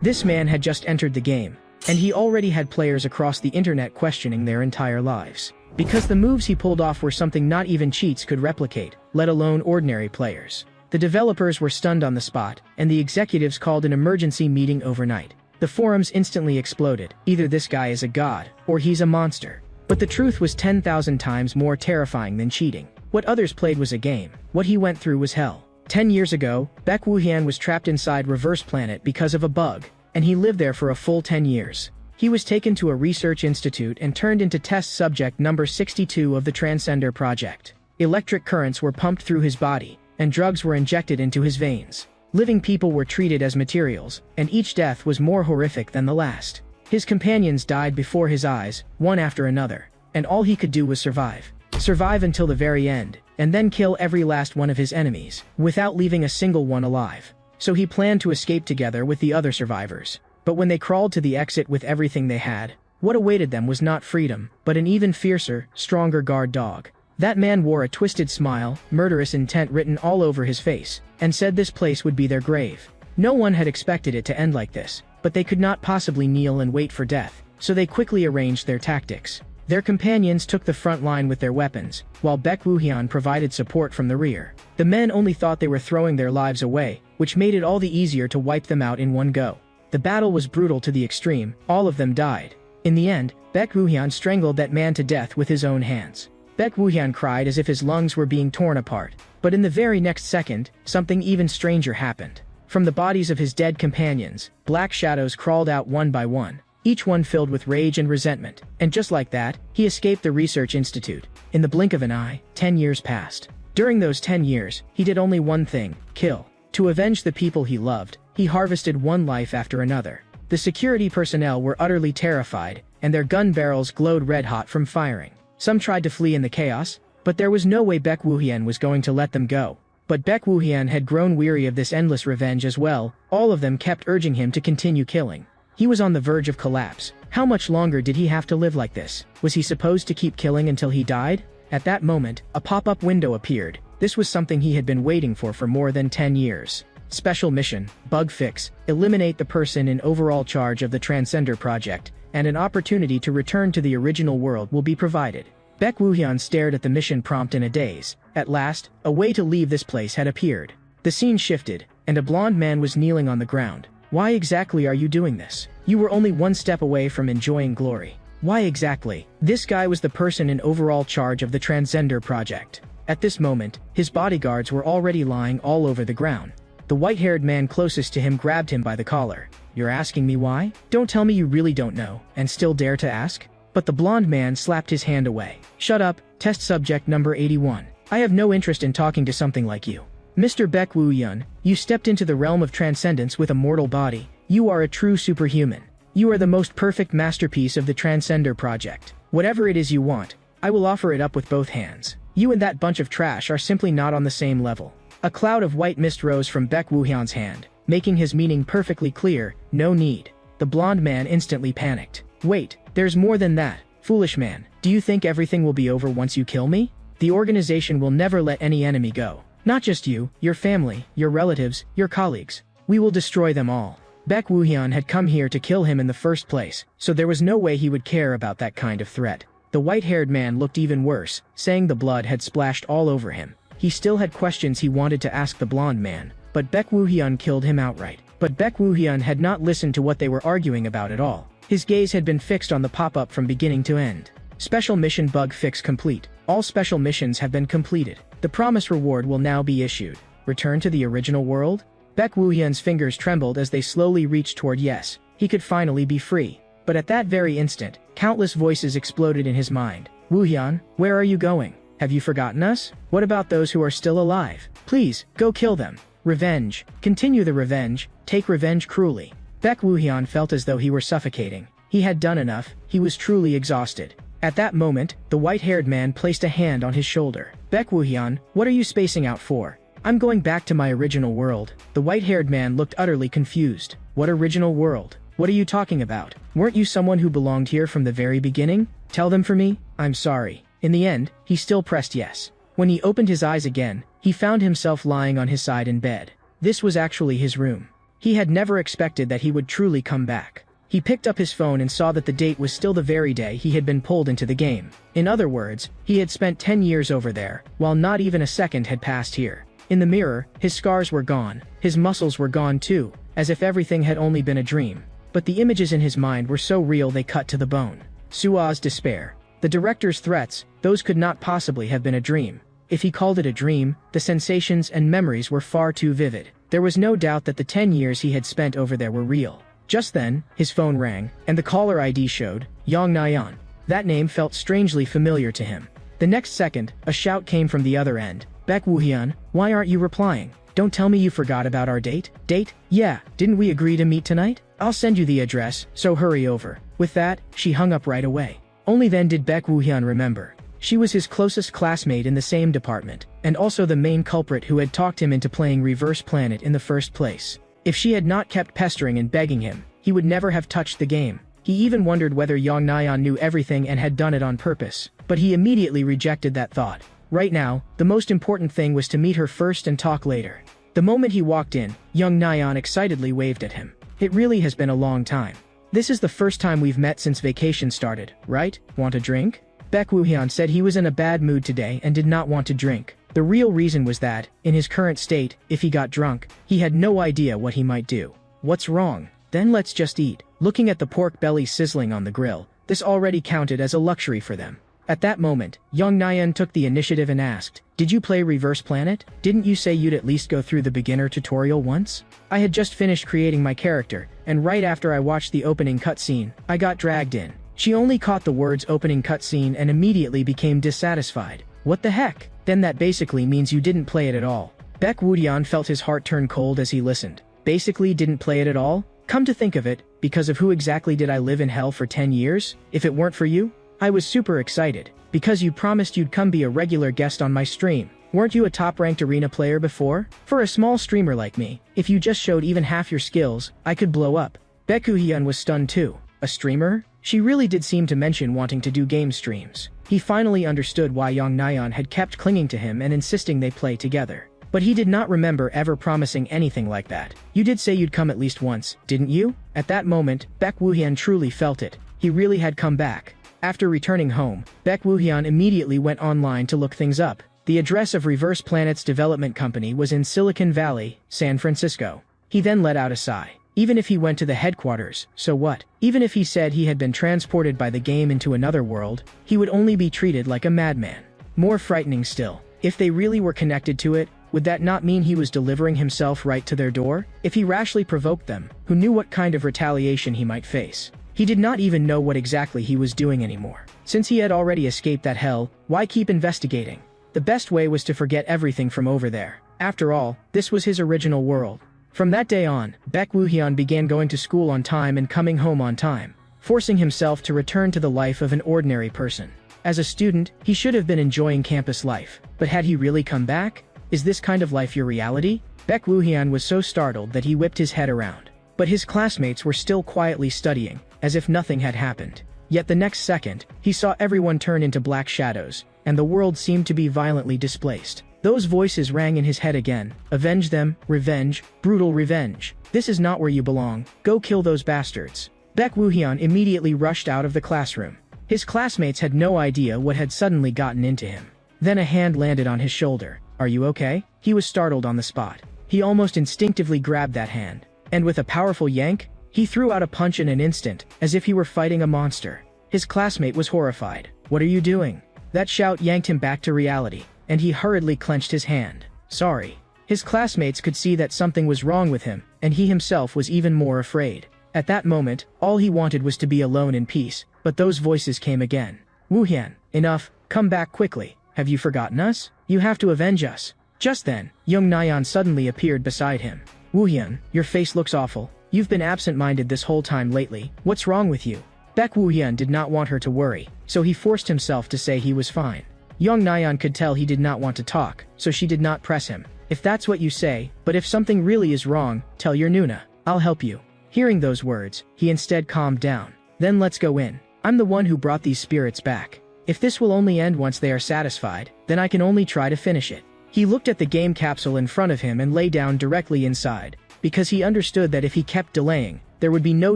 This man had just entered the game, and he already had players across the internet questioning their entire lives. Because the moves he pulled off were something not even cheats could replicate, let alone ordinary players. The developers were stunned on the spot, and the executives called an emergency meeting overnight. The forums instantly exploded. Either this guy is a god, or he's a monster. But the truth was 10,000 times more terrifying than cheating. What others played was a game. What he went through was hell. 10 years ago, Baek Woo-hyun was trapped inside Reverse Planet because of a bug, and he lived there for a full 10 years. He was taken to a research institute and turned into test subject number 62 of the Transcender Project. Electric currents were pumped through his body, and drugs were injected into his veins. Living people were treated as materials, and each death was more horrific than the last. His companions died before his eyes, one after another, and all he could do was survive. Survive until the very end, and then kill every last one of his enemies, without leaving a single one alive. So he planned to escape together with the other survivors. But when they crawled to the exit with everything they had, what awaited them was not freedom, but an even fiercer, stronger guard dog. That man wore a twisted smile, murderous intent written all over his face, and said this place would be their grave. No one had expected it to end like this, but they could not possibly kneel and wait for death, so they quickly arranged their tactics. Their companions took the front line with their weapons, while Baek Woo-hyun provided support from the rear. The men only thought they were throwing their lives away, which made it all the easier to wipe them out in one go. The battle was brutal to the extreme. All of them died. In the end, Baek Woo-hyun strangled that man to death with his own hands. Baek Woo-hyun cried as if his lungs were being torn apart. But in the very next second, something even stranger happened. From the bodies of his dead companions, black shadows crawled out one by one, each one filled with rage and resentment. And just like that, he escaped the research institute. In the blink of an eye, 10 years passed. During those 10 years, he did only one thing: kill. To avenge the people he loved, he harvested one life after another. The security personnel were utterly terrified, and their gun barrels glowed red-hot from firing. Some tried to flee in the chaos, but there was no way Baek Woo-hyun was going to let them go. But Baek Woo-hyun had grown weary of this endless revenge as well. All of them kept urging him to continue killing. He was on the verge of collapse. How much longer did he have to live like this? Was he supposed to keep killing until he died? At that moment, a pop-up window appeared. This was something he had been waiting for more than 10 years. Special mission, bug fix, eliminate the person in overall charge of the Transcender Project, and an opportunity to return to the original world will be provided. Baek Woo-hyun stared at the mission prompt in a daze. At last, a way to leave this place had appeared. The scene shifted, and a blonde man was kneeling on the ground. Why exactly are you doing this? You were only one step away from enjoying glory. Why exactly? This guy was the person in overall charge of the Transcender Project. At this moment, his bodyguards were already lying all over the ground. The white-haired man closest to him grabbed him by the collar. You're asking me why? Don't tell me you really don't know, and still dare to ask? But the blonde man slapped his hand away. Shut up, test subject number 81. I have no interest in talking to something like you. Mr. Baek Woo-hyun, you stepped into the realm of transcendence with a mortal body. You are a true superhuman. You are the most perfect masterpiece of the Transcender Project. Whatever it is you want, I will offer it up with both hands. You and that bunch of trash are simply not on the same level. A cloud of white mist rose from Baek Woo-hyun's hand, making his meaning perfectly clear. No need. The blonde man instantly panicked. Wait, there's more than that. Foolish man, do you think everything will be over once you kill me? The organization will never let any enemy go. Not just you, your family, your relatives, your colleagues. We will destroy them all. Baek Woo-hyun had come here to kill him in the first place, so there was no way he would care about that kind of threat. The white-haired man looked even worse, saying the blood had splashed all over him. He still had questions he wanted to ask the blonde man, but Baek Woo-hyun killed him outright. But Baek Woo-hyun had not listened to what they were arguing about at all. His gaze had been fixed on the pop-up from beginning to end. Special mission bug fix complete. All special missions have been completed. The promised reward will now be issued. Return to the original world? Baek Woo-hyun's fingers trembled as they slowly reached toward yes. He could finally be free. But at that very instant, countless voices exploded in his mind. Woo-hyun, where are you going? Have you forgotten us? What about those who are still alive? Please, go kill them. Revenge. Continue the revenge. Take revenge cruelly. Baek Woo-hyun felt as though he were suffocating. He had done enough. He was truly exhausted. At that moment, the white-haired man placed a hand on his shoulder. Baek Woo-hyun, what are you spacing out for? I'm going back to my original world. The white-haired man looked utterly confused. What original world? What are you talking about? Weren't you someone who belonged here from the very beginning? Tell them for me? I'm sorry. In the end, he still pressed yes. When he opened his eyes again, he found himself lying on his side in bed. This was actually his room. He had never expected that he would truly come back. He picked up his phone and saw that the date was still the very day he had been pulled into the game. In other words, he had spent 10 years over there, while not even a second had passed here. In the mirror, his scars were gone, his muscles were gone too, as if everything had only been a dream. But the images in his mind were so real they cut to the bone. Sua's despair. The director's threats, those could not possibly have been a dream. If he called it a dream, the sensations and memories were far too vivid. There was no doubt that the 10 years he had spent over there were real. Just then, his phone rang, and the caller ID showed, Yang Nayan. That name felt strangely familiar to him. The next second, a shout came from the other end. Baek Woo-hyun, why aren't you replying? Don't tell me you forgot about our date? Date? Yeah, didn't we agree to meet tonight? I'll send you the address, so hurry over. With that, she hung up right away. Only then did Baek Woo-hyun remember. She was his closest classmate in the same department, and also the main culprit who had talked him into playing Reverse Planet in the first place. If she had not kept pestering and begging him, he would never have touched the game. He even wondered whether Yang Nayan knew everything and had done it on purpose, but he immediately rejected that thought. Right now, the most important thing was to meet her first and talk later. The moment he walked in, Yang Nayan excitedly waved at him. It really has been a long time. This is the first time we've met since vacation started, right? Want a drink? Baek Woo-hyun said he was in a bad mood today and did not want to drink. The real reason was that, in his current state, if he got drunk, he had no idea what he might do. What's wrong? Then let's just eat. Looking at the pork belly sizzling on the grill, this already counted as a luxury for them. At that moment, Yang Nayan took the initiative and asked, "Did you play Reverse Planet? Didn't you say you'd at least go through the beginner tutorial once?" I had just finished creating my character, and right after I watched the opening cutscene, I got dragged in. She only caught the words opening cutscene and immediately became dissatisfied. What the heck? Then that basically means you didn't play it at all. Baek Woo-hyun felt his heart turn cold as he listened. Basically didn't play it at all? Come to think of it, because of who exactly did I live in hell for 10 years? If it weren't for you? I was super excited, because you promised you'd come be a regular guest on my stream. Weren't you a top-ranked arena player before? For a small streamer like me, if you just showed even half your skills, I could blow up. Baek Woo-hyun was stunned too. A streamer? She really did seem to mention wanting to do game streams. He finally understood why Yang Nayan had kept clinging to him and insisting they play together. But he did not remember ever promising anything like that. You did say you'd come at least once, didn't you? At that moment, Baek Woo-hyun truly felt it. He really had come back. After returning home, Baek Woo-hyun immediately went online to look things up. The address of Reverse Planet's development company was in Silicon Valley, San Francisco. He then let out a sigh. Even if he went to the headquarters, so what? Even if he said he had been transported by the game into another world, he would only be treated like a madman. More frightening still, if they really were connected to it, would that not mean he was delivering himself right to their door? If he rashly provoked them, who knew what kind of retaliation he might face? He did not even know what exactly he was doing anymore. Since he had already escaped that hell, why keep investigating? The best way was to forget everything from over there. After all, this was his original world. From that day on, Baek Woo-hyun began going to school on time and coming home on time, forcing himself to return to the life of an ordinary person. As a student, he should have been enjoying campus life, but had he really come back? Is this kind of life your reality? Baek Woo-hyun was so startled that he whipped his head around. But his classmates were still quietly studying, as if nothing had happened. Yet the next second, he saw everyone turn into black shadows, and the world seemed to be violently displaced. Those voices rang in his head again. Avenge them, revenge, brutal revenge. This is not where you belong. Go kill those bastards. Baek Woo-hyun immediately rushed out of the classroom. His classmates had no idea what had suddenly gotten into him. Then a hand landed on his shoulder. Are you okay? He was startled on the spot. He almost instinctively grabbed that hand. And with a powerful yank, he threw out a punch in an instant, as if he were fighting a monster. His classmate was horrified. What are you doing? That shout yanked him back to reality, and he hurriedly clenched his hand. Sorry. His classmates could see that something was wrong with him, and he himself was even more afraid. At that moment, all he wanted was to be alone in peace, but those voices came again. Woo-hyun, enough, come back quickly. Have you forgotten us? You have to avenge us. Just then, Young Nayan suddenly appeared beside him. Woo-hyun, your face looks awful. You've been absent-minded this whole time lately. What's wrong with you? Baek Woo-hyun did not want her to worry, so he forced himself to say he was fine. Young Nayan could tell he did not want to talk, so she did not press him. If that's what you say, but if something really is wrong, tell your Nuna. I'll help you. Hearing those words, he instead calmed down. Then let's go in. I'm the one who brought these spirits back. If this will only end once they are satisfied, then I can only try to finish it. He looked at the game capsule in front of him and lay down directly inside. because he understood that if he kept delaying, there would be no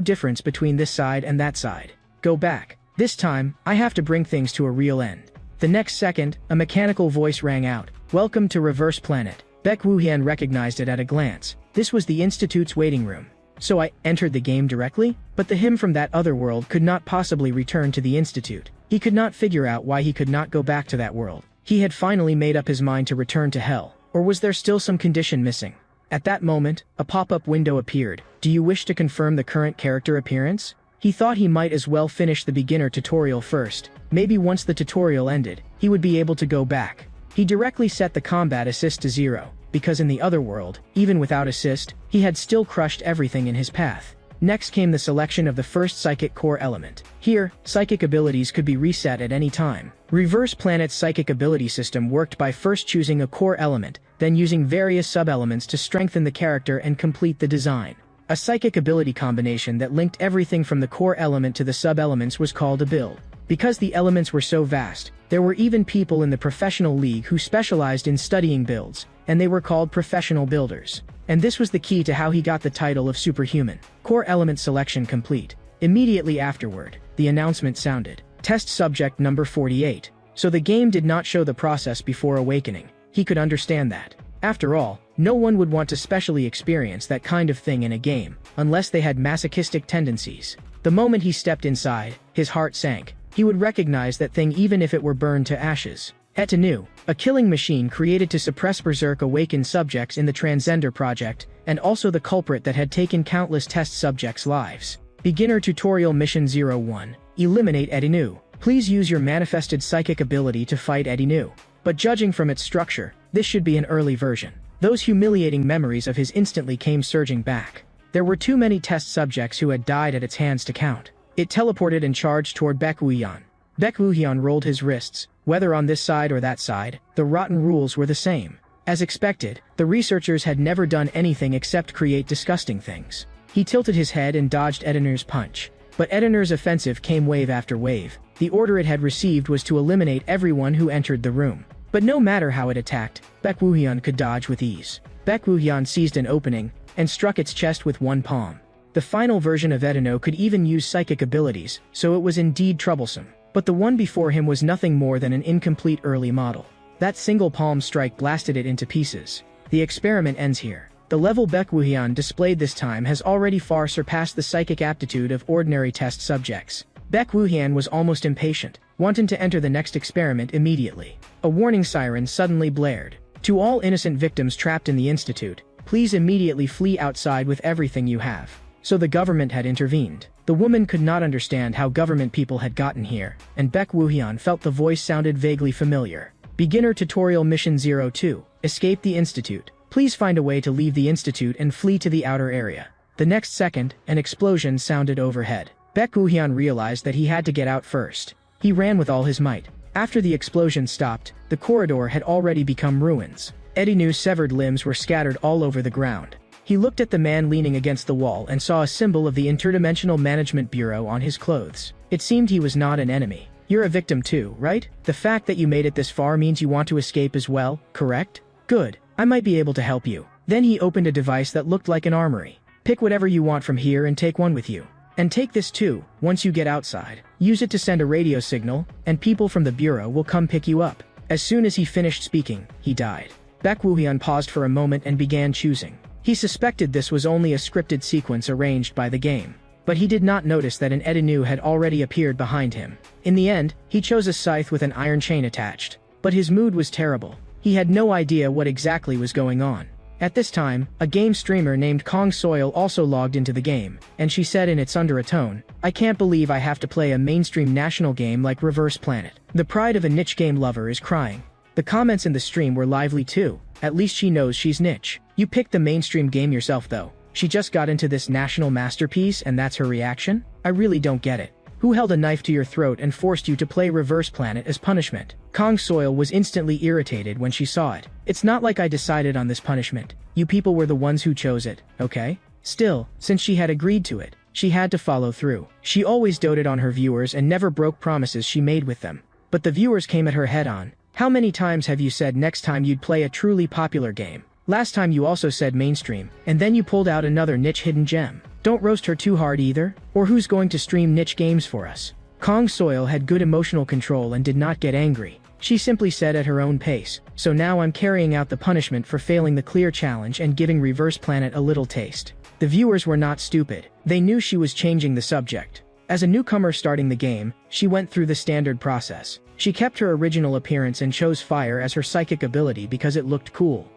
difference between this side and that side. Go back. This time, I have to bring things to a real end. The next second, a mechanical voice rang out. Welcome to Reverse Planet. Baek Woo-hyun recognized it at a glance. This was the Institute's waiting room. So I entered the game directly? But the him from that other world could not possibly return to the Institute. He could not figure out why he could not go back to that world. He had finally made up his mind to return to hell. Or was there still some condition missing? At that moment, a pop-up window appeared. Do you wish to confirm the current character appearance? He thought he might as well finish the beginner tutorial first. Maybe once the tutorial ended, he would be able to go back. He directly set the combat assist to 0, because in the other world, even without assist, he had still crushed everything in his path. Next came the selection of the first psychic core element. Here, psychic abilities could be reset at any time. Reverse Planet's psychic ability system worked by first choosing a core element, then using various sub-elements to strengthen the character and complete the design. A psychic ability combination that linked everything from the core element to the sub-elements was called a build. Because the elements were so vast, there were even people in the professional league who specialized in studying builds, and they were called professional builders. And this was the key to how he got the title of Superhuman. Core element selection complete. Immediately afterward, the announcement sounded. Test subject number 48. So the game did not show the process before awakening. He could understand that. After all, no one would want to specially experience that kind of thing in a game, unless they had masochistic tendencies. The moment he stepped inside, his heart sank. He would recognize that thing even if it were burned to ashes. Etanu, a killing machine created to suppress berserk awakened subjects in the Transcender project, and also the culprit that had taken countless test subjects' lives. Beginner Tutorial Mission 01. Eliminate Etanu. Please use your manifested psychic ability to fight Etanu. But judging from its structure, this should be an early version. Those humiliating memories of his instantly came surging back. There were too many test subjects who had died at its hands to count. It teleported and charged toward Baek Woo-hyun. Baek Woo-hyun rolled his wrists. Whether on this side or that side, the rotten rules were the same. As expected, the researchers had never done anything except create disgusting things. He tilted his head and dodged Ediner's punch. But Ediner's offensive came wave after wave. The order it had received was to eliminate everyone who entered the room. But no matter how it attacked, Baek Woo-hyun could dodge with ease. Baek Woo-hyun seized an opening, and struck its chest with one palm. The final version of Edeno could even use psychic abilities, so it was indeed troublesome. But the one before him was nothing more than an incomplete early model. That single palm strike blasted it into pieces. The experiment ends here. The level Baek Woo-hyun displayed this time has already far surpassed the psychic aptitude of ordinary test subjects. Baek Woo-hyun was almost impatient, wanting to enter the next experiment immediately. A warning siren suddenly blared. To all innocent victims trapped in the Institute, please immediately flee outside with everything you have. So the government had intervened. The woman could not understand how government people had gotten here, and Baek Woo-hyun felt the voice sounded vaguely familiar. Beginner Tutorial Mission 02. Escape the Institute. Please find a way to leave the Institute and flee to the outer area. The next second, an explosion sounded overhead. Baek Woo-hyun realized that he had to get out first. He ran with all his might. After the explosion stopped, the corridor had already become ruins. Edinu's severed limbs were scattered all over the ground. He looked at the man leaning against the wall and saw a symbol of the Interdimensional Management Bureau on his clothes. It seemed he was not an enemy. You're a victim too, right? The fact that you made it this far means you want to escape as well, correct? Good. I might be able to help you. Then he opened a device that looked like an armory. Pick whatever you want from here and take one with you. And take this too, once you get outside. Use it to send a radio signal, and people from the Bureau will come pick you up. As soon as he finished speaking, he died. Baek Woo-hyun paused for a moment and began choosing. He suspected this was only a scripted sequence arranged by the game. But he did not notice that an Edenu had already appeared behind him. In the end, he chose a scythe with an iron chain attached. But his mood was terrible. He had no idea what exactly was going on. At this time, a game streamer named Kong Soil also logged into the game, and she said in its undertone, "I can't believe I have to play a mainstream national game like Reverse Planet. The pride of a niche game lover is crying." The comments in the stream were lively too. At least she knows she's niche. You picked the mainstream game yourself though. She just got into this national masterpiece and that's her reaction? I really don't get it. Who held a knife to your throat and forced you to play Reverse Planet as punishment? Kong Soil was instantly irritated when she saw it. It's not like I decided on this punishment. You people were the ones who chose it, okay? Still, since she had agreed to it, she had to follow through. She always doted on her viewers and never broke promises she made with them. But the viewers came at her head on. How many times have you said next time you'd play a truly popular game? Last time you also said mainstream, and then you pulled out another niche hidden gem. Don't roast her too hard either, or who's going to stream niche games for us? Kong Soil had good emotional control and did not get angry. She simply said at her own pace, so now I'm carrying out the punishment for failing the clear challenge and giving Reverse Planet a little taste. The viewers were not stupid. They knew she was changing the subject. As a newcomer starting the game, she went through the standard process. She kept her original appearance and chose fire as her psychic ability because it looked cool.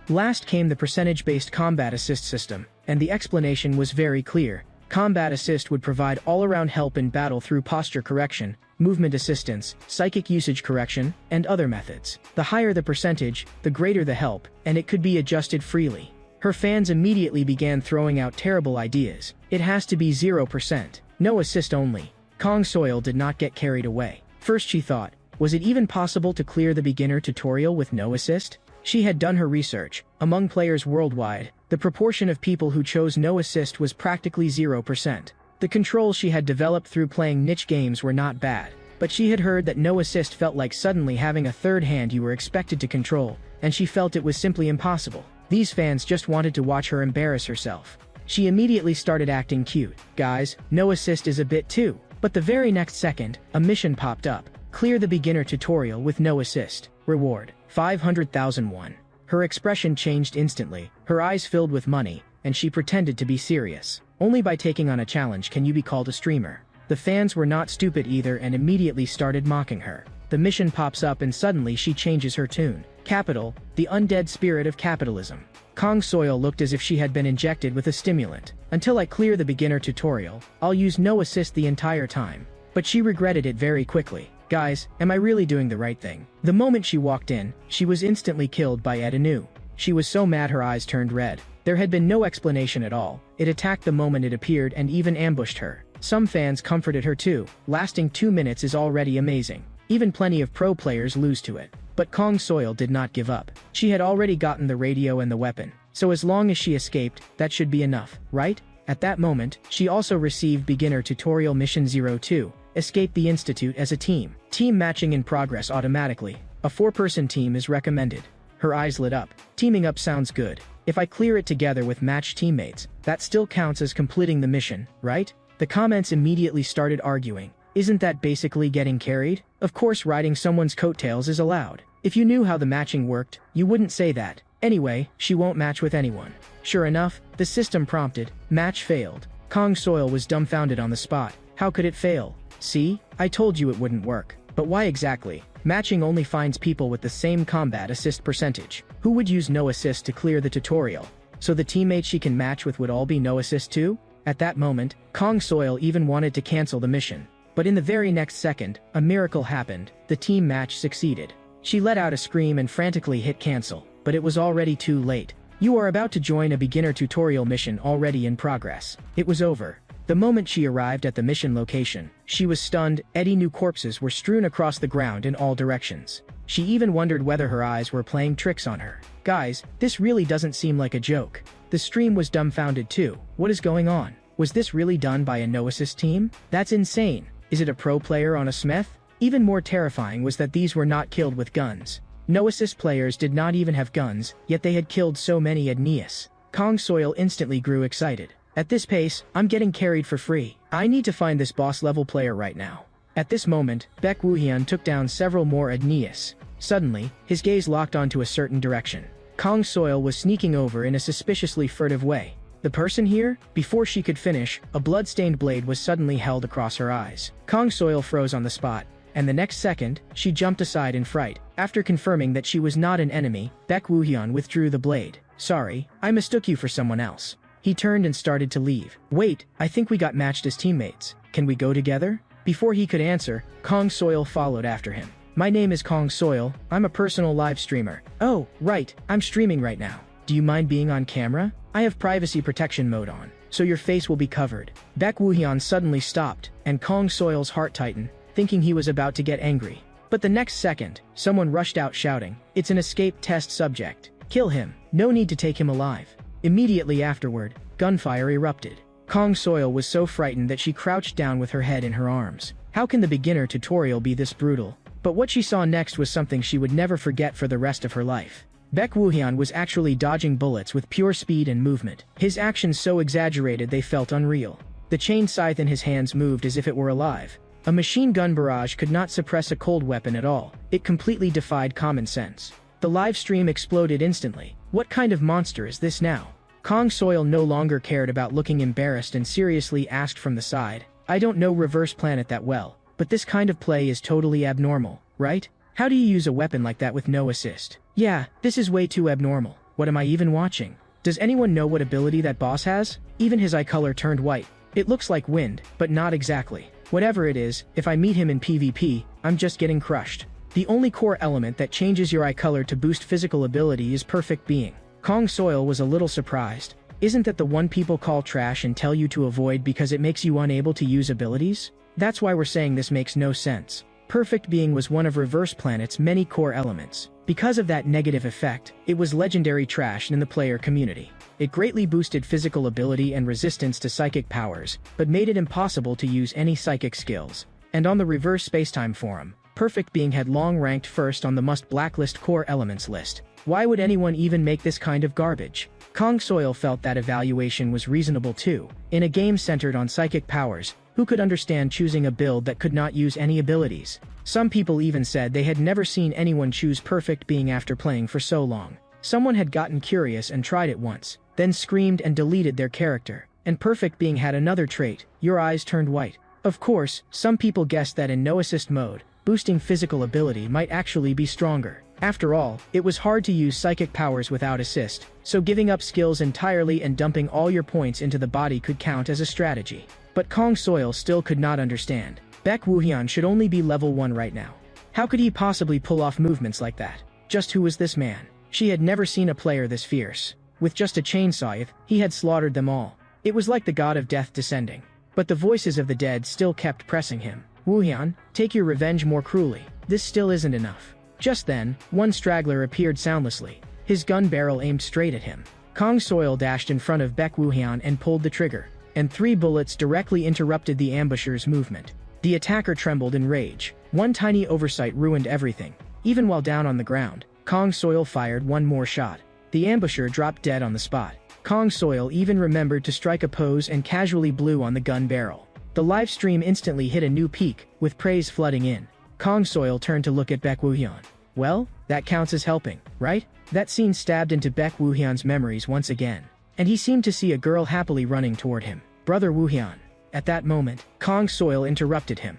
Last came the percentage-based combat assist system, and the explanation was very clear. Combat assist would provide all-around help in battle through posture correction, movement assistance, psychic usage correction, and other methods. The higher the percentage, the greater the help, and it could be adjusted freely. Her fans immediately began throwing out terrible ideas. It has to be 0%. No assist only. Kong Soil did not get carried away. First she thought, was it even possible to clear the beginner tutorial with no assist? She had done her research. Among players worldwide, the proportion of people who chose no assist was practically 0%. The controls she had developed through playing niche games were not bad, but she had heard that no assist felt like suddenly having a third hand you were expected to control, and she felt it was simply impossible. These fans just wanted to watch her embarrass herself. She immediately started acting cute. Guys, no assist is a bit too. But the very next second, a mission popped up. Clear the beginner tutorial with no assist. Reward, 500,000 won. Her expression changed instantly, her eyes filled with money, and she pretended to be serious. Only by taking on a challenge can you be called a streamer. The fans were not stupid either and immediately started mocking her. The mission pops up and suddenly she changes her tune. Capital, the undead spirit of capitalism. Kong Soil looked as if she had been injected with a stimulant. Until I clear the beginner tutorial, I'll use no assist the entire time. But she regretted it very quickly. Guys, am I really doing the right thing? The moment she walked in, she was instantly killed by Edenu. She was so mad her eyes turned red. There had been no explanation at all. It attacked the moment it appeared and even ambushed her. Some fans comforted her too. Lasting 2 minutes is already amazing. Even plenty of pro players lose to it. But Kong Soil did not give up. She had already gotten the radio and the weapon. So as long as she escaped, that should be enough, right? At that moment, she also received beginner tutorial mission 02. Escape the Institute as a team. Team matching in progress automatically. A 4-person team is recommended. Her eyes lit up. Teaming up sounds good. If I clear it together with matched teammates, that still counts as completing the mission, right? The comments immediately started arguing. Isn't that basically getting carried? Of course riding someone's coattails is allowed. If you knew how the matching worked, you wouldn't say that. Anyway, she won't match with anyone. Sure enough, the system prompted, match failed. Kong Soil was dumbfounded on the spot. How could it fail? See? I told you it wouldn't work. But why exactly? Matching only finds people with the same combat assist percentage. Who would use no assist to clear the tutorial? So the teammates she can match with would all be no assist too? At that moment, Kong Soil even wanted to cancel the mission. But in the very next second, a miracle happened. The team match succeeded. She let out a scream and frantically hit cancel, but it was already too late. You are about to join a beginner tutorial mission already in progress. It was over. The moment she arrived at the mission location, she was stunned. New corpses were strewn across the ground in all directions. She even wondered whether her eyes were playing tricks on her. Guys, this really doesn't seem like a joke. The stream was dumbfounded too. What is going on? Was this really done by a no-assist team? That's insane. Is it a pro player on a smith? Even more terrifying was that these were not killed with guns. No-assist players did not even have guns, yet they had killed so many Aeneas. Kong Soil instantly grew excited. At this pace, I'm getting carried for free. I need to find this boss-level player right now. At this moment, Baek Woohyun took down several more Aeneas. Suddenly, his gaze locked onto a certain direction. Kong Soil was sneaking over in a suspiciously furtive way. The person here? Before she could finish, a blood-stained blade was suddenly held across her eyes. Kong Soil froze on the spot, and the next second, she jumped aside in fright. After confirming that she was not an enemy, Baek Woohyun withdrew the blade. Sorry, I mistook you for someone else. He turned and started to leave. Wait, I think we got matched as teammates. Can we go together? Before he could answer, Kong Soil followed after him. My name is Kong Soil, I'm a personal live streamer. Oh, right, I'm streaming right now. Do you mind being on camera? I have privacy protection mode on, so your face will be covered. Baek Woohyun suddenly stopped, and Kong Soil's heart tightened, thinking he was about to get angry. But the next second, someone rushed out shouting, "It's an escape test subject. Kill him. No need to take him alive." Immediately afterward, gunfire erupted. Kong Soil was so frightened that she crouched down with her head in her arms. How can the beginner tutorial be this brutal? But what she saw next was something she would never forget for the rest of her life. Baek Woohyun was actually dodging bullets with pure speed and movement. His actions so exaggerated they felt unreal. The chain scythe in his hands moved as if it were alive. A machine gun barrage could not suppress a cold weapon at all. It completely defied common sense. The live stream exploded instantly. What kind of monster is this now? Kong Soil no longer cared about looking embarrassed and seriously asked from the side, I don't know Reverse Planet that well, but this kind of play is totally abnormal, right? How do you use a weapon like that with no assist? Yeah, this is way too abnormal. What am I even watching? Does anyone know what ability that boss has? Even his eye color turned white. It looks like wind, but not exactly. Whatever it is, if I meet him in PvP, I'm just getting crushed. The only core element that changes your eye color to boost physical ability is Perfect Being. Kong Soil was a little surprised. Isn't that the one people call trash and tell you to avoid because it makes you unable to use abilities? That's why we're saying this makes no sense. Perfect Being was one of Reverse Planet's many core elements. Because of that negative effect, it was legendary trash in the player community. It greatly boosted physical ability and resistance to psychic powers, but made it impossible to use any psychic skills. And on the Reverse Spacetime forum, Perfect Being had long ranked first on the must blacklist core elements list. Why would anyone even make this kind of garbage? Kong Soil felt that evaluation was reasonable too. In a game centered on psychic powers, who could understand choosing a build that could not use any abilities? Some people even said they had never seen anyone choose Perfect Being after playing for so long. Someone had gotten curious and tried it once, then screamed and deleted their character. And Perfect Being had another trait, your eyes turned white. Of course, some people guessed that in no assist mode, boosting physical ability might actually be stronger. After all, it was hard to use psychic powers without assist, so giving up skills entirely and dumping all your points into the body could count as a strategy. But Kong Soil still could not understand. Baek Woohyun should only be level 1 right now. How could he possibly pull off movements like that? Just who was this man? She had never seen a player this fierce. With just a chainsaw, he had slaughtered them all. It was like the god of death descending. But the voices of the dead still kept pressing him. Woohyun, take your revenge more cruelly. This still isn't enough. Just then, one straggler appeared soundlessly, his gun barrel aimed straight at him. Kong Soil dashed in front of Baek Woohyun and pulled the trigger, and 3 bullets directly interrupted the ambusher's movement. The attacker trembled in rage. One tiny oversight ruined everything. Even while down on the ground, Kong Soil fired one more shot. The ambusher dropped dead on the spot. Kong Soil even remembered to strike a pose and casually blew on the gun barrel. The live stream instantly hit a new peak, with praise flooding in. Kong Soil turned to look at Baek Woohyun. Well, that counts as helping, right? That scene stabbed into Baek Woohyun's memories once again. And he seemed to see a girl happily running toward him. Brother Woohyun. At that moment, Kong Soil interrupted him.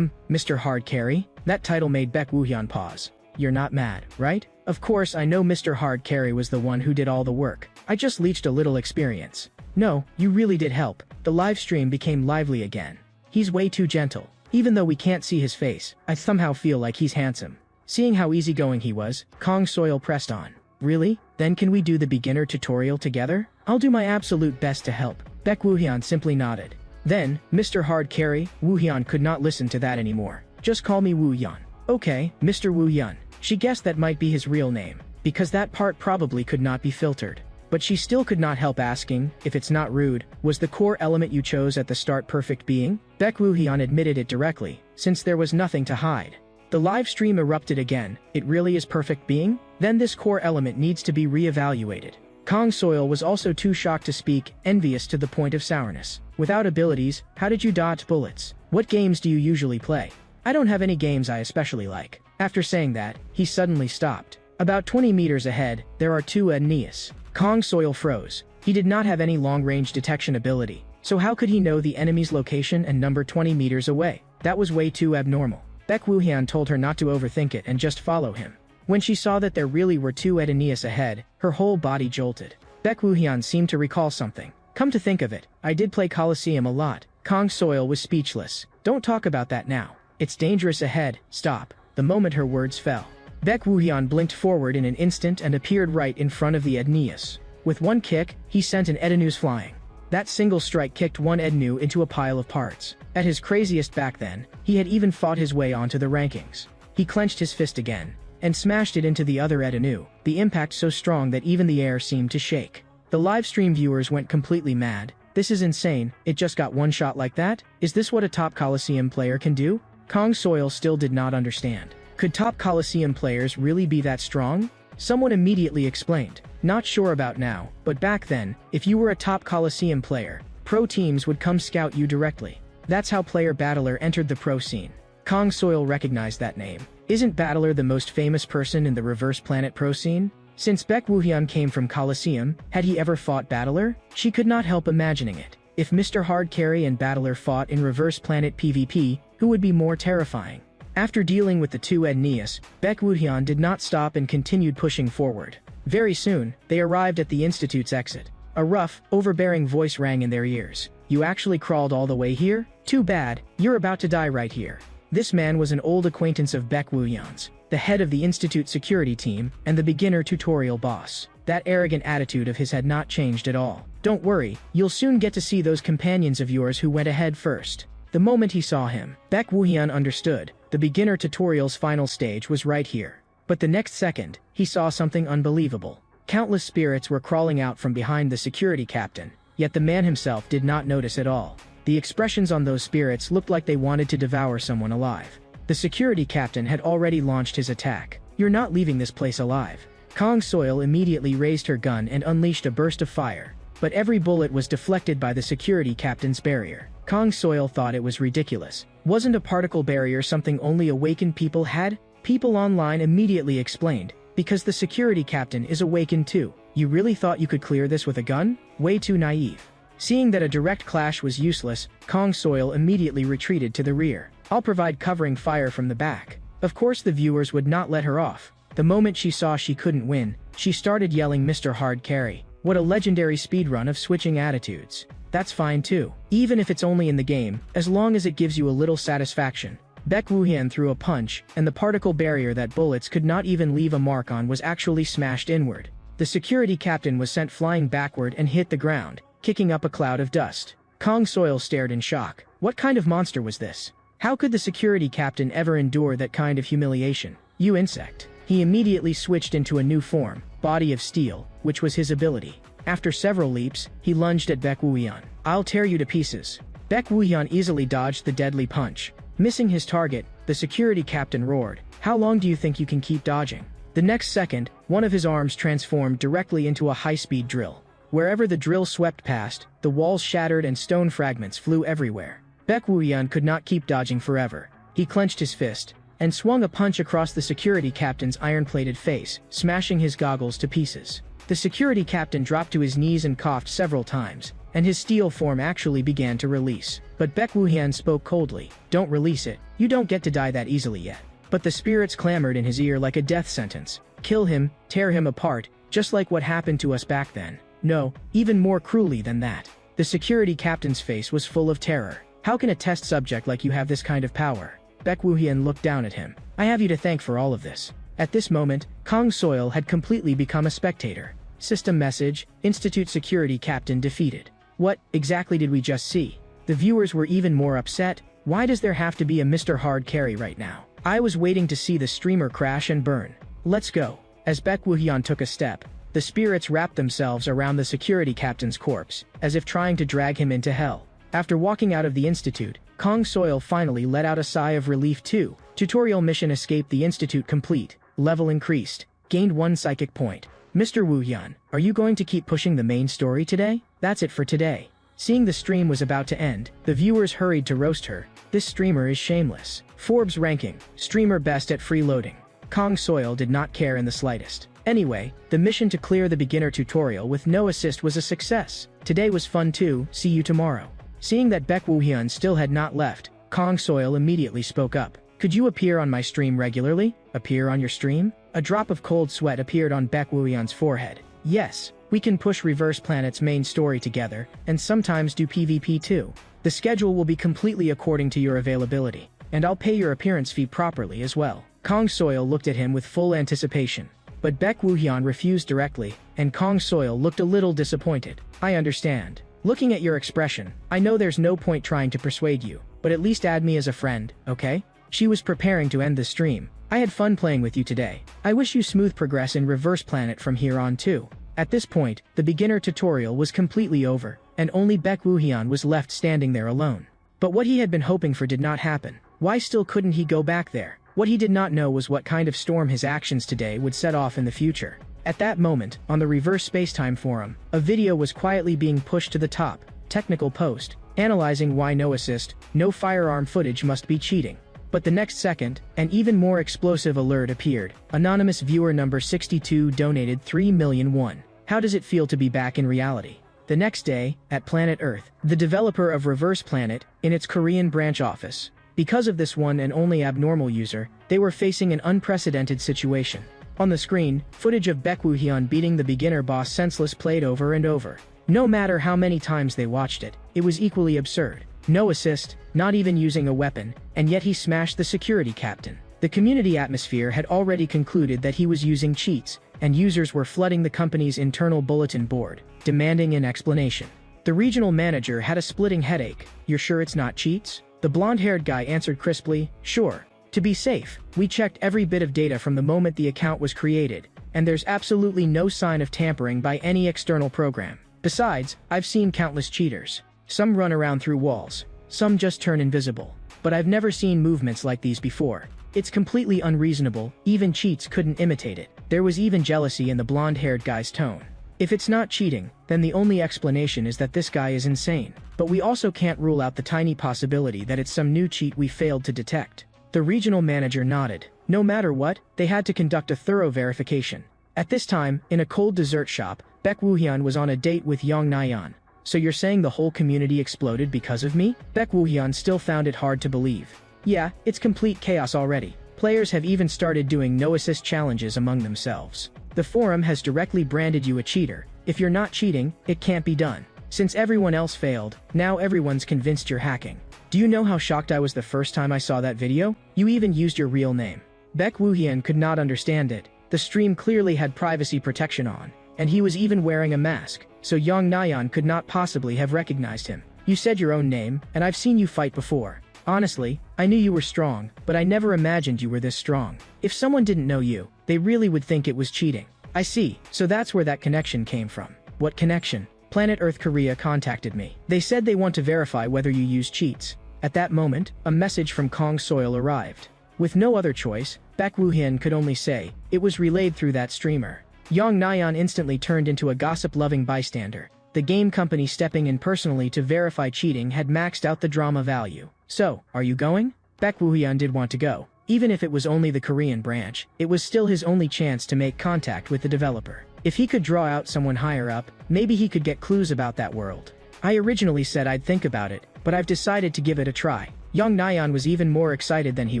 Mr. Hard Carry? That title made Baek Woohyun pause. You're not mad, right? Of course I know Mr. Hard Carry was the one who did all the work. I just leached a little experience. No, you really did help. The live stream became lively again. He's way too gentle. Even though we can't see his face, I somehow feel like he's handsome. Seeing how easygoing he was, Kong Soil pressed on. Really? Then can we do the beginner tutorial together? I'll do my absolute best to help. Baek Woohyun simply nodded. Then, Mr. Hard Carry, Woohyun could not listen to that anymore. Just call me Woohyun. Okay, Mr. Woohyun. She guessed that might be his real name, because that part probably could not be filtered. But she still could not help asking, if it's not rude, was the core element you chose at the start Perfect Being? Baek Woohyun admitted it directly, since there was nothing to hide. The live stream erupted again. It really is Perfect Being? Then this core element needs to be re-evaluated. Kong Soil was also too shocked to speak, envious to the point of sourness. Without abilities, how did you dodge bullets? What games do you usually play? I don't have any games I especially like. After saying that, he suddenly stopped. About 20 meters ahead, there are 2 Aeneas. Kong Soil froze. He did not have any long-range detection ability, so how could he know the enemy's location and number 20 meters away? That was way too abnormal. Baek Woohyun told her not to overthink it and just follow him. When she saw that there really were 2 Aeneas ahead, her whole body jolted. Baek Woohyun seemed to recall something. Come to think of it, I did play Colosseum a lot. Kong Soil was speechless. Don't talk about that now. It's dangerous ahead, stop. The moment her words fell, Baek Woohyun blinked forward in an instant and appeared right in front of the Aeneas. With one kick, he sent an Aeneas flying. That single strike kicked one Aeneas into a pile of parts. At his craziest back then, he had even fought his way onto the rankings. He clenched his fist again, and smashed it into the other Aeneas, the impact so strong that even the air seemed to shake. The livestream viewers went completely mad. This is insane, it just got one shot like that? Is this what a top Colosseum player can do? Kong Soil still did not understand. Could top Colosseum players really be that strong? Someone immediately explained. Not sure about now, but back then, if you were a top Coliseum player, pro teams would come scout you directly. That's how player Battler entered the pro scene. Kong Soil recognized that name. Isn't Battler the most famous person in the Reverse Planet pro scene? Since Baek Woohyun came from Coliseum, had he ever fought Battler? She could not help imagining it. If Mr. Hard Carry and Battler fought in Reverse Planet PvP, who would be more terrifying? After dealing with the two Aeneas, Baek Woohyun did not stop and continued pushing forward. Very soon, they arrived at the Institute's exit. A rough, overbearing voice rang in their ears. You actually crawled all the way here? Too bad, you're about to die right here. This man was an old acquaintance of Baek Woohyun's, the head of the Institute security team, and the beginner tutorial boss. That arrogant attitude of his had not changed at all. Don't worry, you'll soon get to see those companions of yours who went ahead first. The moment he saw him, Baek Woohyun understood. The beginner tutorial's final stage was right here. But the next second, he saw something unbelievable. Countless spirits were crawling out from behind the security captain, yet the man himself did not notice at all. The expressions on those spirits looked like they wanted to devour someone alive. The security captain had already launched his attack. You're not leaving this place alive. Kong Soil immediately raised her gun and unleashed a burst of fire. But every bullet was deflected by the security captain's barrier. Kong Soil thought it was ridiculous. Wasn't a particle barrier something only awakened people had? People online immediately explained, because the security captain is awakened too. You really thought you could clear this with a gun? Way too naive. Seeing that a direct clash was useless, Kong Soil immediately retreated to the rear. I'll provide covering fire from the back. Of course the viewers would not let her off. The moment she saw she couldn't win, she started yelling Mr. Hard Carry. What a legendary speedrun of switching attitudes. That's fine too. Even if it's only in the game, as long as it gives you a little satisfaction. Baek Woohyun threw a punch, and the particle barrier that bullets could not even leave a mark on was actually smashed inward. The security captain was sent flying backward and hit the ground, kicking up a cloud of dust. Kong Soil stared in shock. What kind of monster was this? How could the security captain ever endure that kind of humiliation? You insect. He immediately switched into a new form, Body of Steel, which was his ability. After several leaps, he lunged at Baek Woohyun. I'll tear you to pieces. Baek Woohyun easily dodged the deadly punch. Missing his target, the security captain roared. How long do you think you can keep dodging? The next second, one of his arms transformed directly into a high-speed drill. Wherever the drill swept past, the walls shattered and stone fragments flew everywhere. Baek Woohyun could not keep dodging forever. He clenched his fist and swung a punch across the security captain's iron-plated face, smashing his goggles to pieces. The security captain dropped to his knees and coughed several times, and his steel form actually began to release. But Baek Woohyun spoke coldly. Don't release it. You don't get to die that easily yet. But the spirits clamored in his ear like a death sentence. Kill him, tear him apart, just like what happened to us back then. No, even more cruelly than that. The security captain's face was full of terror. How can a test subject like you have this kind of power? Baek Woohyun looked down at him. I have you to thank for all of this. At this moment, Kong Soil had completely become a spectator. System message, Institute security captain defeated. What exactly did we just see? The viewers were even more upset. Why does there have to be a Mr. Hard Carry right now? I was waiting to see the streamer crash and burn. Let's go. As Baek Woohyun took a step, the spirits wrapped themselves around the security captain's corpse, as if trying to drag him into hell. After walking out of the Institute, Kong Soil finally let out a sigh of relief too. Tutorial mission escape the Institute complete. Level increased. Gained 1 psychic point. Mr. Woohyun, are you going to keep pushing the main story today? That's it for today. Seeing the stream was about to end, the viewers hurried to roast her. This streamer is shameless. Forbes ranking, streamer best at freeloading. Kong Soil did not care in the slightest. Anyway, the mission to clear the beginner tutorial with no assist was a success. Today was fun too, see you tomorrow. Seeing that Baek Woohyun still had not left, Kong Soil immediately spoke up. Could you appear on my stream regularly? Appear on your stream? A drop of cold sweat appeared on Baek Woohyun's forehead. Yes, we can push Reverse Planet's main story together, and sometimes do PvP too. The schedule will be completely according to your availability, and I'll pay your appearance fee properly as well. Kong Soil looked at him with full anticipation. But Baek Woohyun refused directly, and Kong Soil looked a little disappointed. I understand. Looking at your expression, I know there's no point trying to persuade you, but at least add me as a friend, okay? She was preparing to end the stream. I had fun playing with you today. I wish you smooth progress in Reverse Planet from here on too. At this point, the beginner tutorial was completely over, and only Baek Woohyun was left standing there alone. But what he had been hoping for did not happen. Why still couldn't he go back there? What he did not know was what kind of storm his actions today would set off in the future. At that moment, on the Reverse Spacetime forum, a video was quietly being pushed to the top, technical post, analyzing why no assist, no firearm footage must be cheating. But the next second, an even more explosive alert appeared. Anonymous viewer number 62 donated 3 million won. How does it feel to be back in reality? The next day, at Planet Earth, the developer of Reverse Planet, in its Korean branch office. Because of this one and only abnormal user, they were facing an unprecedented situation. On the screen, footage of Baek Woo-hyun beating the beginner boss senseless played over and over. No matter how many times they watched it, it was equally absurd. No assist, not even using a weapon, and yet he smashed the security captain. The community atmosphere had already concluded that he was using cheats, and users were flooding the company's internal bulletin board, demanding an explanation. The regional manager had a splitting headache. "You're sure it's not cheats?" The blonde-haired guy answered crisply, "Sure. To be safe, we checked every bit of data from the moment the account was created, and there's absolutely no sign of tampering by any external program. Besides, I've seen countless cheaters. Some run around through walls, some just turn invisible. But I've never seen movements like these before. It's completely unreasonable, even cheats couldn't imitate it." There was even jealousy in the blonde-haired guy's tone. If it's not cheating, then the only explanation is that this guy is insane. But we also can't rule out the tiny possibility that it's some new cheat we failed to detect. The regional manager nodded. No matter what, they had to conduct a thorough verification. At this time, in a cold dessert shop, Baek Woo-hyun was on a date with Young Na-yeon. "So you're saying the whole community exploded because of me?" Baek Woo-hyun still found it hard to believe. "Yeah, it's complete chaos already. Players have even started doing no-assist challenges among themselves. The forum has directly branded you a cheater. If you're not cheating, it can't be done. Since everyone else failed, now everyone's convinced you're hacking. Do you know how shocked I was the first time I saw that video? You even used your real name." Baek Woo-hyun could not understand it. The stream clearly had privacy protection on, and he was even wearing a mask, so Young Na-yeon could not possibly have recognized him. "You said your own name, and I've seen you fight before. Honestly, I knew you were strong, but I never imagined you were this strong. If someone didn't know you, they really would think it was cheating." "I see, so that's where that connection came from." "What connection?" "Planet Earth Korea contacted me. They said they want to verify whether you use cheats." At that moment, a message from Kong Soil arrived. With no other choice, Baek Woo-hyun could only say, "It was relayed through that streamer." Young Na-yeon instantly turned into a gossip-loving bystander. The game company stepping in personally to verify cheating had maxed out the drama value. "So, are you going?" Baek Woo-hyun did want to go. Even if it was only the Korean branch, it was still his only chance to make contact with the developer. If he could draw out someone higher up, maybe he could get clues about that world. "I originally said I'd think about it, but I've decided to give it a try." Young Na-yeon was even more excited than he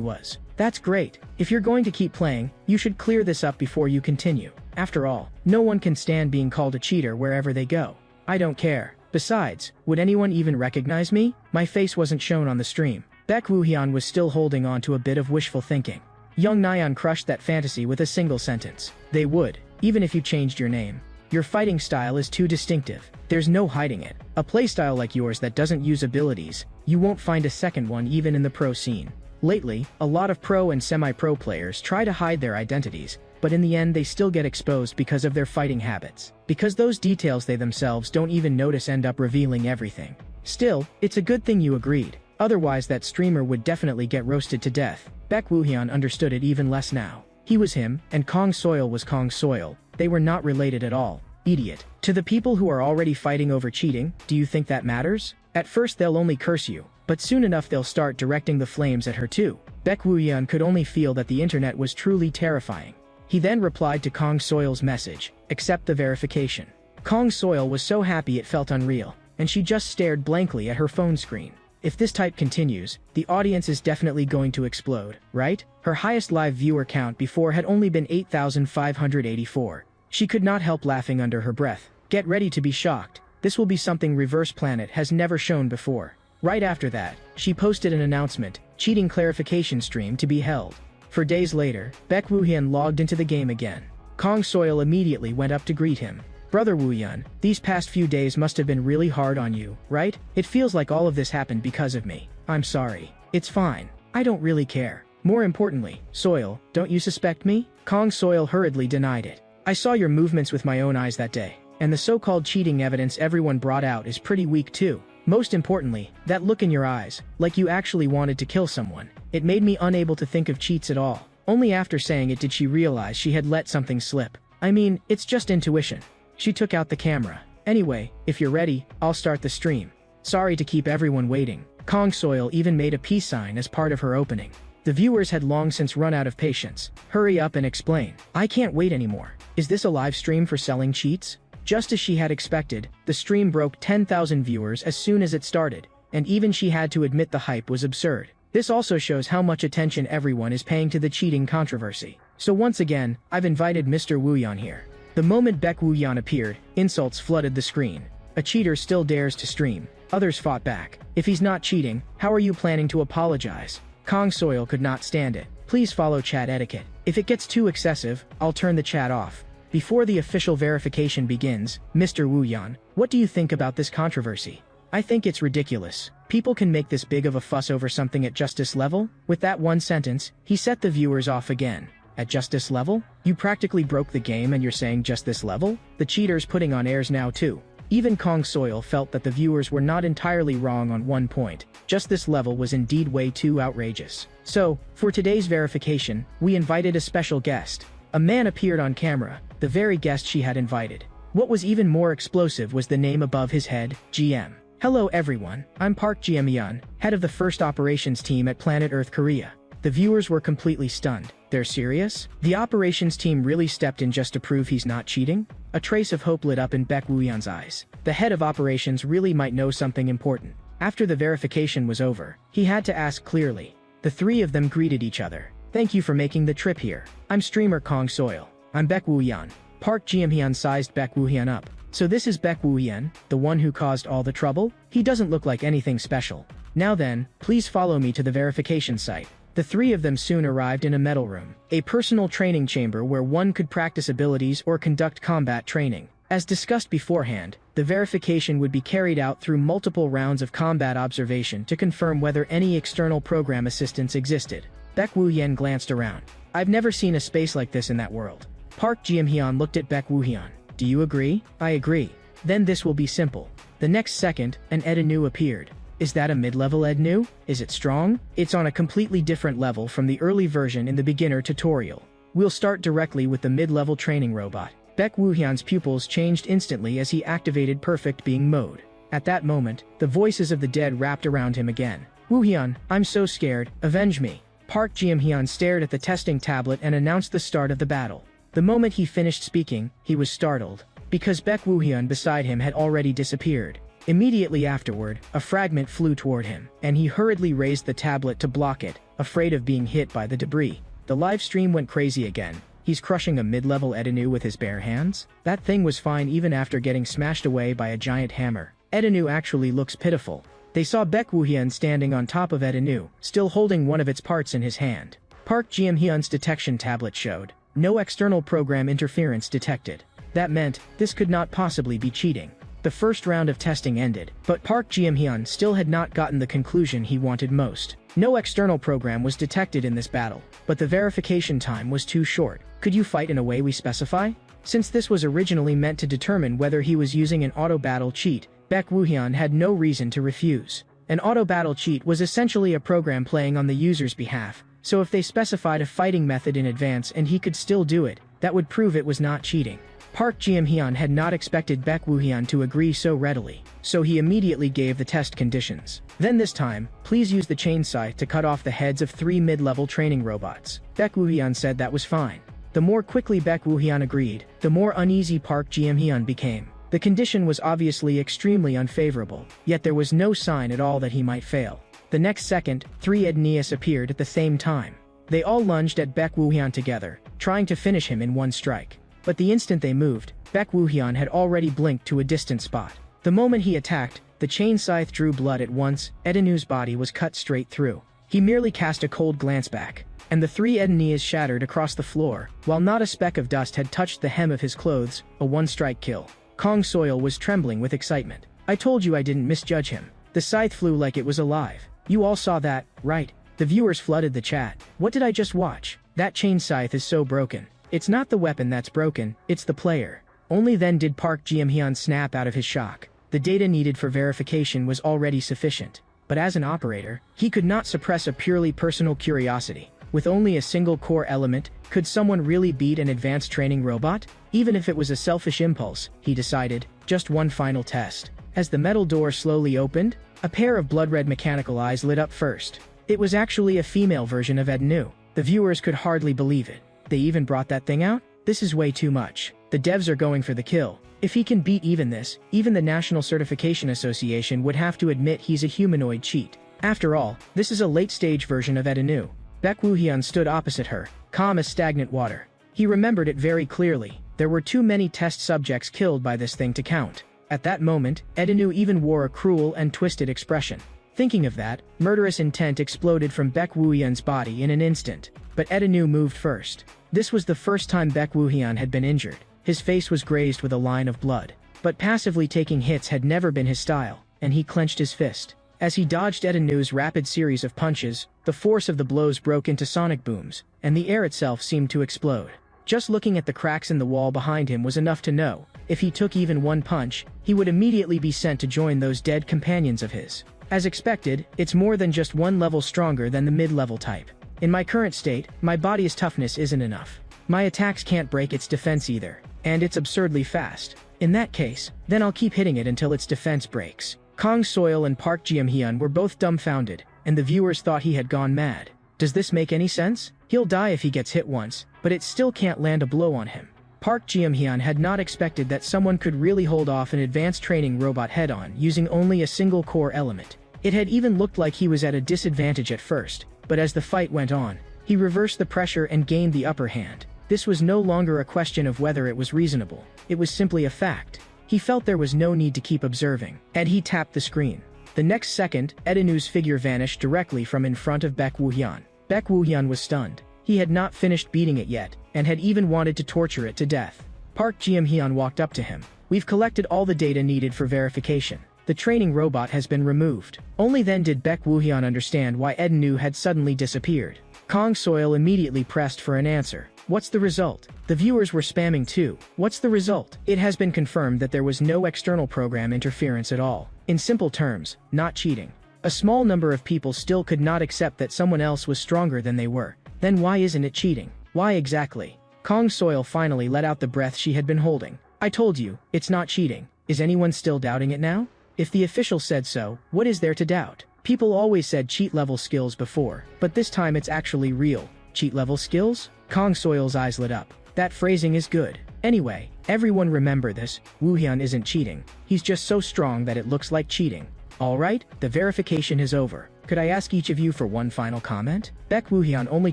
was. "That's great. If you're going to keep playing, you should clear this up before you continue. After all, no one can stand being called a cheater wherever they go." "I don't care. Besides, would anyone even recognize me? My face wasn't shown on the stream." Baek Woo-hyun was still holding on to a bit of wishful thinking. Young Na-yeon crushed that fantasy with a single sentence. "They would, even if you changed your name. Your fighting style is too distinctive. There's no hiding it. A playstyle like yours that doesn't use abilities, you won't find a second one even in the pro scene." Lately, a lot of pro and semi-pro players try to hide their identities, but in the end they still get exposed because of their fighting habits. Because those details they themselves don't even notice end up revealing everything. Still, it's a good thing you agreed. Otherwise that streamer would definitely get roasted to death. Baek Woo-hyun understood it even less now. He was him, and Kong Soil was Kong Soil. They were not related at all. Idiot. To the people who are already fighting over cheating, do you think that matters? At first they'll only curse you, but soon enough they'll start directing the flames at her too. Baek Woo-hyun could only feel that the internet was truly terrifying. He then replied to Kong Soil's message, "Accept the verification." Kong Soil was so happy it felt unreal, and she just stared blankly at her phone screen. If this type continues, the audience is definitely going to explode, right? Her highest live viewer count before had only been 8,584. She could not help laughing under her breath. Get ready to be shocked. This will be something Reverse Planet has never shown before. Right after that, she posted an announcement, cheating clarification stream to be held. For days later, Baek Woo-hyun logged into the game again. Kong Soil immediately went up to greet him. "Brother Woo-hyun, these past few days must have been really hard on you, right? It feels like all of this happened because of me. I'm sorry. It's fine. I don't really care. More importantly, Soil, don't you suspect me?" Kong Soil hurriedly denied it. "I saw your movements with my own eyes that day, and the so-called cheating evidence everyone brought out is pretty weak too. Most importantly, that look in your eyes, like you actually wanted to kill someone. It made me unable to think of cheats at all. Only after saying it did she realize she had let something slip. I mean, it's just intuition. She took out the camera. Anyway, if you're ready, I'll start the stream. Sorry to keep everyone waiting. Kong Soil even made a peace sign as part of her opening. The viewers had long since run out of patience. Hurry up and explain. I can't wait anymore. Is this a live stream for selling cheats? Just as she had expected, the stream broke 10,000 viewers as soon as it started, and even she had to admit the hype was absurd. This also shows how much attention everyone is paying to the cheating controversy. So once again, I've invited Mr. Wooyan here. The moment Baek Wooyan appeared, insults flooded the screen. A cheater still dares to stream. Others fought back. If he's not cheating, how are you planning to apologize? Kong Soil could not stand it. Please follow chat etiquette. If it gets too excessive, I'll turn the chat off. Before the official verification begins, Mr. Wooyan, what do you think about this controversy? I think it's ridiculous. People can make this big of a fuss over something at justice level? With that one sentence, he set the viewers off again. At justice level? You practically broke the game and you're saying just this level? The cheater's putting on airs now too. Even Kong Soil felt that the viewers were not entirely wrong on one point. Just this level was indeed way too outrageous. So, for today's verification, we invited a special guest. A man appeared on camera, the very guest she had invited. What was even more explosive was the name above his head, GM. Hello everyone, I'm Park GM-hyun, head of the first operations team at Planet Earth Korea. The viewers were completely stunned. They're serious? The operations team really stepped in just to prove he's not cheating? A trace of hope lit up in Baek Wooyan's eyes. The head of operations really might know something important. After the verification was over, he had to ask clearly. The three of them greeted each other. Thank you for making the trip here. I'm streamer Kong Soil. I'm Baek Wooyan. Park GM-hyun sized Baek Wooyan up. So this is Baek Wooyan, the one who caused all the trouble? He doesn't look like anything special. Now then, please follow me to the verification site. The three of them soon arrived in a metal room, a personal training chamber where one could practice abilities or conduct combat training. As discussed beforehand, the verification would be carried out through multiple rounds of combat observation to confirm whether any external program assistance existed. Baek Wooyan glanced around. I've never seen a space like this in that world. Park GM-hyun looked at Baek Wooyan. Do you agree? I agree. Then this will be simple. The next second, an Edenu appeared. Is that a mid-level Edenu? Is it strong? It's on a completely different level from the early version in the beginner tutorial. We'll start directly with the mid-level training robot. Baek Wooyan's pupils changed instantly as he activated perfect being mode. At that moment, the voices of the dead wrapped around him again. Wooyan, I'm so scared, avenge me. Park GM-hyun stared at the testing tablet and announced the start of the battle. The moment he finished speaking, he was startled, because Baek Wooyan beside him had already disappeared. Immediately afterward, a fragment flew toward him, and he hurriedly raised the tablet to block it, afraid of being hit by the debris. The live stream went crazy again. He's crushing a mid-level Edenu with his bare hands? That thing was fine even after getting smashed away by a giant hammer. Edenu actually looks pitiful. They saw Baek Wooyan standing on top of Edenu, still holding one of its parts in his hand. Park GM-hyun's detection tablet showed no external program interference detected. That meant, this could not possibly be cheating. The first round of testing ended, but Park GM-hyun still had not gotten the conclusion he wanted most. No external program was detected in this battle, but the verification time was too short. Could you fight in a way we specify? Since this was originally meant to determine whether he was using an auto-battle cheat, Baek Wooyan had no reason to refuse. An auto-battle cheat was essentially a program playing on the user's behalf, so if they specified a fighting method in advance and he could still do it, that would prove it was not cheating. Park GM-hyun had not expected Baek Wooyan to agree so readily, so he immediately gave the test conditions. Then this time, please use the chain scythe to cut off the heads of 3 mid-level training robots. Baek Wooyan said that was fine. The more quickly Baek Wooyan agreed, the more uneasy Park GM-hyun became. The condition was obviously extremely unfavorable, yet there was no sign at all that he might fail. The next second, 3 Edneus appeared at the same time. They all lunged at Baek Wooyan together, trying to finish him in one strike. But the instant they moved, Baek Wooyan had already blinked to a distant spot. The moment he attacked, the chain scythe drew blood at once. Edenu's body was cut straight through. He merely cast a cold glance back, and the 3 Edneus shattered across the floor, while not a speck of dust had touched the hem of his clothes, a one-strike kill. Kong Soil was trembling with excitement. I told you I didn't misjudge him. The scythe flew like it was alive. You all saw that, right? The viewers flooded the chat. What did I just watch? That chain scythe is so broken. It's not the weapon that's broken, it's the player. Only then did Park GM-hyun snap out of his shock. The data needed for verification was already sufficient. but as an operator, he could not suppress a purely personal curiosity. With only a single core element, could someone really beat an advanced training robot? Even if it was a selfish impulse, he decided, just one final test. As the metal door slowly opened, a pair of blood-red mechanical eyes lit up first. It was actually a female version of Edenu. The viewers could hardly believe it. They even brought that thing out? This is way too much. The devs are going for the kill. If he can beat even this, even the National Certification Association would have to admit he's a humanoid cheat. After all, this is a late-stage version of Edenu. Baek Woo-hyun stood opposite her, calm as stagnant water. He remembered it very clearly. There were too many test subjects killed by this thing to count. At that moment, Edenu even wore a cruel and twisted expression. Thinking of that, murderous intent exploded from Baek Woo-hyun's body in an instant. But Edenu moved first. This was the first time Baek Woo-hyun had been injured. His face was grazed with a line of blood. But passively taking hits had never been his style, and he clenched his fist. As he dodged Edenu's rapid series of punches, the force of the blows broke into sonic booms, and the air itself seemed to explode. Just looking at the cracks in the wall behind him was enough to know, if he took even one punch, he would immediately be sent to join those dead companions of his. As expected, it's more than just one level stronger than the mid-level type. In my current state, my body's toughness isn't enough. My attacks can't break its defense either, and it's absurdly fast. In that case, then I'll keep hitting it until its defense breaks. Kang Soil and Park Ji-hyun were both dumbfounded, and the viewers thought he had gone mad. Does this make any sense? He'll die if he gets hit once, but it still can't land a blow on him. Park Ji-hyun had not expected that someone could really hold off an advanced training robot head-on using only a single core element. It had even looked like he was at a disadvantage at first, but as the fight went on, he reversed the pressure and gained the upper hand. This was no longer a question of whether it was reasonable. It was simply a fact. He felt there was no need to keep observing, and he tapped the screen. The next second, Edenu's figure vanished directly from in front of Baek Woo-hyun. Baek Woo-hyun was stunned. He had not finished beating it yet, and had even wanted to torture it to death. Park Ji-hyun walked up to him. We've collected all the data needed for verification. The training robot has been removed. Only then did Baek Woo-hyun understand why Edenu had suddenly disappeared. Kang Soil immediately pressed for an answer. What's the result? The viewers were spamming too. What's the result? It has been confirmed that there was no external program interference at all. In simple terms, not cheating. A small number of people still could not accept that someone else was stronger than they were. Then why isn't it cheating? Why exactly? Kang Soil finally let out the breath she had been holding. I told you, it's not cheating. Is anyone still doubting it now? If the official said so, what is there to doubt? People always said cheat-level skills before, but this time it's actually real. Cheat-level skills? Kang Soil's eyes lit up. That phrasing is good. Anyway, everyone remember this, Woo-hyun isn't cheating. He's just so strong that it looks like cheating. Alright, the verification is over. Could I ask each of you for one final comment? Baek Woo-hyun only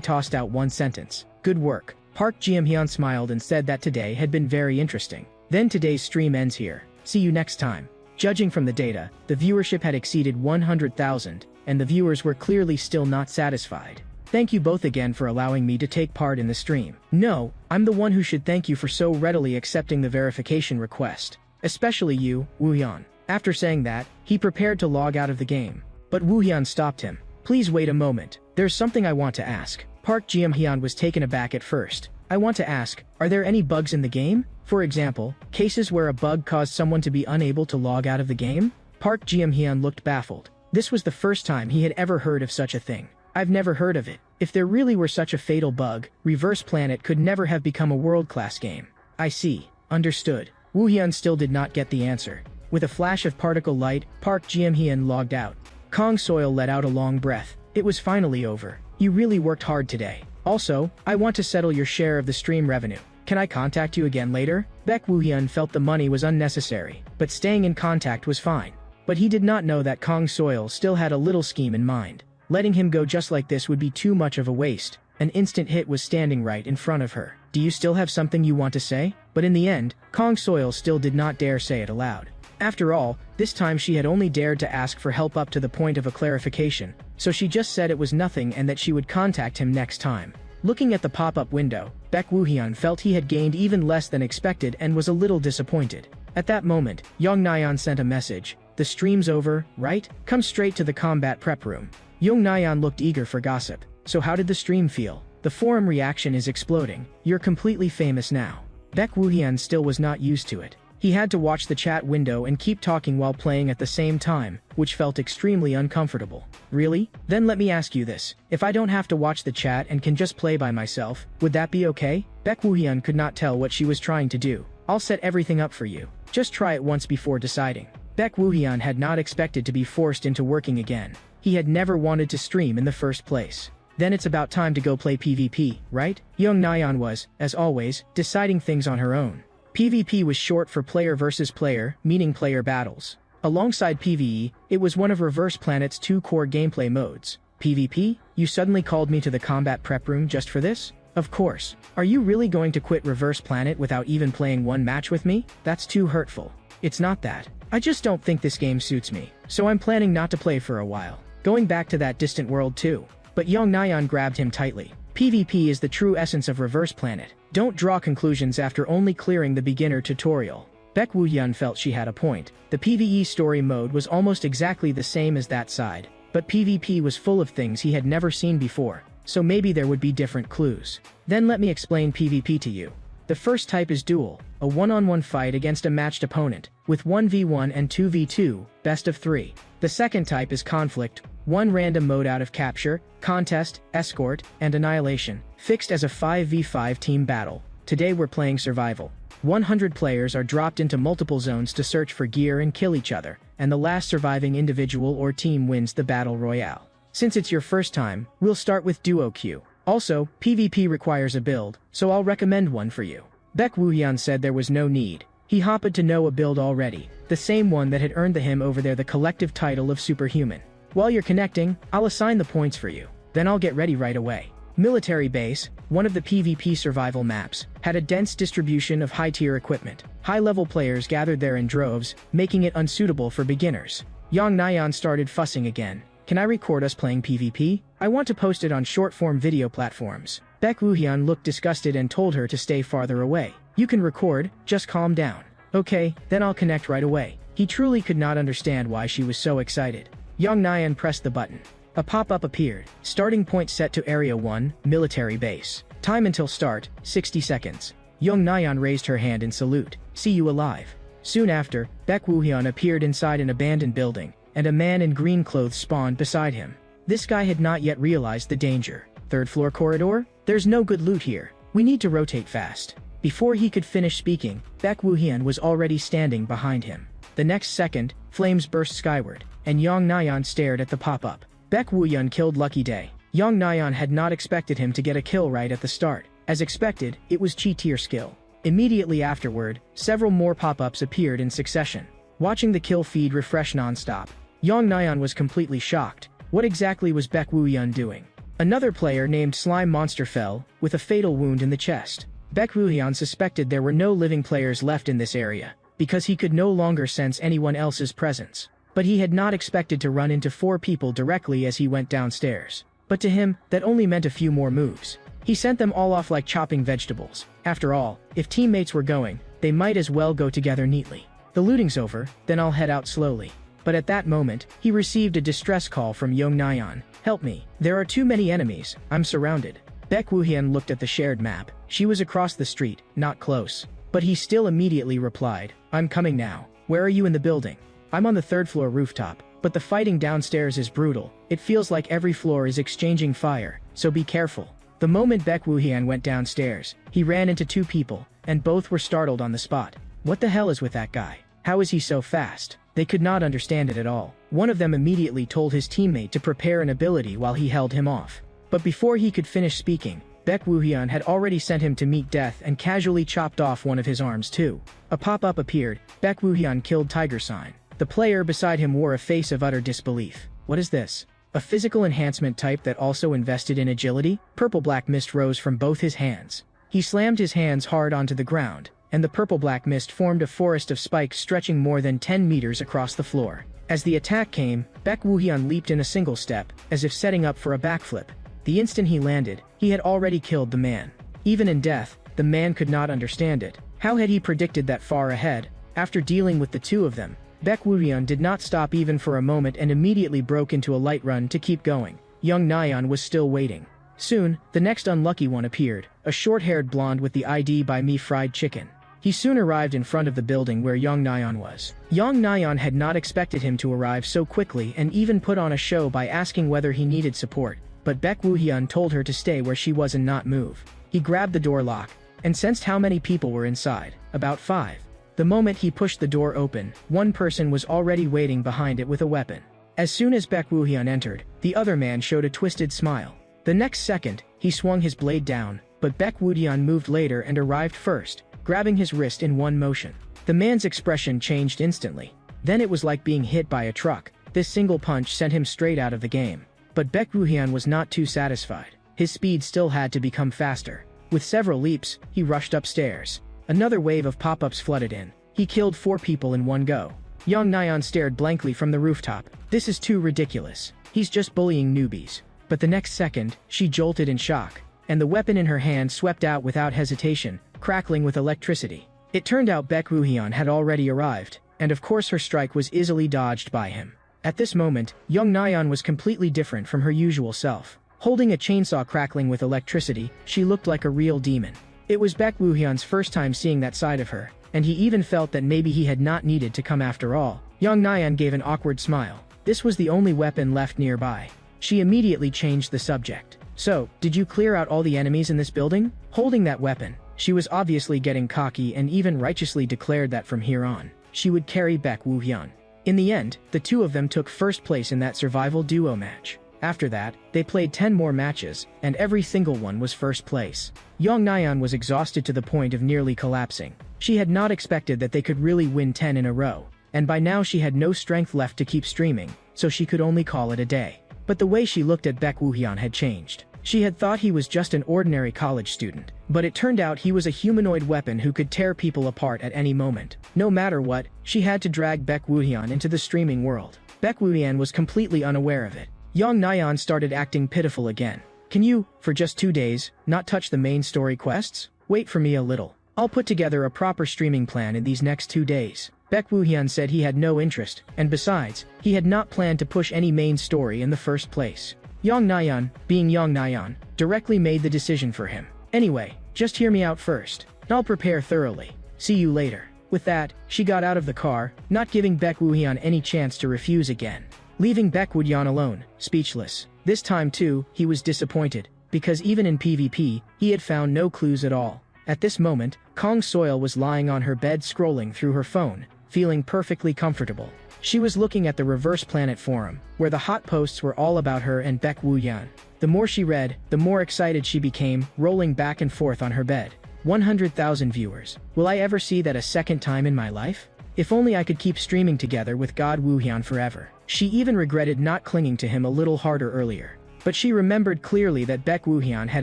tossed out one sentence. Good work. Park Ji-hyun smiled and said that today had been very interesting. Then today's stream ends here. See you next time. Judging from the data, the viewership had exceeded 100,000, and the viewers were clearly still not satisfied. Thank you both again for allowing me to take part in the stream. No, I'm the one who should thank you for so readily accepting the verification request. Especially you, Woo-hyun. After saying that, he prepared to log out of the game. But Woo-hyun stopped him. Please wait a moment. There's something I want to ask. Park Ji-hyun was taken aback at first. I want to ask, are there any bugs in the game? For example, cases where a bug caused someone to be unable to log out of the game? Park Ji-hyun looked baffled. This was the first time he had ever heard of such a thing. I've never heard of it. If there really were such a fatal bug, Reverse Planet could never have become a world-class game. I see. Understood. Woo-hyun still did not get the answer. With a flash of particle light, Park Ji-hyun logged out. Kang Soil let out a long breath. It was finally over. You really worked hard today. Also, I want to settle your share of the stream revenue. Can I contact you again later? Baek Woo-hyun felt the money was unnecessary, but staying in contact was fine. But he did not know that Kang Soil still had a little scheme in mind. Letting him go just like this would be too much of a waste. An instant hit was standing right in front of her. Do you still have something you want to say? But in the end, Kang Soil still did not dare say it aloud. After all, this time she had only dared to ask for help up to the point of a clarification, so she just said it was nothing and that she would contact him next time. Looking at the pop-up window, Baek Woo-hyun felt he had gained even less than expected and was a little disappointed. At that moment, Young Nayeon sent a message. The stream's over, right? Come straight to the combat prep room. Young Nayeon looked eager for gossip. So how did the stream feel? The forum reaction is exploding. You're completely famous now. Baek Woo-hyun still was not used to it. He had to watch the chat window and keep talking while playing at the same time, which felt extremely uncomfortable. Really? Then let me ask you this. If I don't have to watch the chat and can just play by myself, would that be okay? Baek Woohyun could not tell what she was trying to do. I'll set everything up for you. Just try it once before deciding. Baek Woohyun had not expected to be forced into working again. He had never wanted to stream in the first place. Then it's about time to go play PvP, right? Young Nayeon was, as always, deciding things on her own. PvP was short for player versus player, meaning player battles. Alongside PvE, it was one of Reverse Planet's 2 core gameplay modes. PvP? You suddenly called me to the combat prep room just for this? Of course. Are you really going to quit Reverse Planet without even playing one match with me? That's too hurtful. It's not that. I just don't think this game suits me, so I'm planning not to play for a while. Going back to that distant world too. But Young Nayeon grabbed him tightly. PvP is the true essence of Reverse Planet. Don't draw conclusions after only clearing the beginner tutorial. Baek Woohyun felt she had a point. The PvE story mode was almost exactly the same as that side, but PvP was full of things he had never seen before, so maybe there would be different clues. Then let me explain PvP to you. The first type is Duel, a one-on-one fight against a matched opponent, with 1v1 and 2v2, best of 3. The second type is Conflict, one random mode out of Capture, Contest, Escort, and Annihilation, fixed as a 5v5 team battle. Today we're playing Survival. 100 players are dropped into multiple zones to search for gear and kill each other, and the last surviving individual or team wins the Battle Royale. Since it's your first time, we'll start with Duo Queue. Also, PvP requires a build, so I'll recommend one for you. Baek Woohyun said there was no need. He happened to know a build already, the same one that had earned him over there the collective title of Superhuman. While you're connecting, I'll assign the points for you. Then I'll get ready right away. Military Base, one of the PvP survival maps, had a dense distribution of high-tier equipment. High-level players gathered there in droves, making it unsuitable for beginners. Young Nayeon started fussing again. Can I record us playing PvP? I want to post it on short-form video platforms. Baek Woohyun looked disgusted and told her to stay farther away. You can record, just calm down. Okay, then I'll connect right away. He truly could not understand why she was so excited. Young Nayeon pressed the button. A pop-up appeared. Starting point set to Area 1, Military Base. Time until start, 60 seconds. Young Nayeon raised her hand in salute. See you alive. Soon after, Baek Woohyun appeared inside an abandoned building, and a man in green clothes spawned beside him. This guy had not yet realized the danger. Third floor corridor? There's no good loot here. We need to rotate fast. Before he could finish speaking, Baek Woohyun was already standing behind him. The next second, flames burst skyward, and Young Nayeon stared at the pop-up. Baek Woohyun killed Lucky Day. Young Nayeon had not expected him to get a kill right at the start. As expected, it was Chi-tier skill. Immediately afterward, several more pop-ups appeared in succession. Watching the kill feed refresh non-stop, Young Nayeon was completely shocked. What exactly was Baek Woohyun doing? Another player named Slime Monster fell, with a fatal wound in the chest. Baek Woohyun suspected there were no living players left in this area, because he could no longer sense anyone else's presence. But he had not expected to run into 4 people directly as he went downstairs. But to him, that only meant a few more moves. He sent them all off like chopping vegetables. After all, if teammates were going, they might as well go together neatly. The looting's over, then I'll head out slowly. But at that moment, he received a distress call from Young Nayeon. Help me. There are too many enemies. I'm surrounded. Baek Woohyun looked at the shared map. She was across the street, not close. But he still immediately replied, I'm coming now. Where are you in the building? I'm on the 3rd floor rooftop, but the fighting downstairs is brutal. It feels like every floor is exchanging fire, so be careful. The moment Baek Woohyun went downstairs, he ran into 2 people, and both were startled on the spot. What the hell is with that guy? How is he so fast? They could not understand it at all. One of them immediately told his teammate to prepare an ability while he held him off. But before he could finish speaking, Baek Woohyun had already sent him to meet death and casually chopped off one of his arms too. A pop-up appeared. Baek Woohyun killed Tiger Sign. The player beside him wore a face of utter disbelief. What is this? A physical enhancement type that also invested in agility? Purple-black mist rose from both his hands. He slammed his hands hard onto the ground, and the purple-black mist formed a forest of spikes stretching more than 10 meters across the floor. As the attack came, Baek Woohyun leaped in a single step, as if setting up for a backflip. The instant he landed, he had already killed the man. Even in death, the man could not understand it. How had he predicted that far ahead? After dealing with the 2 of them, Baek Woohyun did not stop even for a moment and immediately broke into a light run to keep going. Young Nayeon was still waiting. Soon, the next unlucky one appeared, a short-haired blonde with the ID by me fried chicken. He soon arrived in front of the building where Yang Nayeon was. Yang Nayeon had not expected him to arrive so quickly and even put on a show by asking whether he needed support, but Baek Woo-hyun told her to stay where she was and not move. He grabbed the door lock and sensed how many people were inside. About 5. The moment he pushed the door open, one person was already waiting behind it with a weapon. As soon as Baek Woo-hyun entered, the other man showed a twisted smile. The next second, he swung his blade down, but Baek Woo-hyun moved later and arrived first, grabbing his wrist in one motion. The man's expression changed instantly. Then it was like being hit by a truck. This single punch sent him straight out of the game. But Baek Woo-hyun was not too satisfied. His speed still had to become faster. With several leaps, he rushed upstairs. Another wave of pop-ups flooded in. He killed 4 people in one go. Yang Nayeon stared blankly from the rooftop. This is too ridiculous. He's just bullying newbies. But the next second, she jolted in shock, and the weapon in her hand swept out without hesitation, crackling with electricity. It turned out Baek Woo-hyun had already arrived, and of course her strike was easily dodged by him. At this moment, Yang Nayeon was completely different from her usual self. Holding a chainsaw crackling with electricity, she looked like a real demon. It was Baek Woo-hyun's first time seeing that side of her, and he even felt that maybe he had not needed to come after all. Yang Nayeon gave an awkward smile. This was the only weapon left nearby. She immediately changed the subject. So, did you clear out all the enemies in this building? Holding that weapon, she was obviously getting cocky and even righteously declared that from here on, she would carry Baek Woo-hyun. In the end, the two of them took first place in that survival duo match. After that, they played 10 more matches, and every single one was first place. Yang Nayeon was exhausted to the point of nearly collapsing. She had not expected that they could really win 10 in a row, and by now she had no strength left to keep streaming, so she could only call it a day. But the way she looked at Baek Woo-hyun had changed. She had thought he was just an ordinary college student, but it turned out he was a humanoid weapon who could tear people apart at any moment. No matter what, she had to drag Baek Woo-hyun into the streaming world. Baek Woo-hyun was completely unaware of it. Yang Nayeon started acting pitiful again. Can you, for just 2 days, not touch the main story quests? Wait for me a little. I'll put together a proper streaming plan in these next 2 days. Baek Woo-hyun said he had no interest, and besides, he had not planned to push any main story in the first place. Yang Nayeon, being Yang Nayeon, directly made the decision for him. Anyway, just hear me out first. I'll prepare thoroughly. See you later. With that, she got out of the car, not giving Baek Woo-hyun any chance to refuse again. Leaving Baek Woo-hyun alone, speechless. This time too, he was disappointed, because even in PvP, he had found no clues at all. At this moment, Kang Soil was lying on her bed scrolling through her phone, feeling perfectly comfortable. She was looking at the Reverse Planet forum, where the hot posts were all about her and Baek Woo-hyun. The more she read, the more excited she became, rolling back and forth on her bed. 100,000 viewers. Will I ever see that a second time in my life? If only I could keep streaming together with God Woo-hyun forever. She even regretted not clinging to him a little harder earlier. But she remembered clearly that Baek Woo-hyun had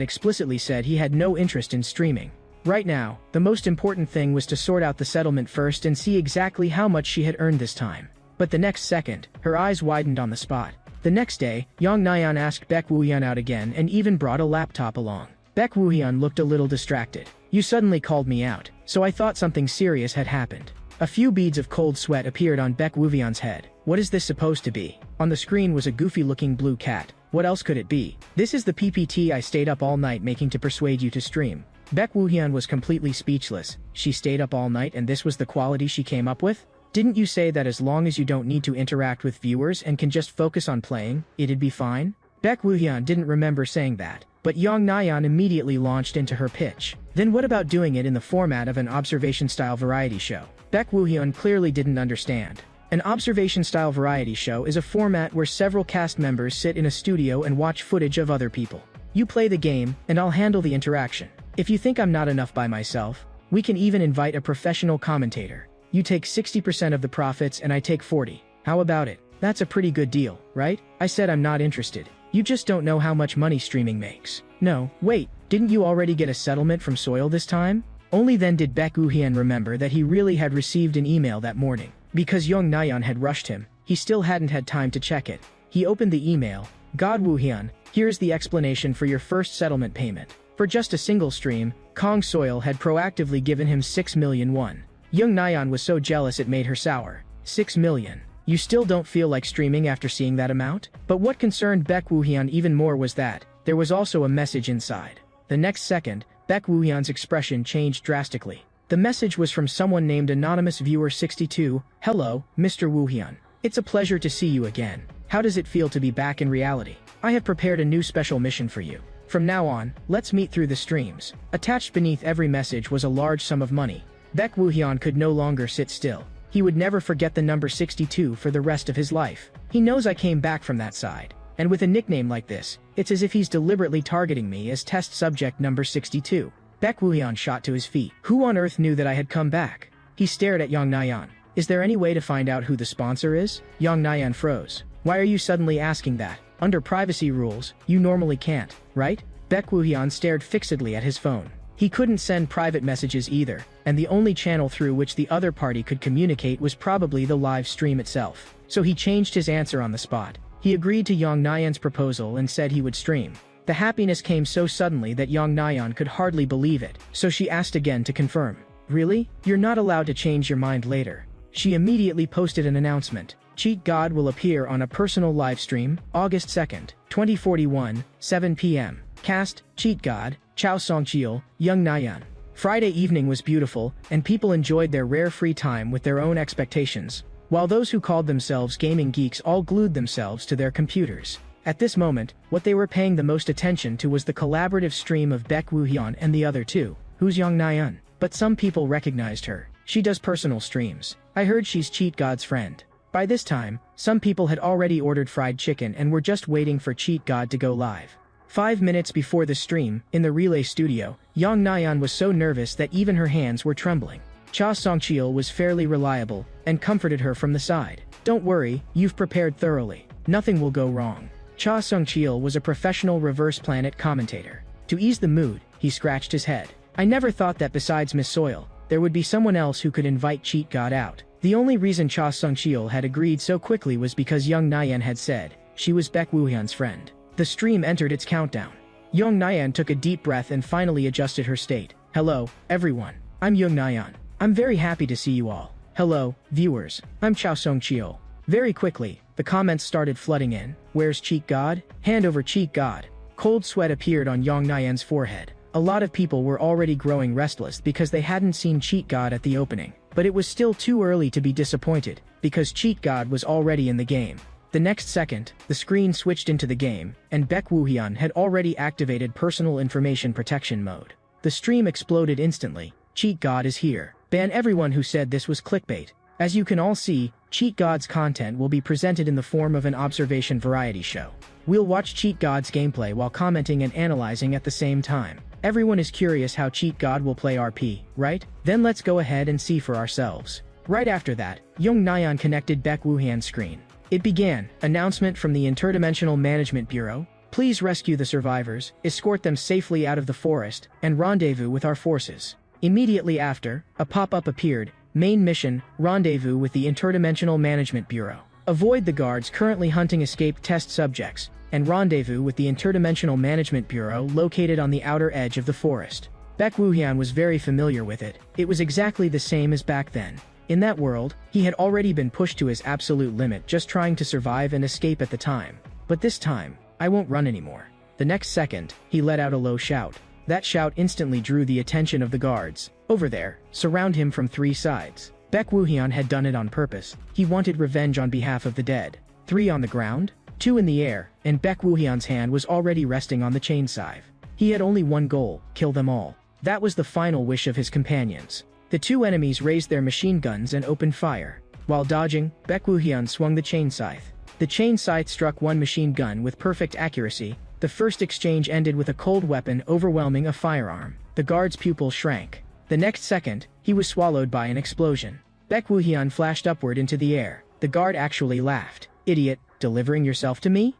explicitly said he had no interest in streaming. Right now, the most important thing was to sort out the settlement first and see exactly how much she had earned this time. But the next second, her eyes widened on the spot. The next day, Yang Nayeon asked Baek Woo-hyun out again and even brought a laptop along. Baek Woo-hyun looked a little distracted. You suddenly called me out, so I thought something serious had happened. A few beads of cold sweat appeared on Baek Woo-hyun's head. What is this supposed to be? On the screen was a goofy-looking blue cat. What else could it be? This is the PPT I stayed up all night making to persuade you to stream. Baek Woo-hyun was completely speechless. She stayed up all night and this was the quality she came up with? Didn't you say that as long as you don't need to interact with viewers and can just focus on playing, it'd be fine? Baek Woo-hyun didn't remember saying that, but Yang Nayeon immediately launched into her pitch. Then what about doing it in the format of an observation-style variety show? Baek Woo-hyun clearly didn't understand. An observation-style variety show is a format where several cast members sit in a studio and watch footage of other people. You play the game, and I'll handle the interaction. If you think I'm not enough by myself, we can even invite a professional commentator. You take 60% of the profits and I take 40. How about it? That's a pretty good deal, right? I said I'm not interested. You just don't know how much money streaming makes. No, wait, didn't you already get a settlement from Soil this time? Only then did Baek Woo-hyun remember that he really had received an email that morning. Because Yang Nayeon had rushed him, he still hadn't had time to check it. He opened the email. God Woo-hyun, here's the explanation for your first settlement payment. For just a single stream, Kang Soil had proactively given him 6 million won. Yang Nayeon was so jealous it made her sour. 6 million. You still don't feel like streaming after seeing that amount? But what concerned Baek Woo-hyun even more was that there was also a message inside. The next second, Baek Woo-hyun's expression changed drastically. The message was from someone named Anonymous Viewer 62. Hello, Mr. Woohyun. It's a pleasure to see you again. How does it feel to be back in reality? I have prepared a new special mission for you. From now on, let's meet through the streams. Attached beneath every message was a large sum of money. Baek Woohyun could no longer sit still. He would never forget the number 62 for the rest of his life. He knows I came back from that side. And with a nickname like this, it's as if he's deliberately targeting me as test subject number 62. Baek Woohyun shot to his feet. Who on earth knew that I had come back? He stared at Yang Nayan. Is there any way to find out who the sponsor is? Yang Nayan froze. Why are you suddenly asking that? Under privacy rules, you normally can't, right? Baek Woohyun stared fixedly at his phone. He couldn't send private messages either, and the only channel through which the other party could communicate was probably the live stream itself. So he changed his answer on the spot. He agreed to Yang Nayan's proposal and said he would stream. The happiness came so suddenly that Yang Nayan could hardly believe it, so she asked again to confirm. Really? You're not allowed to change your mind later. She immediately posted an announcement. Cheat God will appear on a personal live stream, August 2nd, 2041, 7 p.m. Cast, Cheat God, Chao Songcheol, Young Nayan. Friday evening was beautiful, and people enjoyed their rare free time with their own expectations, while those who called themselves gaming geeks all glued themselves to their computers. At this moment, what they were paying the most attention to was the collaborative stream of Baek Woohyun and the other two. Who's Young Nayan? But some people recognized her. She does personal streams. I heard she's Cheat God's friend. By this time, some people had already ordered fried chicken and were just waiting for Cheat God to go live. 5 minutes before the stream, in the relay studio, Yang Nayan was so nervous that even her hands were trembling. Cha Songcheol was fairly reliable, and comforted her from the side. Don't worry, you've prepared thoroughly. Nothing will go wrong. Cha Songcheol was a professional Reverse Planet commentator. To ease the mood, he scratched his head. I never thought that besides Miss Soil, there would be someone else who could invite Cheat God out. The only reason Cha Songcheol had agreed so quickly was because Young Nayan had said she was Baek Woohyun's friend. The stream entered its countdown. Young Nayan took a deep breath and finally adjusted her state. Hello, everyone. I'm Young Nayan. I'm very happy to see you all. Hello, viewers. I'm Chao Songcheol. Very quickly, the comments started flooding in. Where's Cheat God? Hand over Cheat God. Cold sweat appeared on Young Nayan's forehead. A lot of people were already growing restless because they hadn't seen Cheat God at the opening. But it was still too early to be disappointed, because Cheat God was already in the game. The next second, the screen switched into the game, and Baek Woohyun had already activated Personal Information Protection mode. The stream exploded instantly. Cheat God is here. Ban everyone who said this was clickbait. As you can all see, Cheat God's content will be presented in the form of an observation variety show. We'll watch Cheat God's gameplay while commenting and analyzing at the same time. Everyone is curious how Cheat God will play RP, right? Then let's go ahead and see for ourselves. Right after that, Young Nayan connected Baek Woohyun's screen. It began. Announcement from the Interdimensional Management Bureau. Please rescue the survivors, escort them safely out of the forest, and rendezvous with our forces. Immediately after, a pop-up appeared. Main mission, rendezvous with the Interdimensional Management Bureau. Avoid the guards currently hunting escaped test subjects, and rendezvous with the Interdimensional Management Bureau located on the outer edge of the forest. Baek Woohyun was very familiar with it. It was exactly the same as back then. In that world, he had already been pushed to his absolute limit just trying to survive and escape at the time. But this time, I won't run anymore. The next second, he let out a low shout. That shout instantly drew the attention of the guards. Over there, surround him from 3 sides. Baek Woohyun had done it on purpose. He wanted revenge on behalf of the dead. 3 on the ground, 2 in the air, and Baek Woohyun's hand was already resting on the chain scythe. He had only one goal, kill them all. That was the final wish of his companions. The 2 enemies raised their machine guns and opened fire. While dodging, Baek Woohyun swung the chain scythe. The chain scythe struck one machine gun with perfect accuracy. The first exchange ended with a cold weapon overwhelming a firearm. The guard's pupil shrank. The next second, he was swallowed by an explosion. Baek Woohyun flashed upward into the air. The guard actually laughed. Idiot, delivering yourself to me?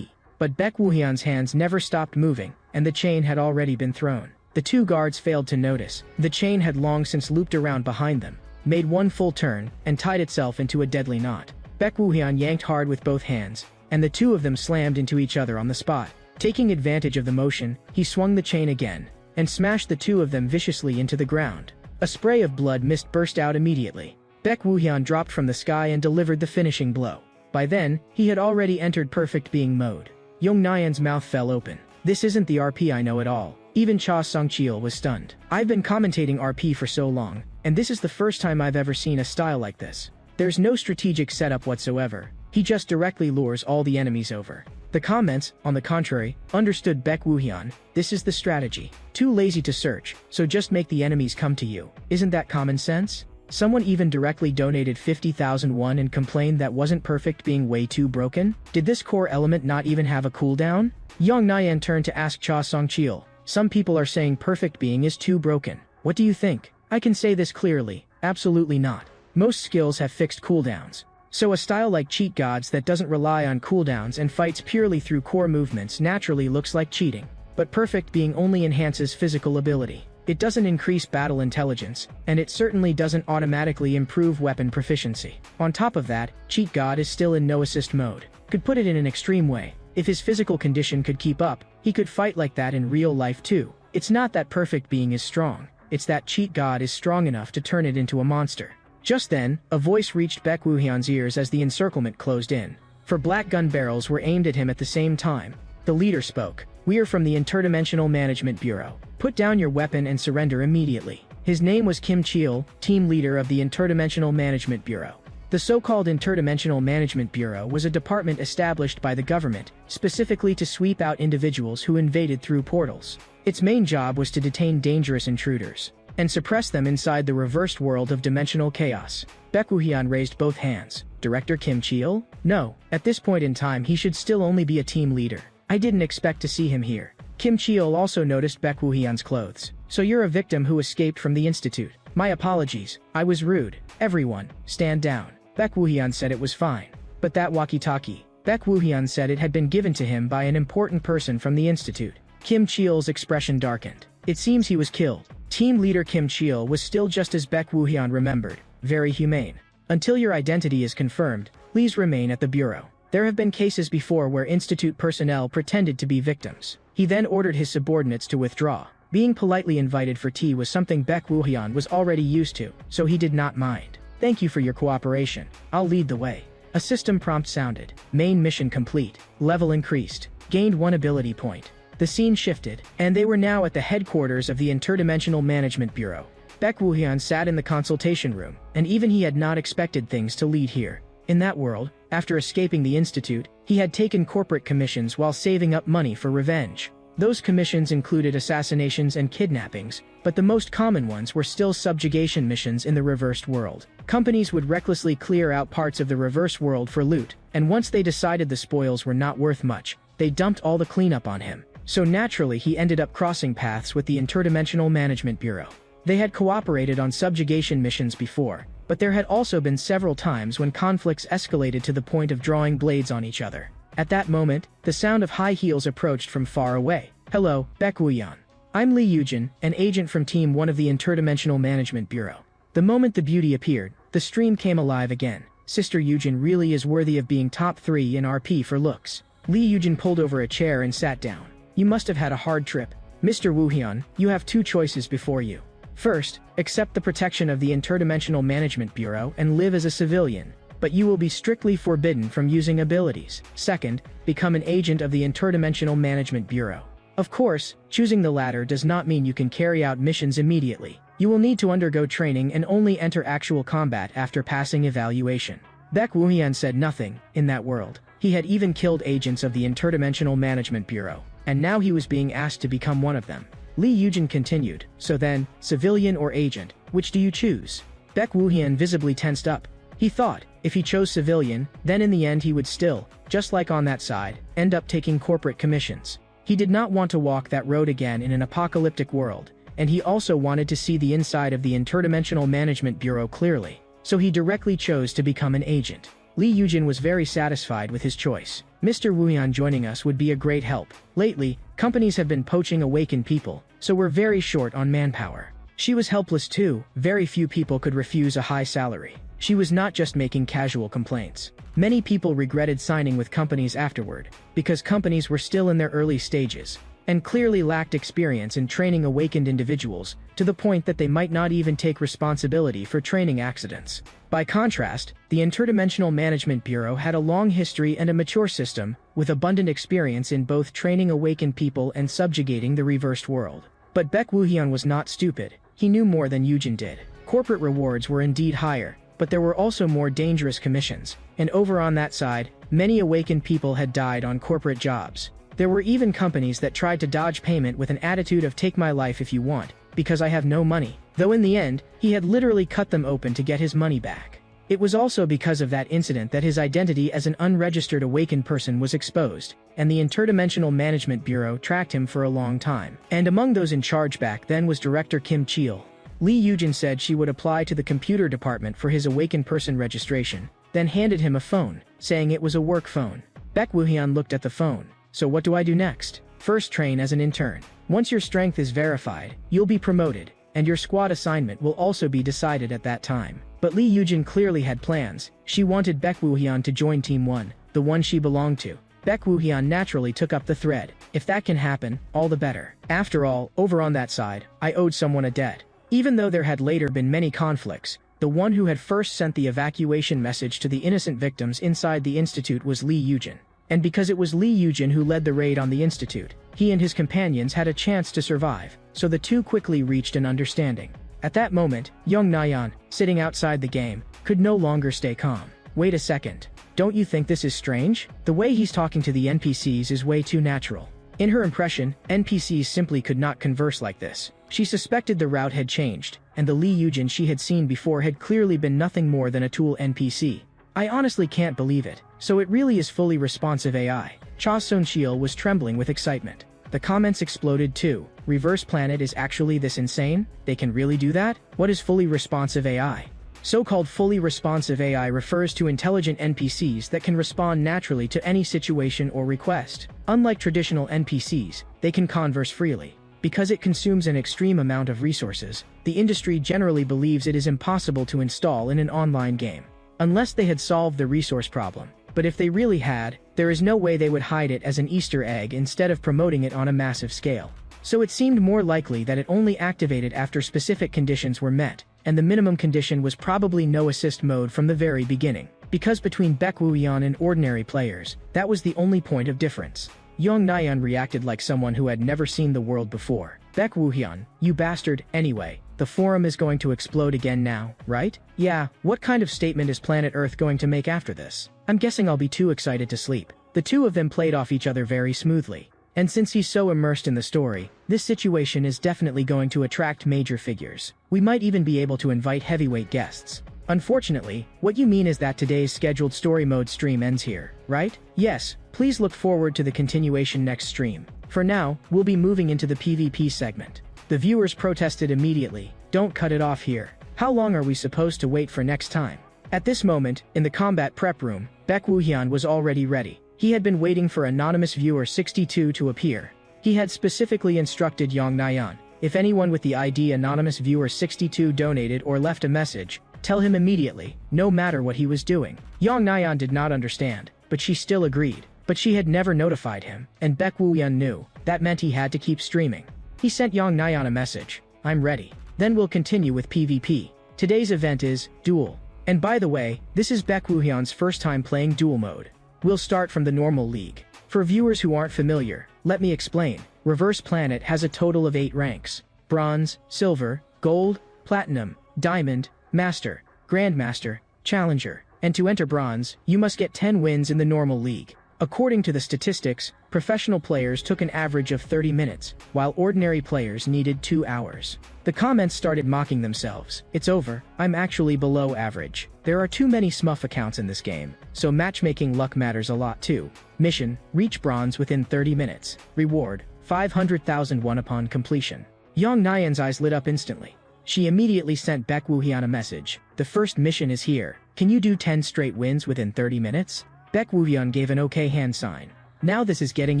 But Baek Woohyun's hands never stopped moving, and the chain had already been thrown. The 2 guards failed to notice. The chain had long since looped around behind them, made one full turn, and tied itself into a deadly knot. Baek Woohyun yanked hard with both hands, and the 2 of them slammed into each other on the spot. Taking advantage of the motion, he swung the chain again, and smashed the 2 of them viciously into the ground. A spray of blood mist burst out immediately. Baek Woohyun dropped from the sky and delivered the finishing blow. By then, he had already entered perfect being mode. Young Nayan's mouth fell open. This isn't the RP I know at all. Even Cha Sung-cheol was stunned. I've been commentating RP for so long, and this is the first time I've ever seen a style like this. There's no strategic setup whatsoever. He just directly lures all the enemies over. The comments, on the contrary, understood Baek Woo-hyun. This is the strategy. Too lazy to search, so just make the enemies come to you. Isn't that common sense? Someone even directly donated 50,000 won and complained that wasn't perfect being way too broken? Did this core element not even have a cooldown? Yang Nayan turned to ask Cha Sung-cheol. Some people are saying perfect being is too broken. What do you think? I can say this clearly. Absolutely not. Most skills have fixed cooldowns. So a style like Cheat Gods that doesn't rely on cooldowns and fights purely through core movements naturally looks like cheating. But perfect being only enhances physical ability. It doesn't increase battle intelligence, and it certainly doesn't automatically improve weapon proficiency. On top of that, Cheat God is still in no assist mode. Could put it in an extreme way. If his physical condition could keep up, he could fight like that in real life too. It's not that perfect being is strong, it's that Cheat God is strong enough to turn it into a monster. Just then, a voice reached Baek Woo-hyun's ears as the encirclement closed in. 4 black gun barrels were aimed at him at the same time. The leader spoke. We are from the Interdimensional Management Bureau. Put down your weapon and surrender immediately. His name was Kim Cheol, team leader of the Interdimensional Management Bureau. The so-called Interdimensional Management Bureau was a department established by the government, specifically to sweep out individuals who invaded through portals. Its main job was to detain dangerous intruders and suppress them inside the reversed world of dimensional chaos. Baek Woo-hyun raised both hands. Director Kim Cheol? No, at this point in time he should still only be a team leader. I didn't expect to see him here. Kim Cheol also noticed Baek Woo-hyun's clothes. So you're a victim who escaped from the institute. My apologies, I was rude. Everyone, stand down. Baek Woo-hyun said it was fine. But that walkie-talkie. Baek Woo-hyun said it had been given to him by an important person from the institute. Kim Cheol's expression darkened. It seems he was killed. Team leader Kim Cheol was still just as Baek Woo-hyun remembered, very humane. Until your identity is confirmed, please remain at the bureau. There have been cases before where institute personnel pretended to be victims. He then ordered his subordinates to withdraw. Being politely invited for tea was something Baek Woo-hyun was already used to, so he did not mind. Thank you for your cooperation. I'll lead the way. A system prompt sounded. Main mission complete. Level increased. Gained 1 ability point. The scene shifted, and they were now at the headquarters of the Interdimensional Management Bureau. Baek Woo-hyun sat in the consultation room, and even he had not expected things to lead here. In that world, after escaping the institute, he had taken corporate commissions while saving up money for revenge. Those commissions included assassinations and kidnappings, but the most common ones were still subjugation missions in the reversed world. Companies would recklessly clear out parts of the reverse world for loot, and once they decided the spoils were not worth much, they dumped all the cleanup on him. So naturally he ended up crossing paths with the Interdimensional Management Bureau. They had cooperated on subjugation missions before, but there had also been several times when conflicts escalated to the point of drawing blades on each other. At that moment, the sound of high heels approached from far away. Hello, Baek Woo-hyun. I'm Lee Yujin, an agent from Team 1 of the Interdimensional Management Bureau. The moment the beauty appeared, the stream came alive again. Sister Yujin really is worthy of being top 3 in RP for looks. Lee Yujin pulled over a chair and sat down. You must have had a hard trip. Mr. Woo-hyun, you have 2 choices before you. First, accept the protection of the Interdimensional Management Bureau and live as a civilian, but you will be strictly forbidden from using abilities. Second, become an agent of the Interdimensional Management Bureau. Of course, choosing the latter does not mean you can carry out missions immediately. You will need to undergo training and only enter actual combat after passing evaluation. Baek Woo-hyun said nothing. In that world, he had even killed agents of the Interdimensional Management Bureau, and now he was being asked to become one of them. Lee Yujin continued, so then, civilian or agent, which do you choose? Baek Woo-hyun visibly tensed up. He thought, if he chose civilian, then in the end he would still, just like on that side, end up taking corporate commissions. He did not want to walk that road again in an apocalyptic world, and he also wanted to see the inside of the Interdimensional Management Bureau clearly, so he directly chose to become an agent. Lee Yujin was very satisfied with his choice. Mr. Woo-hyun joining us would be a great help. Lately, companies have been poaching awakened people, so we're very short on manpower. She was helpless too. Very few people could refuse a high salary. She was not just making casual complaints. Many people regretted signing with companies afterward, because companies were still in their early stages. and clearly lacked experience in training awakened individuals, to the point that they might not even take responsibility for training accidents. By contrast, the Interdimensional Management Bureau had a long history and a mature system, with abundant experience in both training awakened people and subjugating the reversed world. But Baek Woo-hyun was not stupid. He knew more than Yujin did. Corporate rewards were indeed higher, but there were also more dangerous commissions, and over on that side, many awakened people had died on corporate jobs. There were even companies that tried to dodge payment with an attitude of "take my life if you want, because I have no money," though in the end, he had literally cut them open to get his money back. It was also because of that incident that his identity as an unregistered awakened person was exposed, and the Interdimensional Management Bureau tracked him for a long time. And among those in charge back then was Director Kim Cheol. Lee Yujin said she would apply to the computer department for his awakened person registration, then handed him a phone, saying it was a work phone. Baek Woo-hyun looked at the phone. "So what do I do next?" "First train as an intern. Once your strength is verified, you'll be promoted, and your squad assignment will also be decided at that time." But Lee Yujin clearly had plans. She wanted Baek Woo-hyun to join Team 1, the one she belonged to. Baek Woo-hyun naturally took up the thread. "If that can happen, all the better. After all, over on that side, I owed someone a debt." Even though there had later been many conflicts, the one who had first sent the evacuation message to the innocent victims inside the institute was Lee Yujin. And because it was Lee Yujin who led the raid on the institute, he and his companions had a chance to survive, so the two quickly reached an understanding. At that moment, young Nayeon, sitting outside the game, could no longer stay calm. "Wait a second. Don't you think this is strange? The way he's talking to the NPCs is way too natural." In her impression, NPCs simply could not converse like this. She suspected the route had changed, and the Lee Yujin she had seen before had clearly been nothing more than a tool NPC. "I honestly can't believe it. So it really is fully responsive AI." Cha Seon-cheol was trembling with excitement. The comments exploded too. "Reverse Planet is actually this insane? They can really do that? What is fully responsive AI?" So-called fully responsive AI refers to intelligent NPCs that can respond naturally to any situation or request. Unlike traditional NPCs, they can converse freely. Because it consumes an extreme amount of resources, the industry generally believes it is impossible to install in an online game. Unless they had solved the resource problem. But if they really had, there is no way they would hide it as an Easter egg instead of promoting it on a massive scale. So it seemed more likely that it only activated after specific conditions were met, and the minimum condition was probably no assist mode from the very beginning. Because between Baek Woo-hyun and ordinary players, that was the only point of difference. Young Nayeon reacted like someone who had never seen the world before. "Baek Woo-hyun, you bastard, anyway. The forum is going to explode again now, right?" "Yeah, what kind of statement is planet Earth going to make after this? I'm guessing I'll be too excited to sleep." The two of them played off each other very smoothly. And since he's so immersed in the story, this situation is definitely going to attract major figures. We might even be able to invite heavyweight guests. "Unfortunately, what you mean is that today's scheduled story mode stream ends here, right?" "Yes, please look forward to the continuation next stream. For now, we'll be moving into the PvP segment." The viewers protested immediately. "Don't cut it off here. How long are we supposed to wait for next time?" At this moment, in the combat prep room, Baek Woo-hyun was already ready. He had been waiting for Anonymous Viewer 62 to appear. He had specifically instructed Young Nayeon, if anyone with the ID Anonymous Viewer 62 donated or left a message, tell him immediately, no matter what he was doing. Young Nayeon did not understand, but she still agreed. But she had never notified him, and Baek Woo-hyun knew. That meant he had to keep streaming. He sent Young Nayeon a message. "I'm ready. Then we'll continue with PvP. Today's event is Duel. And by the way, this is Baek Woo-hyun's first time playing Duel mode. We'll start from the normal league. For viewers who aren't familiar, let me explain. Reverse Planet has a total of 8 ranks: Bronze, Silver, Gold, Platinum, Diamond, Master, Grandmaster, Challenger. And to enter Bronze, you must get 10 wins in the normal league. According to the statistics, professional players took an average of 30 minutes, while ordinary players needed 2 hours. The comments started mocking themselves. "It's over, I'm actually below average. There are too many smurf accounts in this game, so matchmaking luck matters a lot too." Mission: reach Bronze within 30 minutes. Reward: 500,000 won upon completion. Young Nayeon's eyes lit up instantly. She immediately sent Baek Woo-hyun a message. "The first mission is here. Can you do 10 straight wins within 30 minutes? Baek Woo-hyun gave an okay hand sign. Now this is getting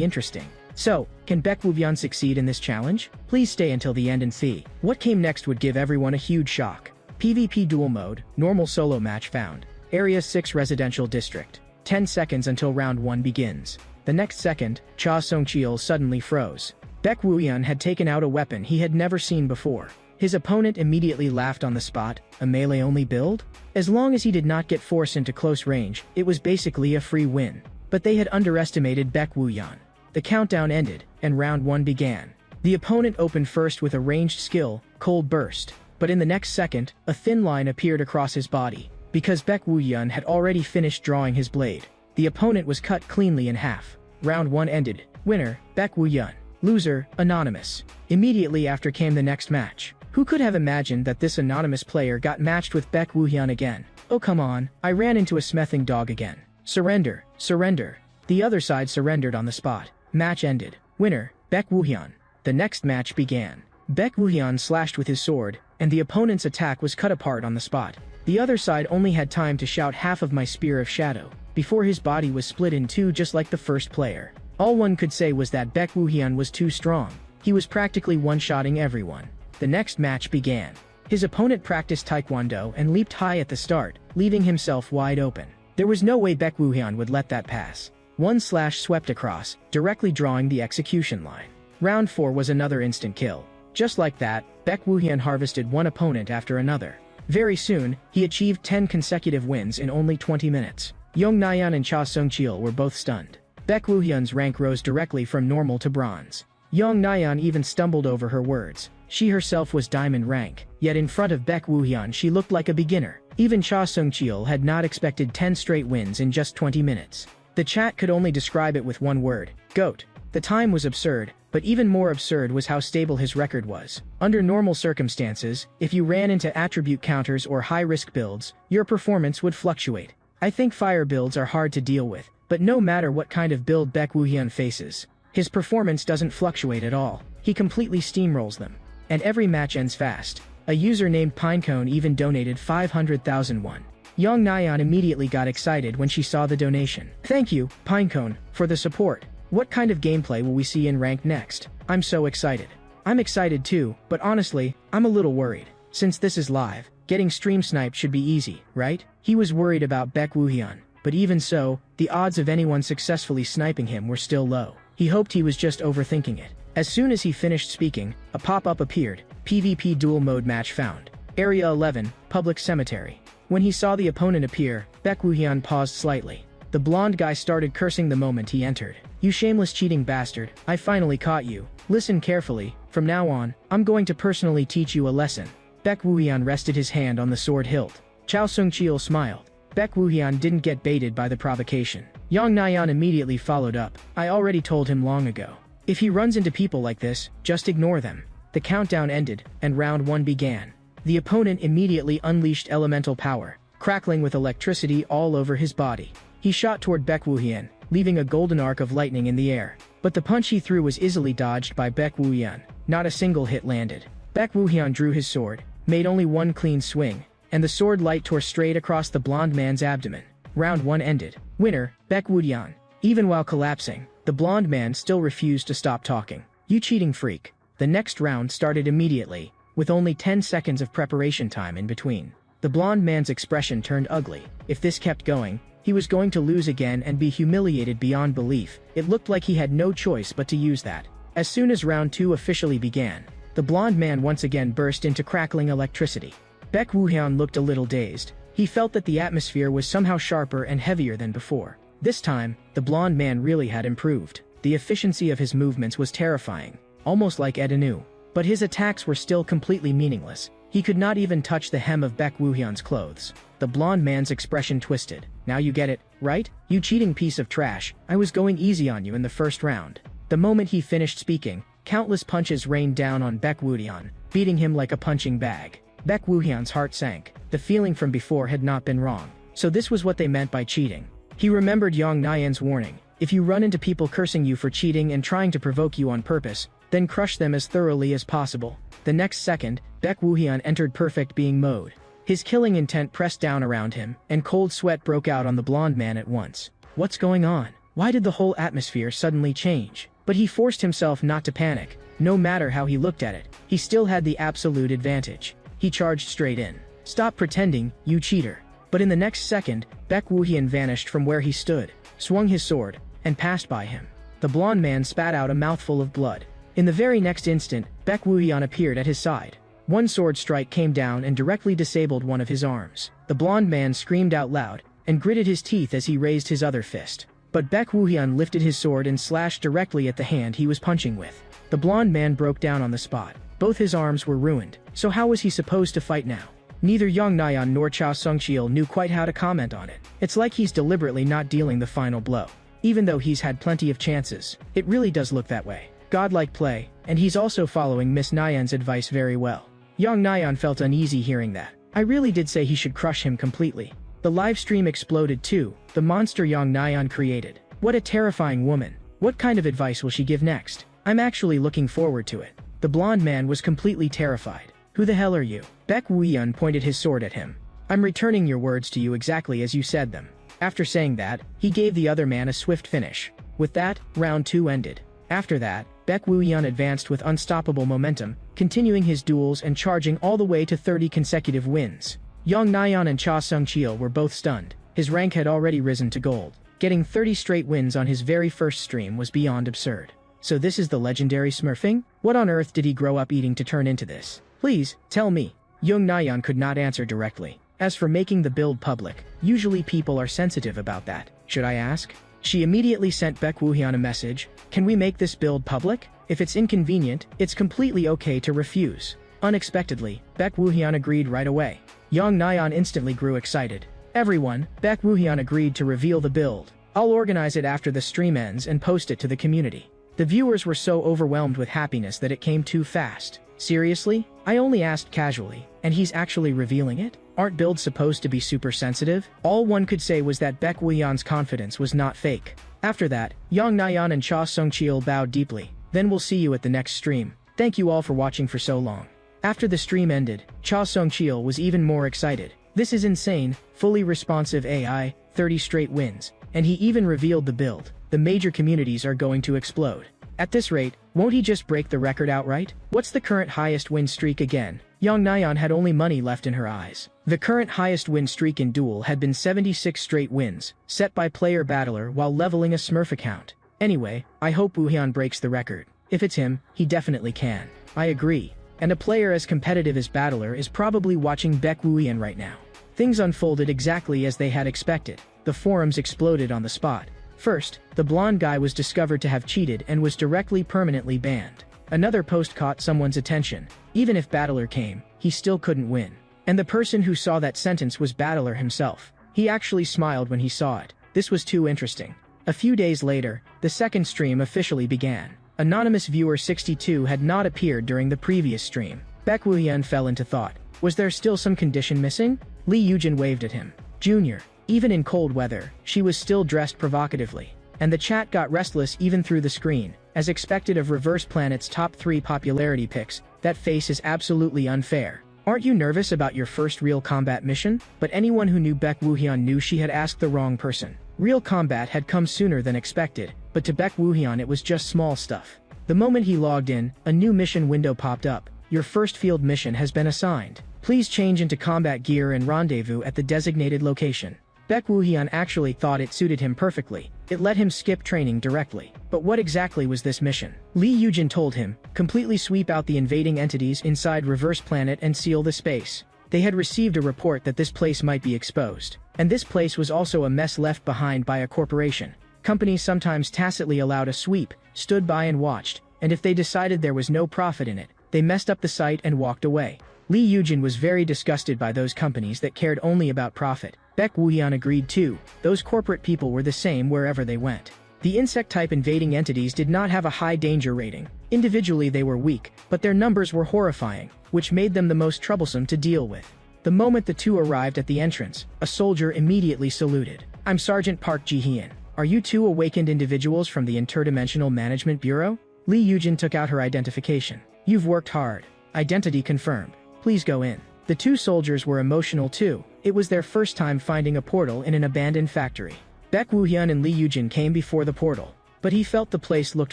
interesting. So, can Baek Woo-hyun succeed in this challenge? Please stay until the end and see. What came next would give everyone a huge shock. PvP duel mode, normal solo match found. Area 6 residential district. 10 seconds until round 1 begins. The next second, Cha Seon-cheol suddenly froze. Baek Woohyun had taken out a weapon he had never seen before. His opponent immediately laughed on the spot. A melee-only build? As long as he did not get forced into close range, it was basically a free win. But they had underestimated Baek Woohyun. The countdown ended, and round 1 began. The opponent opened first with a ranged skill, Cold Burst. But in the next second, a thin line appeared across his body. Because Baek Woohyun had already finished drawing his blade, the opponent was cut cleanly in half. Round 1 ended. Winner, Baek Woohyun. Loser, Anonymous. Immediately after came the next match. Who could have imagined that this anonymous player got matched with Baek Woohyun again? Oh come on, I ran into a smething dog again. Surrender, surrender. The other side surrendered on the spot. Match ended. Winner, Baek Woohyun. The next match began. Baek Woohyun slashed with his sword, and the opponent's attack was cut apart on the spot. The other side only had time to shout half of my Spear of Shadow, before his body was split in two just like the first player. All one could say was that Baek Woohyun was too strong. He was practically one-shotting everyone. The next match began. His opponent practiced Taekwondo and leaped high at the start, leaving himself wide open. There was no way Baek Woohyun would let that pass. One slash swept across, directly drawing the execution line. Round 4 was another instant kill. Just like that, Baek Woohyun harvested one opponent after another. Very soon, he achieved 10 consecutive wins in only 20 minutes. Yong Nayeon and Cha Sung-cheol were both stunned. Baek Woohyun's rank rose directly from normal to bronze. Yong Nayeon even stumbled over her words. She herself was diamond rank, yet in front of Baek Woohyun she looked like a beginner. Even Cha Sung-cheol had not expected 10 straight wins in just 20 minutes. The chat could only describe it with one word: GOAT. The time was absurd, but even more absurd was how stable his record was. Under normal circumstances, if you ran into attribute counters or high-risk builds, your performance would fluctuate. I think fire builds are hard to deal with, but no matter what kind of build Baek Woohyun faces, his performance doesn't fluctuate at all. He completely steamrolls them. And every match ends fast. A user named Pinecone even donated 500,000 won. Yong Nayeon immediately got excited when she saw the donation. Thank you, Pinecone, for the support. What kind of gameplay will we see in Ranked next? I'm so excited. I'm excited too, but honestly, I'm a little worried. Since this is live, getting stream sniped should be easy, right? He was worried about Baek Woohyun, but even so, the odds of anyone successfully sniping him were still low. He hoped he was just overthinking it. As soon as he finished speaking, a pop-up appeared. PvP duel mode match found. Area 11, Public Cemetery. When he saw the opponent appear, Baek Woohyun paused slightly. The blonde guy started cursing the moment he entered. You shameless cheating bastard, I finally caught you. Listen carefully, from now on, I'm going to personally teach you a lesson. Baek Woohyun rested his hand on the sword hilt. Cha Sung-cheol smiled. Baek Woohyun didn't get baited by the provocation. Yong Nayeon immediately followed up. I already told him long ago. If he runs into people like this, just ignore them. The countdown ended, and round 1 began. The opponent immediately unleashed elemental power, crackling with electricity all over his body. He shot toward Baek Woohyun, leaving a golden arc of lightning in the air. But the punch he threw was easily dodged by Baek Woohyun. Not a single hit landed. Baek Woohyun drew his sword, made only one clean swing, and the sword light tore straight across the blonde man's abdomen. Round 1 ended. Winner, Baek Woohyun. Even while collapsing, the blonde man still refused to stop talking. You cheating freak. The next round started immediately, with only 10 seconds of preparation time in between. The blonde man's expression turned ugly. If this kept going, he was going to lose again and be humiliated beyond belief. It looked like he had no choice but to use that. As soon as round 2 officially began, the blonde man once again burst into crackling electricity. Baek Woohyun looked a little dazed. He felt that the atmosphere was somehow sharper and heavier than before. This time, the blonde man really had improved. The efficiency of his movements was terrifying, almost like Edenu. But his attacks were still completely meaningless. He could not even touch the hem of Baek Woohyun's clothes. The blonde man's expression twisted. Now you get it, right? You cheating piece of trash. I was going easy on you in the first round. The moment he finished speaking, countless punches rained down on Baek Woohyun, beating him like a punching bag. Baek Woohyun's heart sank. The feeling from before had not been wrong. So this was what they meant by cheating. He remembered Yong Nayeon's warning. If you run into people cursing you for cheating and trying to provoke you on purpose, then crush them as thoroughly as possible. The next second, Baek Woohyun entered perfect being mode. His killing intent pressed down around him, and cold sweat broke out on the blonde man at once. What's going on? Why did the whole atmosphere suddenly change? But he forced himself not to panic. No matter how he looked at it, he still had the absolute advantage. He charged straight in. Stop pretending, you cheater. But in the next second, Baek Woohyun vanished from where he stood, swung his sword, and passed by him. The blonde man spat out a mouthful of blood. In the very next instant, Baek Woo-hyun appeared at his side. One sword strike came down and directly disabled one of his arms. The blonde man screamed out loud and gritted his teeth as he raised his other fist. But Baek Woo-hyun lifted his sword and slashed directly at the hand he was punching with. The blonde man broke down on the spot. Both his arms were ruined, so how was he supposed to fight now? Neither Young Nayeon nor Cha Sung-cheol knew quite how to comment on it. It's like he's deliberately not dealing the final blow. Even though he's had plenty of chances, it really does look that way. Godlike play, and he's also following Miss Nayeon's advice very well. Young Nayeon felt uneasy hearing that. I really did say he should crush him completely. The live stream exploded too, the monster Young Nayeon created. What a terrifying woman. What kind of advice will she give next? I'm actually looking forward to it. The blonde man was completely terrified. Who the hell are you? Baek Woo-hyun pointed his sword at him. I'm returning your words to you exactly as you said them. After saying that, he gave the other man a swift finish. With that, round 2 ended. After that, Baek Woo-hyun advanced with unstoppable momentum, continuing his duels and charging all the way to 30 consecutive wins. Young Nayeon and Cha Sung-cheol were both stunned. His rank had already risen to gold. Getting 30 straight wins on his very first stream was beyond absurd. So this is the legendary smurfing? What on earth did he grow up eating to turn into this? Please, tell me. Young Nayeon could not answer directly. As for making the build public, usually people are sensitive about that. Should I ask? She immediately sent Baek Woo-hyun a message. Can we make this build public? If it's inconvenient, it's completely okay to refuse. Unexpectedly, Baek Woo-hyun agreed right away. Young Nayeon instantly grew excited. Everyone, Baek Woo-hyun agreed to reveal the build. I'll organize it after the stream ends and post it to the community. The viewers were so overwhelmed with happiness that it came too fast. Seriously? I only asked casually, and he's actually revealing it? Aren't builds supposed to be super sensitive? All one could say was that Baek Woo-hyun's confidence was not fake. After that, Young Nayeon and Cha Sung-cheol bowed deeply. Then we'll see you at the next stream. Thank you all for watching for so long. After the stream ended, Cha Sung-cheol was even more excited. This is insane, fully responsive AI, 30 straight wins. And he even revealed the build. The major communities are going to explode. At this rate, won't he just break the record outright? What's the current highest win streak again? Young Nayeon had only money left in her eyes. The current highest win streak in Duel had been 76 straight wins, set by player Battler while leveling a Smurf account. Anyway, I hope Woo-hyun breaks the record. If it's him, he definitely can. I agree. And a player as competitive as Battler is probably watching Baek Woo-hyun right now. Things unfolded exactly as they had expected. The forums exploded on the spot. First, the blonde guy was discovered to have cheated and was directly permanently banned. Another post caught someone's attention. Even if Battler came, he still couldn't win. And the person who saw that sentence was Battler himself. He actually smiled when he saw it. This was too interesting. A few days later, the second stream officially began. Anonymous Viewer 62 had not appeared during the previous stream. Baek Woo-hyun fell into thought. Was there still some condition missing? Lee Yujin waved at him. Junior. Even in cold weather, she was still dressed provocatively. And the chat got restless even through the screen. As expected of Reverse Planet's top 3 popularity picks, that face is absolutely unfair. Aren't you nervous about your first real combat mission? But anyone who knew Baek Woo-hyun knew she had asked the wrong person. Real combat had come sooner than expected, but to Baek Woo-hyun it was just small stuff. The moment he logged in, a new mission window popped up. Your first field mission has been assigned. Please change into combat gear and rendezvous at the designated location. Baek Woo-hyun actually thought it suited him perfectly. It let him skip training directly. But what exactly was this mission? Lee Yujin told him, completely sweep out the invading entities inside Reverse Planet and seal the space. They had received a report that this place might be exposed. And this place was also a mess left behind by a corporation. Companies sometimes tacitly allowed a sweep, stood by and watched, and if they decided there was no profit in it, they messed up the site and walked away. Lee Yujin was very disgusted by those companies that cared only about profit. Baek Woo-hyun agreed too. Those corporate people were the same wherever they went. The insect-type invading entities did not have a high danger rating. Individually they were weak, but their numbers were horrifying, which made them the most troublesome to deal with. The moment the two arrived at the entrance, a soldier immediately saluted. I'm Sergeant Park Ji-hyun. Are you two awakened individuals from the Interdimensional Management Bureau? Lee Yujin took out her identification. You've worked hard. Identity confirmed. Please go in. The two soldiers were emotional too. It was their first time finding a portal in an abandoned factory. Baek Woo-hyun and Lee Yujin came before the portal, but he felt the place looked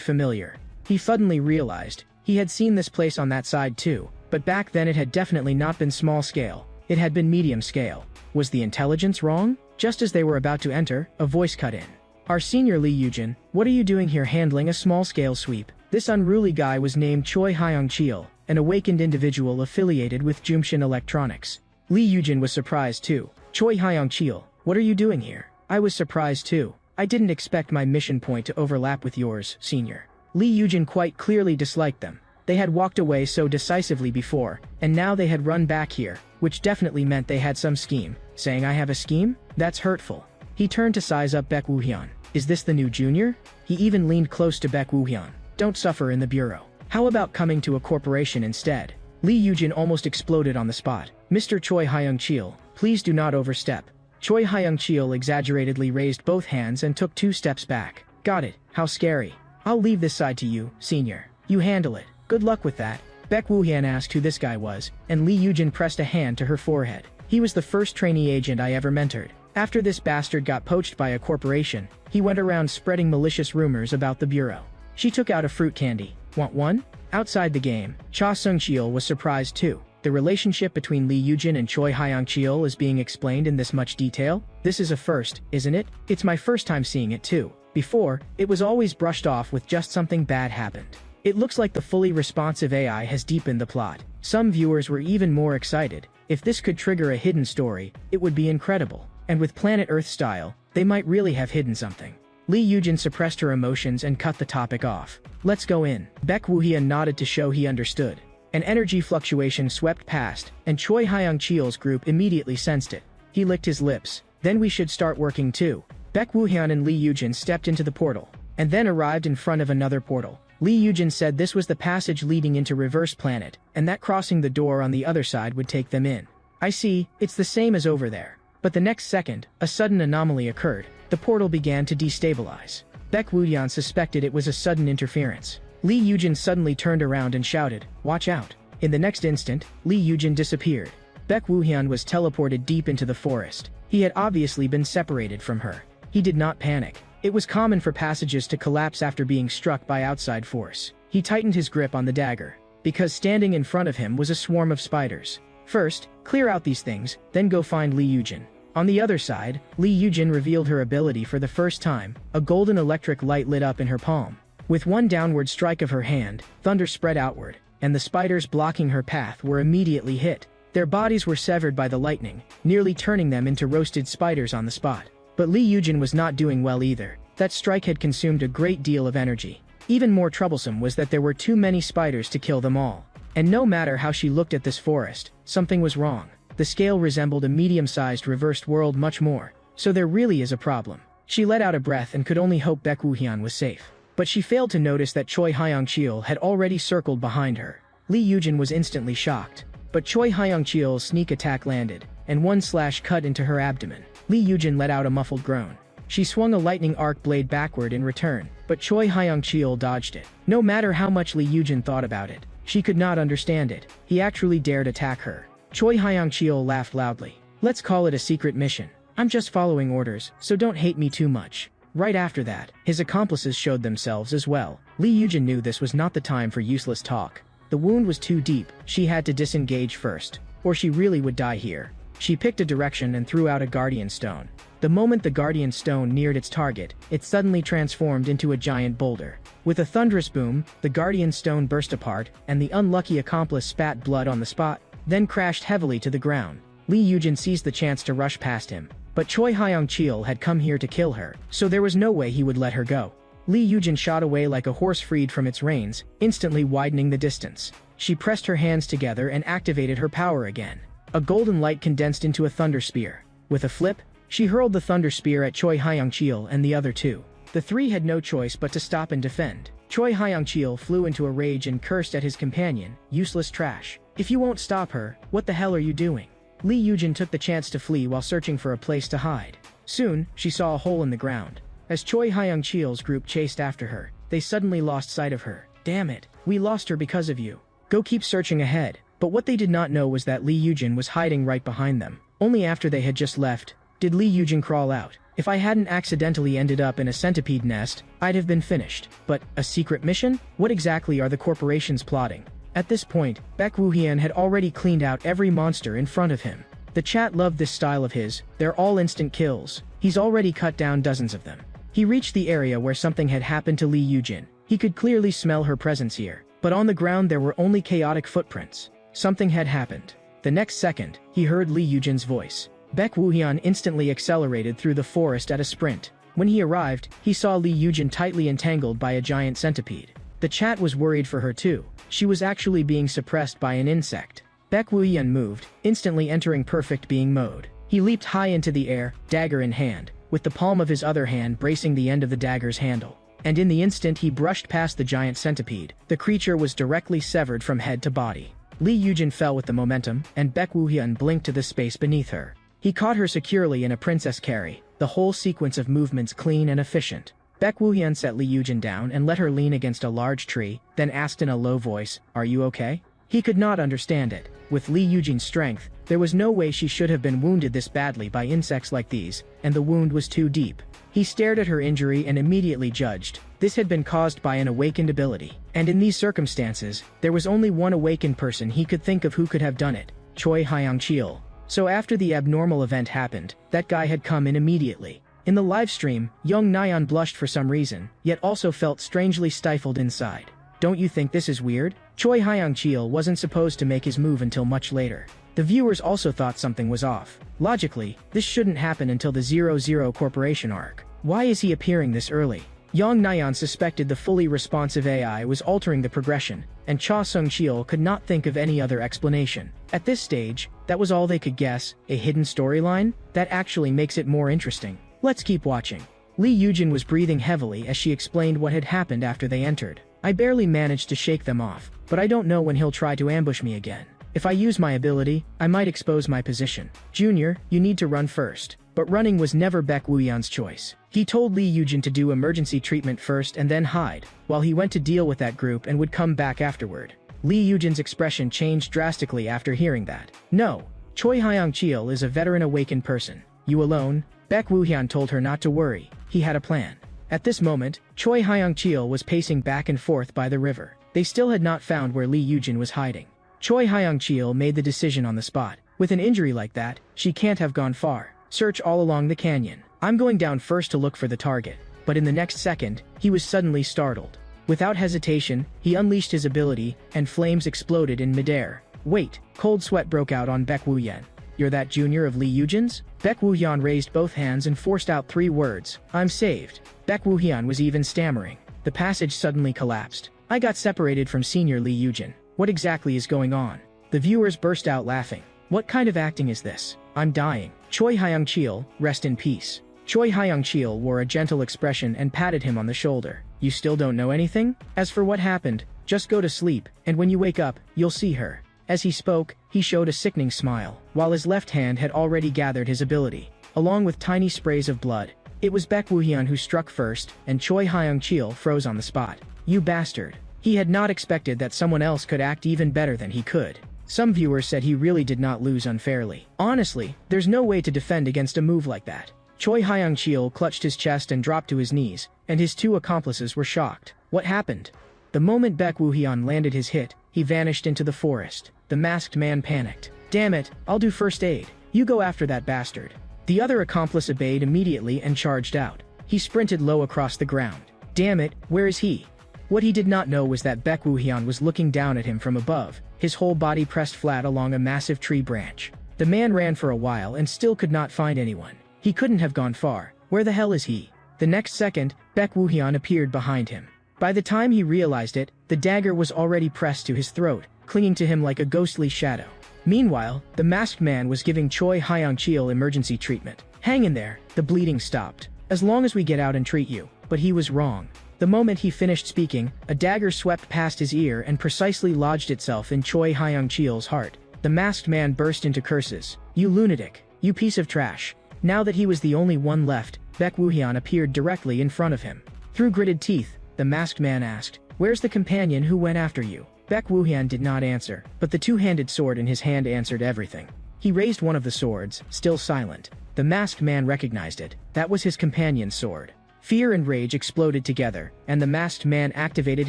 familiar. He suddenly realized he had seen this place on that side too, but back then it had definitely not been small scale. It had been medium scale. Was the intelligence wrong? Just as they were about to enter, a voice cut in. Our senior Lee Yujin, what are you doing here handling a small-scale sweep? This unruly guy was named Choi Hyung-cheol, an awakened individual affiliated with Jumshin Electronics. Lee Yujin was surprised too. Choi Hyung-cheol, what are you doing here? I was surprised too. I didn't expect my mission point to overlap with yours, senior. Lee Yujin quite clearly disliked them. They had walked away so decisively before, and now they had run back here, which definitely meant they had some scheme. Saying I have a scheme? That's hurtful. He turned to size up Baek Woo-hyun. Is this the new junior? He even leaned close to Baek Woo-hyun. Don't suffer in the bureau. How about coming to a corporation instead? Lee Yujin almost exploded on the spot. Mr. Choi Hyung-cheol, please do not overstep. Choi Hyung-cheol exaggeratedly raised both hands and took 2 steps back. Got it, how scary. I'll leave this side to you, senior. You handle it. Good luck with that. Baek Woo-hyun asked who this guy was, and Lee Yujin pressed a hand to her forehead. He was the first trainee agent I ever mentored. After this bastard got poached by a corporation, he went around spreading malicious rumors about the bureau. She took out a fruit candy. Want one? Outside the game, Cha Sung-cheol was surprised too. The relationship between Lee Yujin and Choi Hyung-cheol is being explained in this much detail? This is a first, isn't it? It's my first time seeing it too. Before, it was always brushed off with just something bad happened. It looks like the fully responsive AI has deepened the plot. Some viewers were even more excited. If this could trigger a hidden story, it would be incredible. And with Planet Earth style, they might really have hidden something. Lee Yujin suppressed her emotions and cut the topic off. Let's go in. Baek Woo-hyun nodded to show he understood. An energy fluctuation swept past, and Choi Hyung-cheol's group immediately sensed it. He licked his lips. Then we should start working too. Baek Woo-hyun and Lee Yujin stepped into the portal, and then arrived in front of another portal. Lee Yujin said this was the passage leading into Reverse Planet, and that crossing the door on the other side would take them in. I see, it's the same as over there. But the next second, a sudden anomaly occurred. The portal began to destabilize. Baek Woo-hyun suspected it was a sudden interference. Lee Yujin suddenly turned around and shouted, "Watch out." In the next instant, Lee Yujin disappeared. Baek Woo-hyun was teleported deep into the forest. He had obviously been separated from her. He did not panic. It was common for passages to collapse after being struck by outside force. He tightened his grip on the dagger, because standing in front of him was a swarm of spiders. First, clear out these things, then go find Lee Yujin. On the other side, Lee Yujin revealed her ability for the first time. A golden electric light lit up in her palm. With one downward strike of her hand, thunder spread outward, and the spiders blocking her path were immediately hit. Their bodies were severed by the lightning, nearly turning them into roasted spiders on the spot. But Lee Yujin was not doing well either. That strike had consumed a great deal of energy. Even more troublesome was that there were too many spiders to kill them all. And no matter how she looked at this forest, something was wrong. The scale resembled a medium-sized reversed world much more. So there really is a problem. She let out a breath and could only hope Baek Woo-hyun was safe. But she failed to notice that Choi Hyung-cheol had already circled behind her. Lee Yujin was instantly shocked. But Choi Hyung-cheol's sneak attack landed, and one slash cut into her abdomen. Lee Yujin let out a muffled groan. She swung a lightning arc blade backward in return, but Choi Hyung-cheol dodged it. No matter how much Lee Yujin thought about it, she could not understand it. He actually dared attack her. Choi Hyung-cheol laughed loudly. Let's call it a secret mission. I'm just following orders, so don't hate me too much. Right after that, his accomplices showed themselves as well. Lee Yujin knew this was not the time for useless talk. The wound was too deep. She had to disengage first, or she really would die here. She picked a direction and threw out a guardian stone. The moment the guardian stone neared its target, it suddenly transformed into a giant boulder. With a thunderous boom, the guardian stone burst apart, and the unlucky accomplice spat blood on the spot, then crashed heavily to the ground. Lee Yujin seized the chance to rush past him. But Choi Hyung-cheol had come here to kill her, so there was no way he would let her go. Lee Yujin shot away like a horse freed from its reins, instantly widening the distance. She pressed her hands together and activated her power again. A golden light condensed into a thunder spear. With a flip, she hurled the thunder spear at Choi Hyung-cheol and the other two. The three had no choice but to stop and defend. Choi Hyung-cheol flew into a rage and cursed at his companion, useless trash. If you won't stop her, what the hell are you doing? Lee Yujin took the chance to flee while searching for a place to hide. Soon, she saw a hole in the ground. As Choi Hyung-cheol's group chased after her, they suddenly lost sight of her. Damn it, we lost her because of you. Go keep searching ahead. But what they did not know was that Lee Yujin was hiding right behind them. Only after they had just left did Lee Yujin crawl out. If I hadn't accidentally ended up in a centipede nest, I'd have been finished. But, a secret mission? What exactly are the corporations plotting? At this point, Baek Woo-hyun had already cleaned out every monster in front of him. The chat loved this style of his. They're all instant kills. He's already cut down dozens of them. He reached the area where something had happened to Lee Yujin. He could clearly smell her presence here, but on the ground there were only chaotic footprints. Something had happened. The next second, he heard Li Yujin's voice. Baek Woohyun instantly accelerated through the forest at a sprint. When he arrived, he saw Li Yujin tightly entangled by a giant centipede. The chat was worried for her too. She was actually being suppressed by an insect. Baek Woohyun moved, instantly entering perfect being mode. He leaped high into the air, dagger in hand, with the palm of his other hand bracing the end of the dagger's handle. And in the instant he brushed past the giant centipede, the creature was directly severed from head to body. Li Yujin fell with the momentum, and Baek Woohyun blinked to the space beneath her. He caught her securely in a princess carry, the whole sequence of movements clean and efficient. Baek Woohyun set Li Yujin down and let her lean against a large tree, then asked in a low voice, "Are you okay?" He could not understand it. With Li Yujin's strength, there was no way she should have been wounded this badly by insects like these, and the wound was too deep. He stared at her injury and immediately judged. This had been caused by an awakened ability. And in these circumstances, there was only one awakened person he could think of who could have done it, Choi Hyang-cheol. So after the abnormal event happened, that guy had come in immediately. In the live stream, young Nyan blushed for some reason, yet also felt strangely stifled inside. Don't you think this is weird? Choi Hyang-cheol wasn't supposed to make his move until much later. The viewers also thought something was off. Logically, this shouldn't happen until the 00 Corporation arc. Why is he appearing this early? Yang Nyan suspected the fully responsive AI was altering the progression, and Cha Sung-cheol could not think of any other explanation. At this stage, that was all they could guess, a hidden storyline? That actually makes it more interesting. Let's keep watching. Li Yujin was breathing heavily as she explained what had happened after they entered. I barely managed to shake them off, but I don't know when he'll try to ambush me again. If I use my ability, I might expose my position. Junior, you need to run first. But running was never Baek Woohyun's choice. He told Li Yujin to do emergency treatment first and then hide, while he went to deal with that group and would come back afterward. Li Yujin's expression changed drastically after hearing that. No, Choi Hyang-cheol is a veteran awakened person. You alone? Baek Woohyun told her not to worry, he had a plan. At this moment, Choi Hyang-cheol was pacing back and forth by the river. They still had not found where Li Yujin was hiding. Choi Hyang-cheol made the decision on the spot. With an injury like that, she can't have gone far. Search all along the canyon. I'm going down first to look for the target. But in the next second, he was suddenly startled. Without hesitation, he unleashed his ability, and flames exploded in midair. Wait, cold sweat broke out on Baek Woohyun. You're that junior of Li Yujin's? Baek Woohyun raised both hands and forced out 3 words. I'm saved. Baek Woohyun was even stammering. The passage suddenly collapsed. I got separated from senior Li Yujin. What exactly is going on? The viewers burst out laughing. What kind of acting is this? I'm dying. Choi Hyang-cheol, rest in peace. Choi Hyang-cheol wore a gentle expression and patted him on the shoulder. You still don't know anything? As for what happened, just go to sleep, and when you wake up, you'll see her. As he spoke, he showed a sickening smile, while his left hand had already gathered his ability, along with tiny sprays of blood. It was Baek Woohyun who struck first, and Choi Hyang-cheol froze on the spot. You bastard. He had not expected that someone else could act even better than he could. Some viewers said he really did not lose unfairly. Honestly, there's no way to defend against a move like that. Choi Hyang-cheol clutched his chest and dropped to his knees, and his 2 accomplices were shocked. What happened? The moment Baek Woohyun landed his hit, he vanished into the forest. The masked man panicked. Damn it, I'll do first aid. You go after that bastard. The other accomplice obeyed immediately and charged out. He sprinted low across the ground. Damn it, where is he? What he did not know was that Baek Woohyun was looking down at him from above, his whole body pressed flat along a massive tree branch. The man ran for a while and still could not find anyone. He couldn't have gone far. Where the hell is he? The next second, Baek Woohyun appeared behind him. By the time he realized it, the dagger was already pressed to his throat, clinging to him like a ghostly shadow. Meanwhile, the masked man was giving Choi Hyang-cheol emergency treatment. Hang in there, the bleeding stopped. As long as we get out and treat you. But he was wrong. The moment he finished speaking, a dagger swept past his ear and precisely lodged itself in Choi Hyang-cheol's heart. The masked man burst into curses. You lunatic. You piece of trash. Now that he was the only one left, Baek Woohyun appeared directly in front of him. Through gritted teeth, the masked man asked, "Where's the companion who went after you?" Baek Woohyun did not answer, but the 2-handed sword in his hand answered everything. He raised one of the swords, still silent. The masked man recognized it. That was his companion's sword. Fear and rage exploded together, and the masked man activated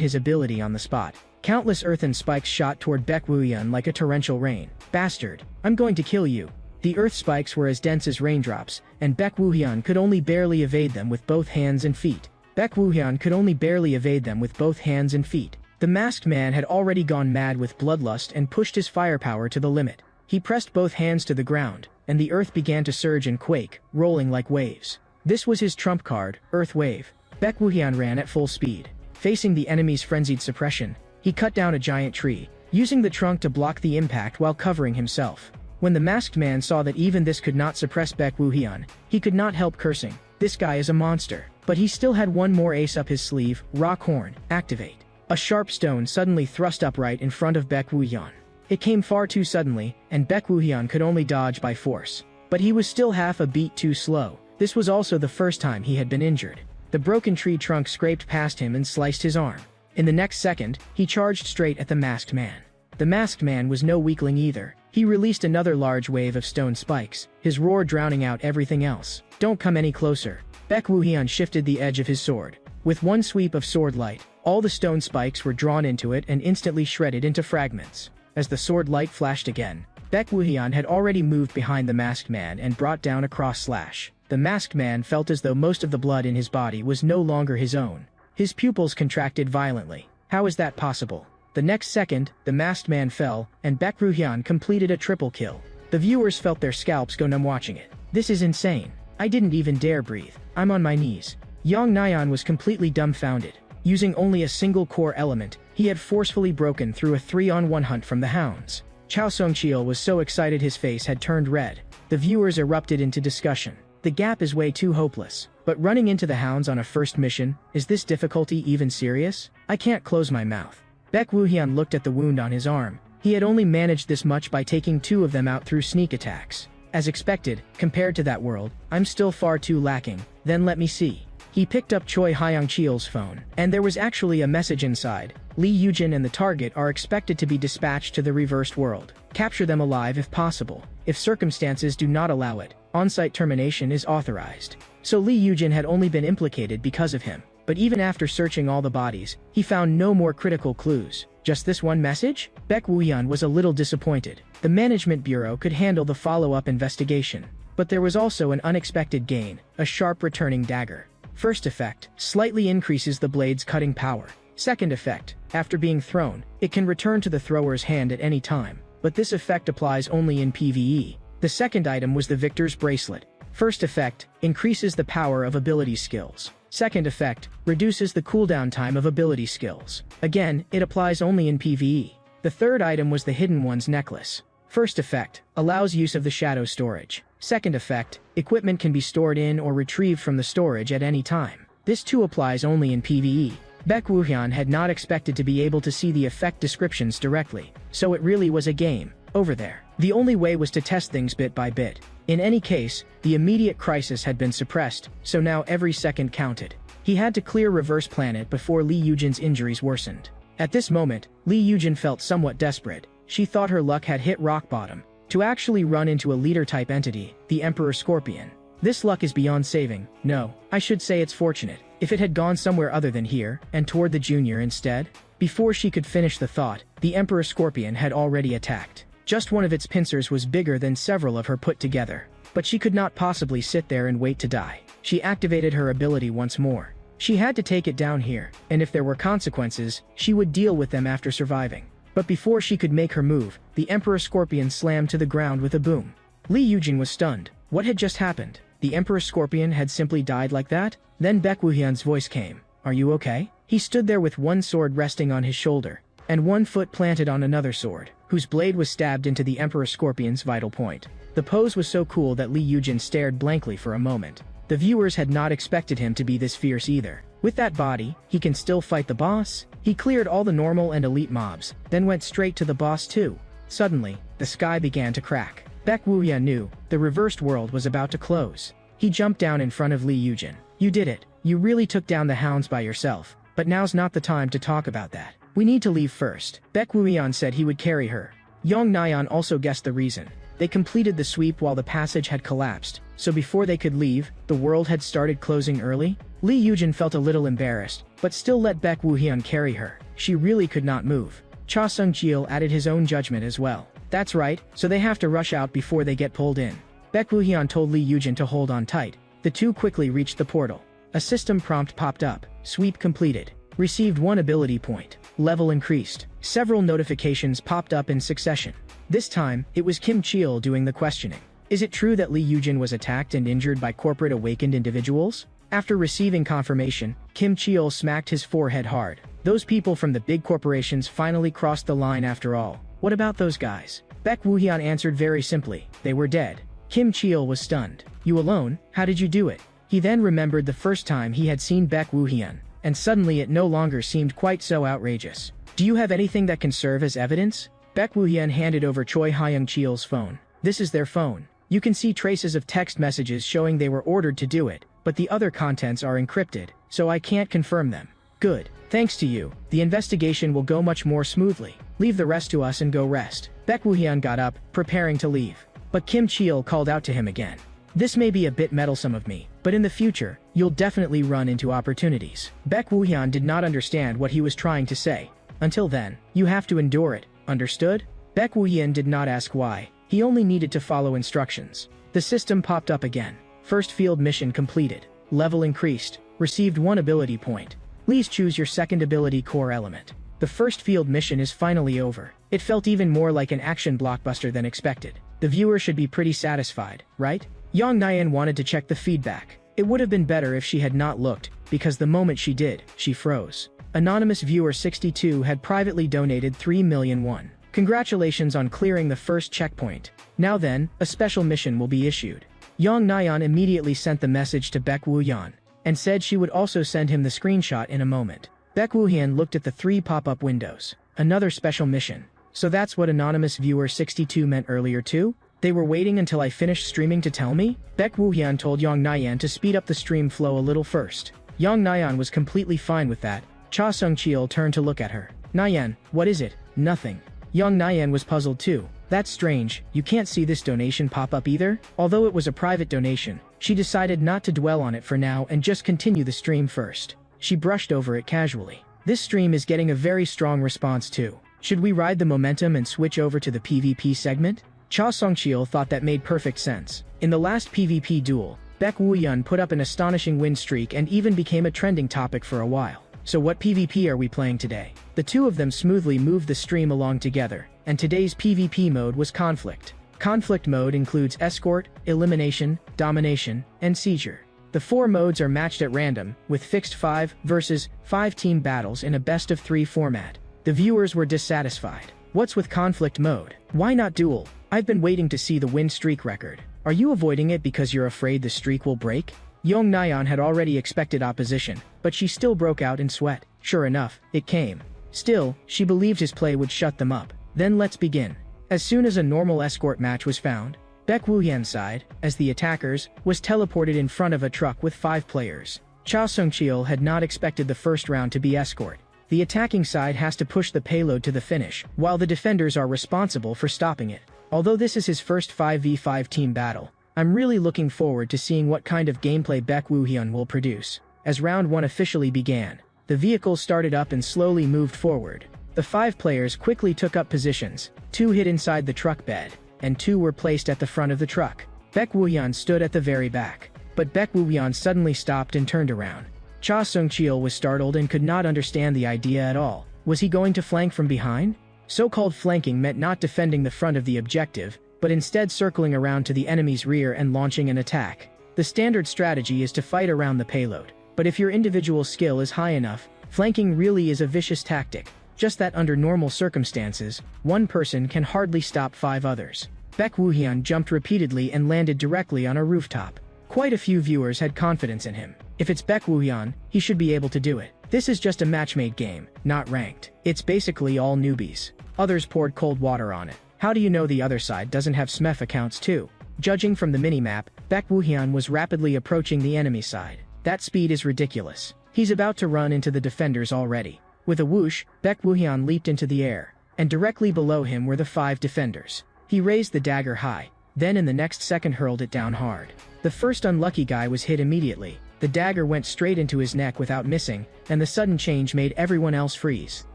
his ability on the spot. Countless earthen spikes shot toward Baek Woohyun like a torrential rain. Bastard, I'm going to kill you. The earth spikes were as dense as raindrops, and Baek Woohyun could only barely evade them with both hands and feet. Baek Woohyun could only barely evade them with both hands and feet. The masked man had already gone mad with bloodlust and pushed his firepower to the limit. He pressed both hands to the ground, and the earth began to surge and quake, rolling like waves. This was his trump card, Earth Wave. Baek Woohyun ran at full speed. Facing the enemy's frenzied suppression, he cut down a giant tree, using the trunk to block the impact while covering himself. When the masked man saw that even this could not suppress Baek Woohyun, he could not help cursing. This guy is a monster. But he still had one more ace up his sleeve. Rock Horn, activate. A sharp stone suddenly thrust upright in front of Baek Woohyun. It came far too suddenly, and Baek Woohyun could only dodge by force. But he was still half a beat too slow. This was also the first time he had been injured. The broken tree trunk scraped past him and sliced his arm. In the next second, he charged straight at the masked man. The masked man was no weakling either. He released another large wave of stone spikes, his roar drowning out everything else. Don't come any closer. Baek Woohyun shifted the edge of his sword. With one sweep of sword light, all the stone spikes were drawn into it and instantly shredded into fragments. As the sword light flashed again, Baek Woohyun had already moved behind the masked man and brought down a cross slash. The masked man felt as though most of the blood in his body was no longer his own. His pupils contracted violently. How is that possible? The next second, the masked man fell, and Baek Woohyun completed a triple kill. The viewers felt their scalps go numb watching it. This is insane. I didn't even dare breathe. I'm on my knees. Yang Nayeon was completely dumbfounded. Using only a single core element, he had forcefully broken through a 3-on-1 hunt from the hounds. Chao Sung-cheol was so excited his face had turned red. The viewers erupted into discussion. The gap is way too hopeless. But running into the hounds on a first mission, is this difficulty even serious? I can't close my mouth. Baek Woohyun looked at the wound on his arm. He had only managed this much by taking 2 of them out through sneak attacks. As expected, compared to that world, I'm still far too lacking. Then let me see. He picked up Choi Hyung-cheol's phone, and there was actually a message inside. Lee Yujin and the target are expected to be dispatched to the reversed world. Capture them alive if possible. If circumstances do not allow it, on-site termination is authorized. So Lee Yujin had only been implicated because of him. But even after searching all the bodies, he found no more critical clues. Just this one message? Baek Woohyun was a little disappointed. The Management Bureau could handle the follow-up investigation. But there was also an unexpected gain, a sharp returning dagger. First effect, slightly increases the blade's cutting power. Second effect, after being thrown, it can return to the thrower's hand at any time. But this effect applies only in PvE. The second item was the Victor's Bracelet. First effect, increases the power of ability skills. Second effect, reduces the cooldown time of ability skills. Again, it applies only in PvE. The third item was the Hidden One's Necklace. First effect, allows use of the shadow storage. Second effect, equipment can be stored in or retrieved from the storage at any time. This too applies only in PvE. Baek Woohyun had not expected to be able to see the effect descriptions directly, so it really was a game over there. The only way was to test things bit by bit. In any case, the immediate crisis had been suppressed, so now every second counted. He had to clear Reverse Planet before Lee Yujin's injuries worsened. At this moment, Lee Yujin felt somewhat desperate. She thought her luck had hit rock bottom. To actually run into a leader-type entity, the Emperor Scorpion. This luck is beyond saving. No, I should say it's fortunate. If it had gone somewhere other than here, and toward the Junior instead? Before she could finish the thought, the Emperor Scorpion had already attacked. Just one of its pincers was bigger than several of her put together. But she could not possibly sit there and wait to die. She activated her ability once more. She had to take it down here, and if there were consequences, she would deal with them after surviving. But before she could make her move, the Emperor Scorpion slammed to the ground with a boom. Lee Yujin was stunned. What had just happened? The Emperor Scorpion had simply died like that? Then Baek Woohyun's voice came. Are you okay? He stood there with one sword resting on his shoulder, and one foot planted on another sword, whose blade was stabbed into the Emperor Scorpion's vital point. The pose was so cool that Lee Yujin stared blankly for a moment. The viewers had not expected him to be this fierce either. With that body, he can still fight the boss? He cleared all the normal and elite mobs, then went straight to the boss too. Suddenly, the sky began to crack. Baek Woohyun knew the reversed world was about to close. He jumped down in front of Lee Yujin. You did it. You really took down the hounds by yourself. But now's not the time to talk about that. We need to leave first. Baek Woohyun said he would carry her. Yang Nayeon also guessed the reason. They completed the sweep while the passage had collapsed, so before they could leave, the world had started closing early? Lee Yujin felt a little embarrassed, but still let Baek Woohyun carry her. She really could not move. Cha Sung-cheol added his own judgment as well. That's right, so they have to rush out before they get pulled in. Baek Woohyun told Lee Yujin to hold on tight. The two quickly reached the portal. A system prompt popped up. Sweep completed. Received 1 ability point. Level increased. Several notifications popped up in succession. This time, it was Kim Cheol doing the questioning. Is it true that Lee Yujin was attacked and injured by corporate awakened individuals? After receiving confirmation, Kim Cheol smacked his forehead hard. Those people from the big corporations finally crossed the line after all. What about those guys? Baek Woo-hyun answered very simply. They were dead. Kim Cheol was stunned. You alone? How did you do it? He then remembered the first time he had seen Baek Woo-hyun, and suddenly it no longer seemed quite so outrageous. Do you have anything that can serve as evidence? Baek Woo-hyun handed over Choi Hyung Cheol's phone. This is their phone. You can see traces of text messages showing they were ordered to do it, but the other contents are encrypted, so I can't confirm them. Good. Thanks to you, the investigation will go much more smoothly. Leave the rest to us and go rest. Baek Woo-hyun got up, preparing to leave. But Kim Cheol called out to him again. This may be a bit meddlesome of me, but in the future, you'll definitely run into opportunities. Baek Woo-hyun did not understand what he was trying to say. Until then, you have to endure it, understood? Baek Woo-hyun did not ask why. He only needed to follow instructions. The system popped up again. First field mission completed. Level increased. Received 1 ability point. Please choose your second ability core element. The first field mission is finally over. It felt even more like an action blockbuster than expected. The viewer should be pretty satisfied, right? Yang Nyan wanted to check the feedback. It would have been better if she had not looked, because the moment she did, she froze. Anonymous Viewer 62 had privately donated 3 million won. Congratulations on clearing the first checkpoint. Now then, a special mission will be issued. Yang Nyan immediately sent the message to Baek Woo-hyun, and said she would also send him the screenshot in a moment. Baek Woo-hyun looked at the 3 pop-up windows. Another special mission. So that's what Anonymous Viewer 62 meant earlier too? They were waiting until I finished streaming to tell me? Baek Woo-hyun told Yang Nyan to speed up the stream flow a little first. Yang Nyan was completely fine with that. Cha Sung-cheol turned to look at her. Nyan, what is it? Nothing. Yang Nyan was puzzled too. That's strange, you can't see this donation pop up either? Although it was a private donation, she decided not to dwell on it for now and just continue the stream first. She brushed over it casually. This stream is getting a very strong response too. Should we ride the momentum and switch over to the PvP segment? Cha Sung-cheol thought that made perfect sense. In the last PvP duel, Baek Woo-hyun put up an astonishing win streak and even became a trending topic for a while. So what PvP are we playing today? The two of them smoothly moved the stream along together, and today's PvP mode was Conflict. Conflict mode includes Escort, Elimination, Domination, and Seizure. The 4 modes are matched at random, with fixed 5 versus 5 team battles in a best-of-3 format. The viewers were dissatisfied. What's with Conflict mode? Why not Duel? I've been waiting to see the win streak record. Are you avoiding it because you're afraid the streak will break? Yang Nyan had already expected opposition, but she still broke out in sweat. Sure enough, it came. Still, she believed his play would shut them up. Then let's begin. As soon as a normal escort match was found, Baek Woo-hyun's side, as the attackers, was teleported in front of a truck with 5 players. Cha Sung-cheol had not expected the first round to be escort. The attacking side has to push the payload to the finish, while the defenders are responsible for stopping it. Although this is his first 5v5 team battle, I'm really looking forward to seeing what kind of gameplay Baek Woo-hyun will produce. As round 1 officially began, the vehicle started up and slowly moved forward. The 5 players quickly took up positions, 2 hid inside the truck bed, and 2 were placed at the front of the truck. Baek Woo-hyun stood at the very back, but Baek Woo-hyun suddenly stopped and turned around. Cha Sung-cheol was startled and could not understand the idea at all. Was he going to flank from behind? So-called flanking meant not defending the front of the objective, but instead circling around to the enemy's rear and launching an attack. The standard strategy is to fight around the payload, but if your individual skill is high enough, flanking really is a vicious tactic. Just that under normal circumstances, one person can hardly stop 5 others. Baek Woo-hyun jumped repeatedly and landed directly on a rooftop. Quite a few viewers had confidence in him. If it's Baek Woo-hyun, he should be able to do it. This is just a match-made game, not ranked. It's basically all newbies. Others poured cold water on it. How do you know the other side doesn't have SMEF accounts too? Judging from the minimap, Baek Woo-hyun was rapidly approaching the enemy side. That speed is ridiculous. He's about to run into the defenders already. With a whoosh, Baek Woo-hyun leaped into the air, and directly below him were the 5 defenders. He raised the dagger high, then in the next second hurled it down hard. The first unlucky guy was hit immediately. The dagger went straight into his neck without missing, and the sudden change made everyone else freeze.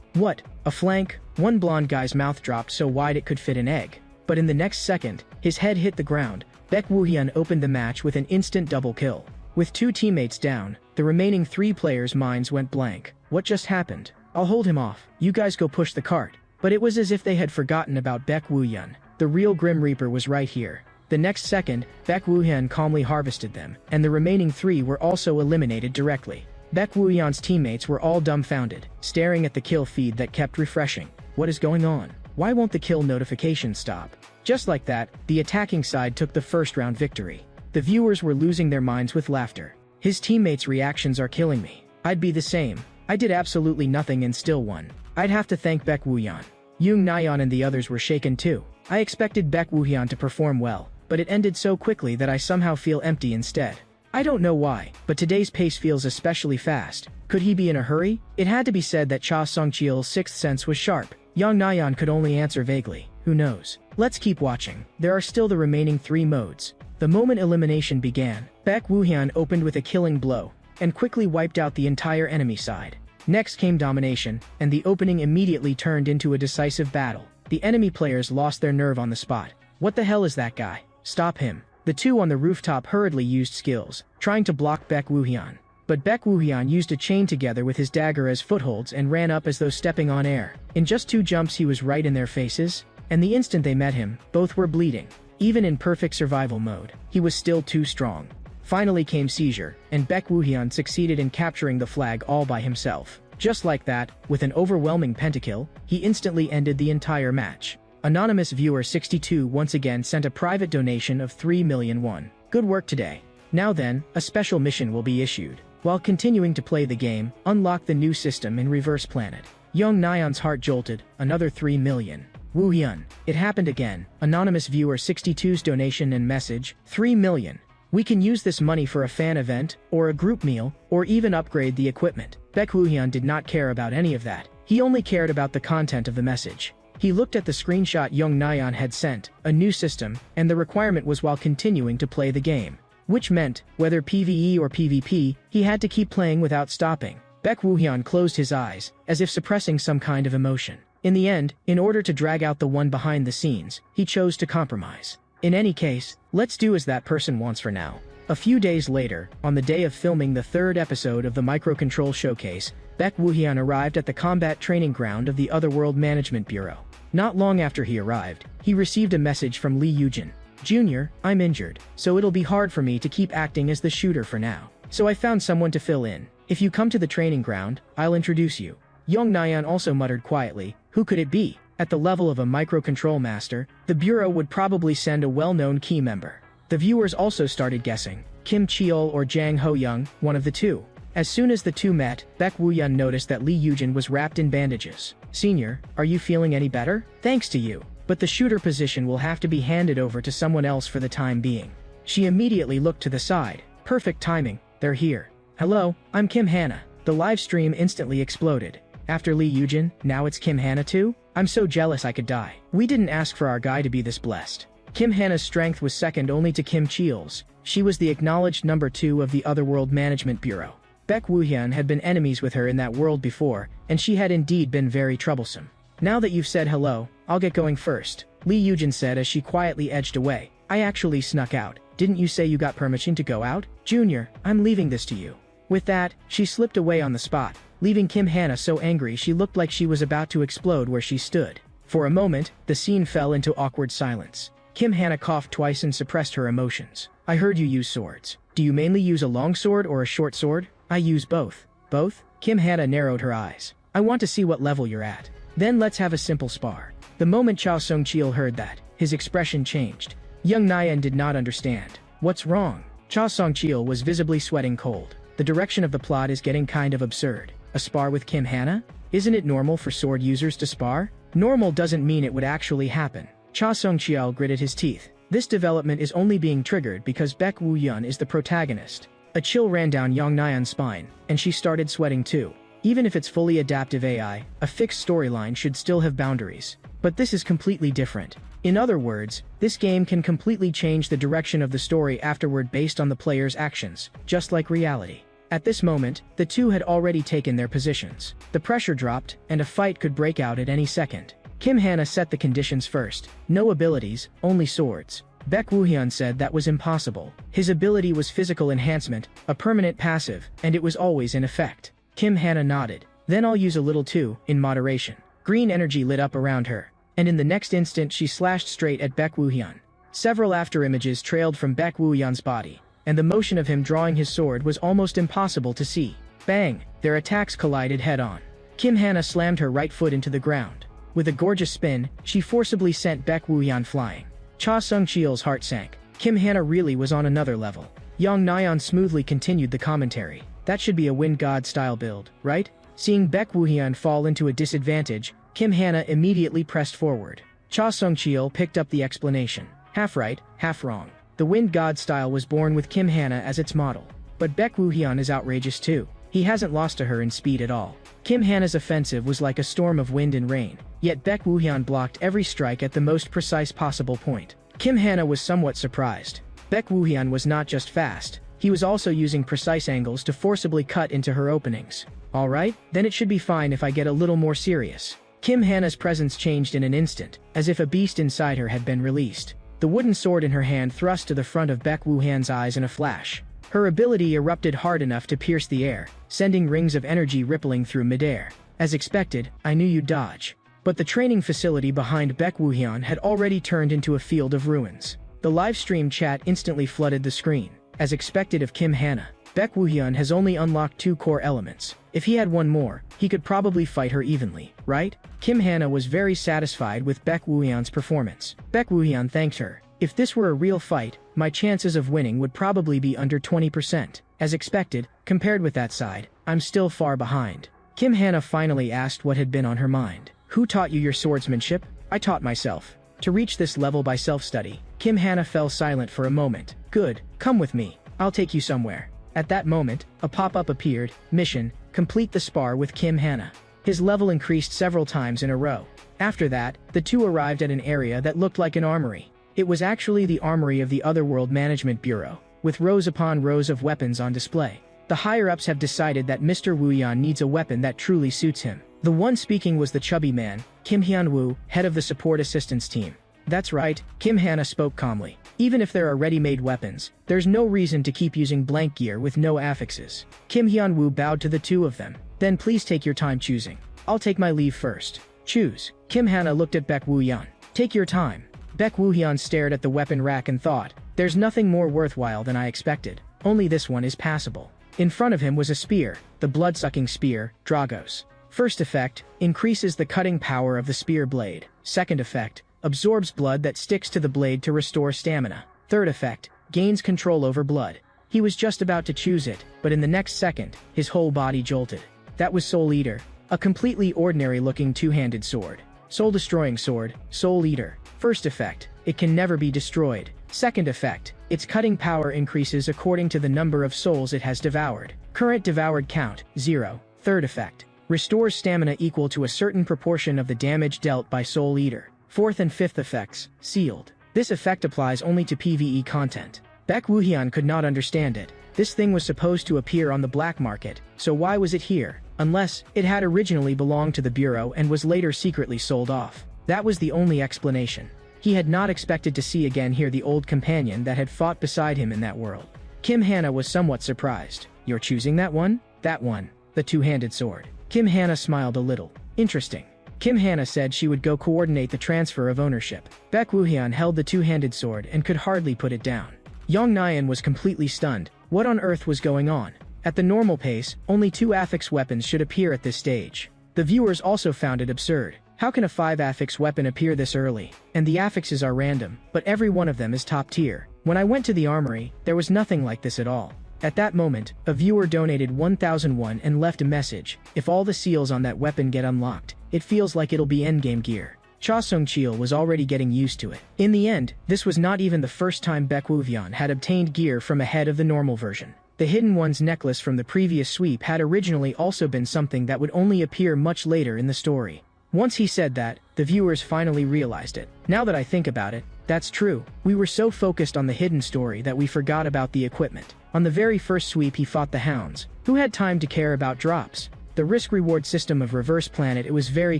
What? A flank? One blonde guy's mouth dropped so wide it could fit an egg. But in the next second, his head hit the ground. Baek Woo-hyun opened the match with an instant double kill. With 2 teammates down, The remaining 3 players' minds went blank. What just happened? I'll hold him off. You guys go push the cart. But it was as if they had forgotten about Baek Woo-hyun. The real Grim Reaper was right here. The next second, Baek Woo-hyun calmly harvested them, and the remaining 3 were also eliminated directly. Baek Woo-hyun's teammates were all dumbfounded, staring at the kill feed that kept refreshing. What is going on? Why won't the kill notification stop? Just like that, the attacking side took the first round victory. The viewers were losing their minds with laughter. His teammates' reactions are killing me. I'd be the same. I did absolutely nothing and still won. I'd have to thank Baek Woo-hyun. Young Nayeon and the others were shaken too. I expected Baek Woo-hyun to perform well, but it ended so quickly that I somehow feel empty instead. I don't know why, but today's pace feels especially fast. Could he be in a hurry? It had to be said that Cha Sung-cheol's sixth sense was sharp. Young Nayeon could only answer vaguely. Who knows? Let's keep watching. There are still the remaining 3 modes. The moment elimination began, Baek Woo-hyun opened with a killing blow, and quickly wiped out the entire enemy side. Next came domination, and the opening immediately turned into a decisive battle. The enemy players lost their nerve on the spot. What the hell is that guy? Stop him. The 2 on the rooftop hurriedly used skills, trying to block Baek Woo-hyun. But Baek Woo-hyun used a chain together with his dagger as footholds and ran up as though stepping on air. In just 2 jumps he was right in their faces, and the instant they met him, both were bleeding. Even in perfect survival mode, he was still too strong. Finally came Seizure, and Baek Woo-hyun succeeded in capturing the flag all by himself. Just like that, with an overwhelming pentakill, he instantly ended the entire match. Anonymous Viewer 62 once again sent a private donation of 3 million won. Good work today. Now then, a special mission will be issued. While continuing to play the game, unlock the new system in Reverse Planet. Young Nayeon's heart jolted, another 3 million. Woo-hyun, it happened again. Anonymous Viewer 62's donation and message, 3 million. We can use this money for a fan event, or a group meal, or even upgrade the equipment. Baek Woo-hyun did not care about any of that. He only cared about the content of the message. He looked at the screenshot Young Nayeon had sent, a new system, and the requirement was while continuing to play the game. Which meant, whether PvE or PvP, he had to keep playing without stopping. Baek Woo-hyun closed his eyes, as if suppressing some kind of emotion. In the end, in order to drag out the one behind the scenes, he chose to compromise. In any case, let's do as that person wants for now. A few days later, on the day of filming the 3rd episode of the Microcontrol Showcase, Baek Woo-hyun arrived at the combat training ground of the Otherworld Management Bureau. Not long after he arrived, he received a message from Lee Yujin. Junior, I'm injured, so it'll be hard for me to keep acting as the shooter for now. So I found someone to fill in. If you come to the training ground, I'll introduce you. Young Nayeon also muttered quietly, who could it be? At the level of a microcontrol master, the Bureau would probably send a well-known key member. The viewers also started guessing, Kim Cheol or Jang Ho-young, one of the 2. As soon as the 2 met, Baek Woo-hyun noticed that Lee Yujin was wrapped in bandages. Senior, are you feeling any better? Thanks to you. But the shooter position will have to be handed over to someone else for the time being. She immediately looked to the side. Perfect timing, they're here. Hello, I'm Kim Hana. The live stream instantly exploded. After Lee Yujin, now it's Kim Hana too? I'm so jealous I could die. We didn't ask for our guy to be this blessed. Kim Hana's strength was second only to Kim Cheol's. She was the acknowledged number 2 of the Otherworld Management Bureau. Baek Woo-hyun had been enemies with her in that world before, and she had indeed been very troublesome. Now that you've said hello, I'll get going first, Lee Yujin said as she quietly edged away. I actually snuck out. Didn't you say you got permission to go out? Junior, I'm leaving this to you. With that, she slipped away on the spot, leaving Kim Hana so angry she looked like she was about to explode where she stood. For a moment, the scene fell into awkward silence. Kim Hana coughed twice and suppressed her emotions. I heard you use swords. Do you mainly use a long sword or a short sword? I use both. Both? Kim Hana narrowed her eyes. I want to see what level you're at. Then let's have a simple spar. The moment Cha Sung-cheol heard that, his expression changed. Young Nayeon did not understand. What's wrong? Cha Sung-cheol was visibly sweating cold. The direction of the plot is getting kind of absurd. A spar with Kim Hana? Isn't it normal for sword users to spar? Normal doesn't mean it would actually happen. Cha Sung-cheol gritted his teeth. This development is only being triggered because Baek Woo-hyun is the protagonist. A chill ran down Young Nayeon's spine, and she started sweating too. Even if it's fully adaptive AI, a fixed storyline should still have boundaries. But this is completely different. In other words, this game can completely change the direction of the story afterward based on the player's actions, just like reality. At this moment, the 2 had already taken their positions. The pressure dropped, and a fight could break out at any second. Kim Hana set the conditions first. No abilities, only swords. Baek Woohyun said that was impossible. His ability was physical enhancement, a permanent passive, and it was always in effect. Kim Hana nodded. Then I'll use a little too, in moderation. Green energy lit up around her, and in the next instant she slashed straight at Baek Woohyun. Several afterimages trailed from Baek Woohyun's body, and the motion of him drawing his sword was almost impossible to see. Bang! Their attacks collided head-on. Kim Hana slammed her right foot into the ground. With a gorgeous spin, she forcibly sent Baek Woohyun flying. Cha Sung-cheol's heart sank. Kim Hana really was on another level. Yang Nyan smoothly continued the commentary. That should be a Wind God-style build, right? Seeing Baek Woohyun fall into a disadvantage, Kim Hana immediately pressed forward. Cha Sung-cheol picked up the explanation. Half right, half wrong. The Wind God style was born with Kim Hana as its model. But Baek Woohyun is outrageous too. He hasn't lost to her in speed at all. Kim Hana's offensive was like a storm of wind and rain, yet Baek Woohyun blocked every strike at the most precise possible point. Kim Hana was somewhat surprised. Baek Woohyun was not just fast, he was also using precise angles to forcibly cut into her openings. Alright, then it should be fine if I get a little more serious. Kim Hana's presence changed in an instant, as if a beast inside her had been released. The wooden sword in her hand thrust to the front of Baek Woohyun's eyes in a flash. Her ability erupted hard enough to pierce the air, sending rings of energy rippling through midair. As expected, I knew you'd dodge. But the training facility behind Baek Woohyun had already turned into a field of ruins. The livestream chat instantly flooded the screen. As expected of Kim Hana, Baek Woohyun has only unlocked 2 core elements. If he had one more, he could probably fight her evenly, right? Kim Hana was very satisfied with Baek Woohyun's performance. Baek Woohyun thanked her. If this were a real fight, my chances of winning would probably be under 20%. As expected, compared with that side, I'm still far behind. Kim Hana finally asked what had been on her mind. Who taught you your swordsmanship? I taught myself. To reach this level by self-study, Kim Hana fell silent for a moment. Good, come with me. I'll take you somewhere. At that moment, a pop-up appeared. Mission, complete the spar with Kim Hana. His level increased several times in a row. After that, the two arrived at an area that looked like an armory. It was actually the armory of the Otherworld Management Bureau, with rows upon rows of weapons on display. The higher-ups have decided that Mr. Woohyun needs a weapon that truly suits him. The one speaking was the chubby man, Kim Hyun-woo, head of the support assistance team. That's right, Kim Hana spoke calmly. Even if there are ready-made weapons, there's no reason to keep using blank gear with no affixes. Kim Hyun-woo bowed to the two of them. Then please take your time choosing. I'll take my leave first. Choose. Kim Hana looked at Baek Woohyun. Take your time. Baek Woohyun stared at the weapon rack and thought, there's nothing more worthwhile than I expected. Only this one is passable. In front of him was a spear, the blood-sucking spear, Dragos. First effect, increases the cutting power of the spear blade. Second effect, absorbs blood that sticks to the blade to restore stamina. Third effect, gains control over blood. He was just about to choose it, but in the next second, his whole body jolted. That was Soul Eater, a completely ordinary-looking two-handed sword. Soul-destroying sword, Soul Eater. First effect, it can never be destroyed. Second effect, its cutting power increases according to the number of souls it has devoured. Current devoured count, 0. Third effect, restores stamina equal to a certain proportion of the damage dealt by Soul Eater. Fourth and fifth effects, sealed. This effect applies only to PvE content. Baek Woohyun could not understand it. This thing was supposed to appear on the black market, so why was it here? Unless, it had originally belonged to the Bureau and was later secretly sold off. That was the only explanation. He had not expected to see again here the old companion that had fought beside him in that world. Kim Hana was somewhat surprised. You're choosing that one? That one. The two-handed sword. Kim Hana smiled a little. Interesting. Kim Hana said she would go coordinate the transfer of ownership. Baek Woohyun held the two-handed sword and could hardly put it down. Yang Nyan was completely stunned. What on earth was going on? At the normal pace, only 2 affix weapons should appear at this stage. The viewers also found it absurd. How can a 5-affix weapon appear this early? And the affixes are random, but every one of them is top tier. When I went to the armory, there was nothing like this at all. At that moment, a viewer donated 1,001 and left a message. If all the seals on that weapon get unlocked, it feels like it'll be endgame gear. Cha Sung-cheol was already getting used to it. In the end, this was not even the first time Baek Woohyun had obtained gear from ahead of the normal version. The Hidden One's necklace from the previous sweep had originally also been something that would only appear much later in the story. Once he said that, the viewers finally realized it. Now that I think about it, that's true. We were so focused on the hidden story that we forgot about the equipment. On the very first sweep he fought the hounds. Who had time to care about drops? The risk-reward system of Reverse Planet, it was very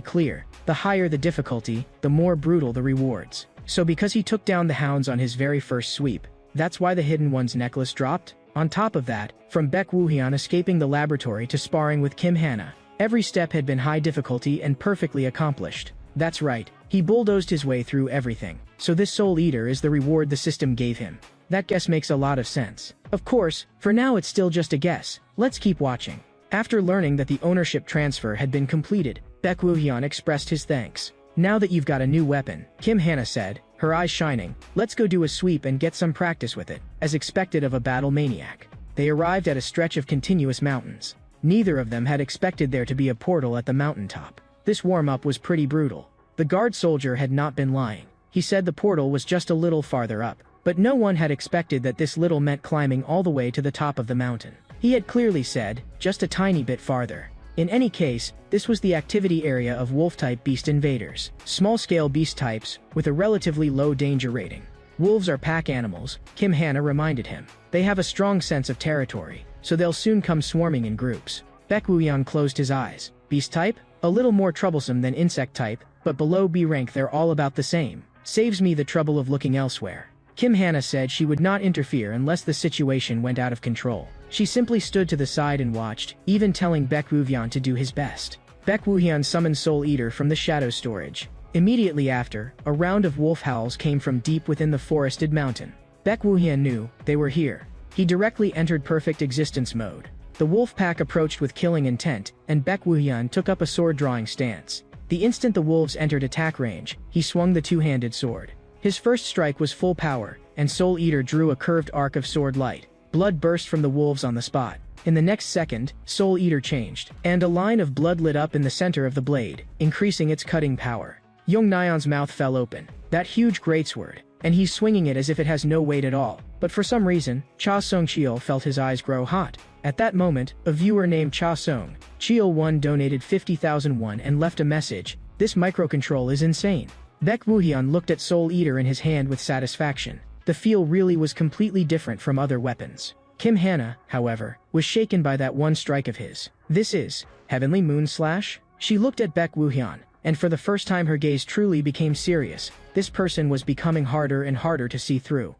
clear. The higher the difficulty, the more brutal the rewards. So because he took down the hounds on his very first sweep, that's why the Hidden One's necklace dropped? On top of that, from Baek Woo-hyun escaping the laboratory to sparring with Kim Hana, every step had been high difficulty and perfectly accomplished. That's right, he bulldozed his way through everything. So this Soul Eater is the reward the system gave him. That guess makes a lot of sense. Of course, for now it's still just a guess. Let's keep watching. After learning that the ownership transfer had been completed, Baek Woo-hyun expressed his thanks. Now that you've got a new weapon, Kim Hana said, her eyes shining, let's go do a sweep and get some practice with it, as expected of a battle maniac. They arrived at a stretch of continuous mountains. Neither of them had expected there to be a portal at the mountaintop. This warm-up was pretty brutal. The guard soldier had not been lying. He said the portal was just a little farther up, but no one had expected that this little meant climbing all the way to the top of the mountain. He had clearly said, just a tiny bit farther. In any case, this was the activity area of wolf-type beast invaders, small-scale beast types, with a relatively low danger rating. Wolves are pack animals, Kim Hana reminded him. They have a strong sense of territory, so they'll soon come swarming in groups. Baek Woo-hyun closed his eyes. Beast type? A little more troublesome than insect type, but below B rank they're all about the same. Saves me the trouble of looking elsewhere. Kim Hana said she would not interfere unless the situation went out of control. She simply stood to the side and watched, even telling Baek Woo-hyun to do his best. Baek Woo-hyun summoned Soul Eater from the shadow storage. Immediately after, a round of wolf howls came from deep within the forested mountain. Baek Woo-hyun knew they were here. He directly entered perfect existence mode. The wolf pack approached with killing intent, and Baek Woo-hyun took up a sword-drawing stance. The instant the wolves entered attack range, he swung the two-handed sword. His first strike was full power, and Soul Eater drew a curved arc of sword light. Blood burst from the wolves on the spot. In the next second, Soul Eater changed, and a line of blood lit up in the center of the blade, increasing its cutting power. Young Nyeon's mouth fell open. That huge greatsword, and he's swinging it as if it has no weight at all. But for some reason, Cha Song-cheol felt his eyes grow hot. At that moment, a viewer named Cha Song-cheol donated 50,000 won and left a message. This microcontrol is insane. Baek Woo-hyun looked at Soul Eater in his hand with satisfaction. The feel really was completely different from other weapons. Kim Hana, however, was shaken by that one strike of his. This is Heavenly Moon Slash? She looked at Baek Woo-hyun, and for the first time her gaze truly became serious. This person was becoming harder and harder to see through.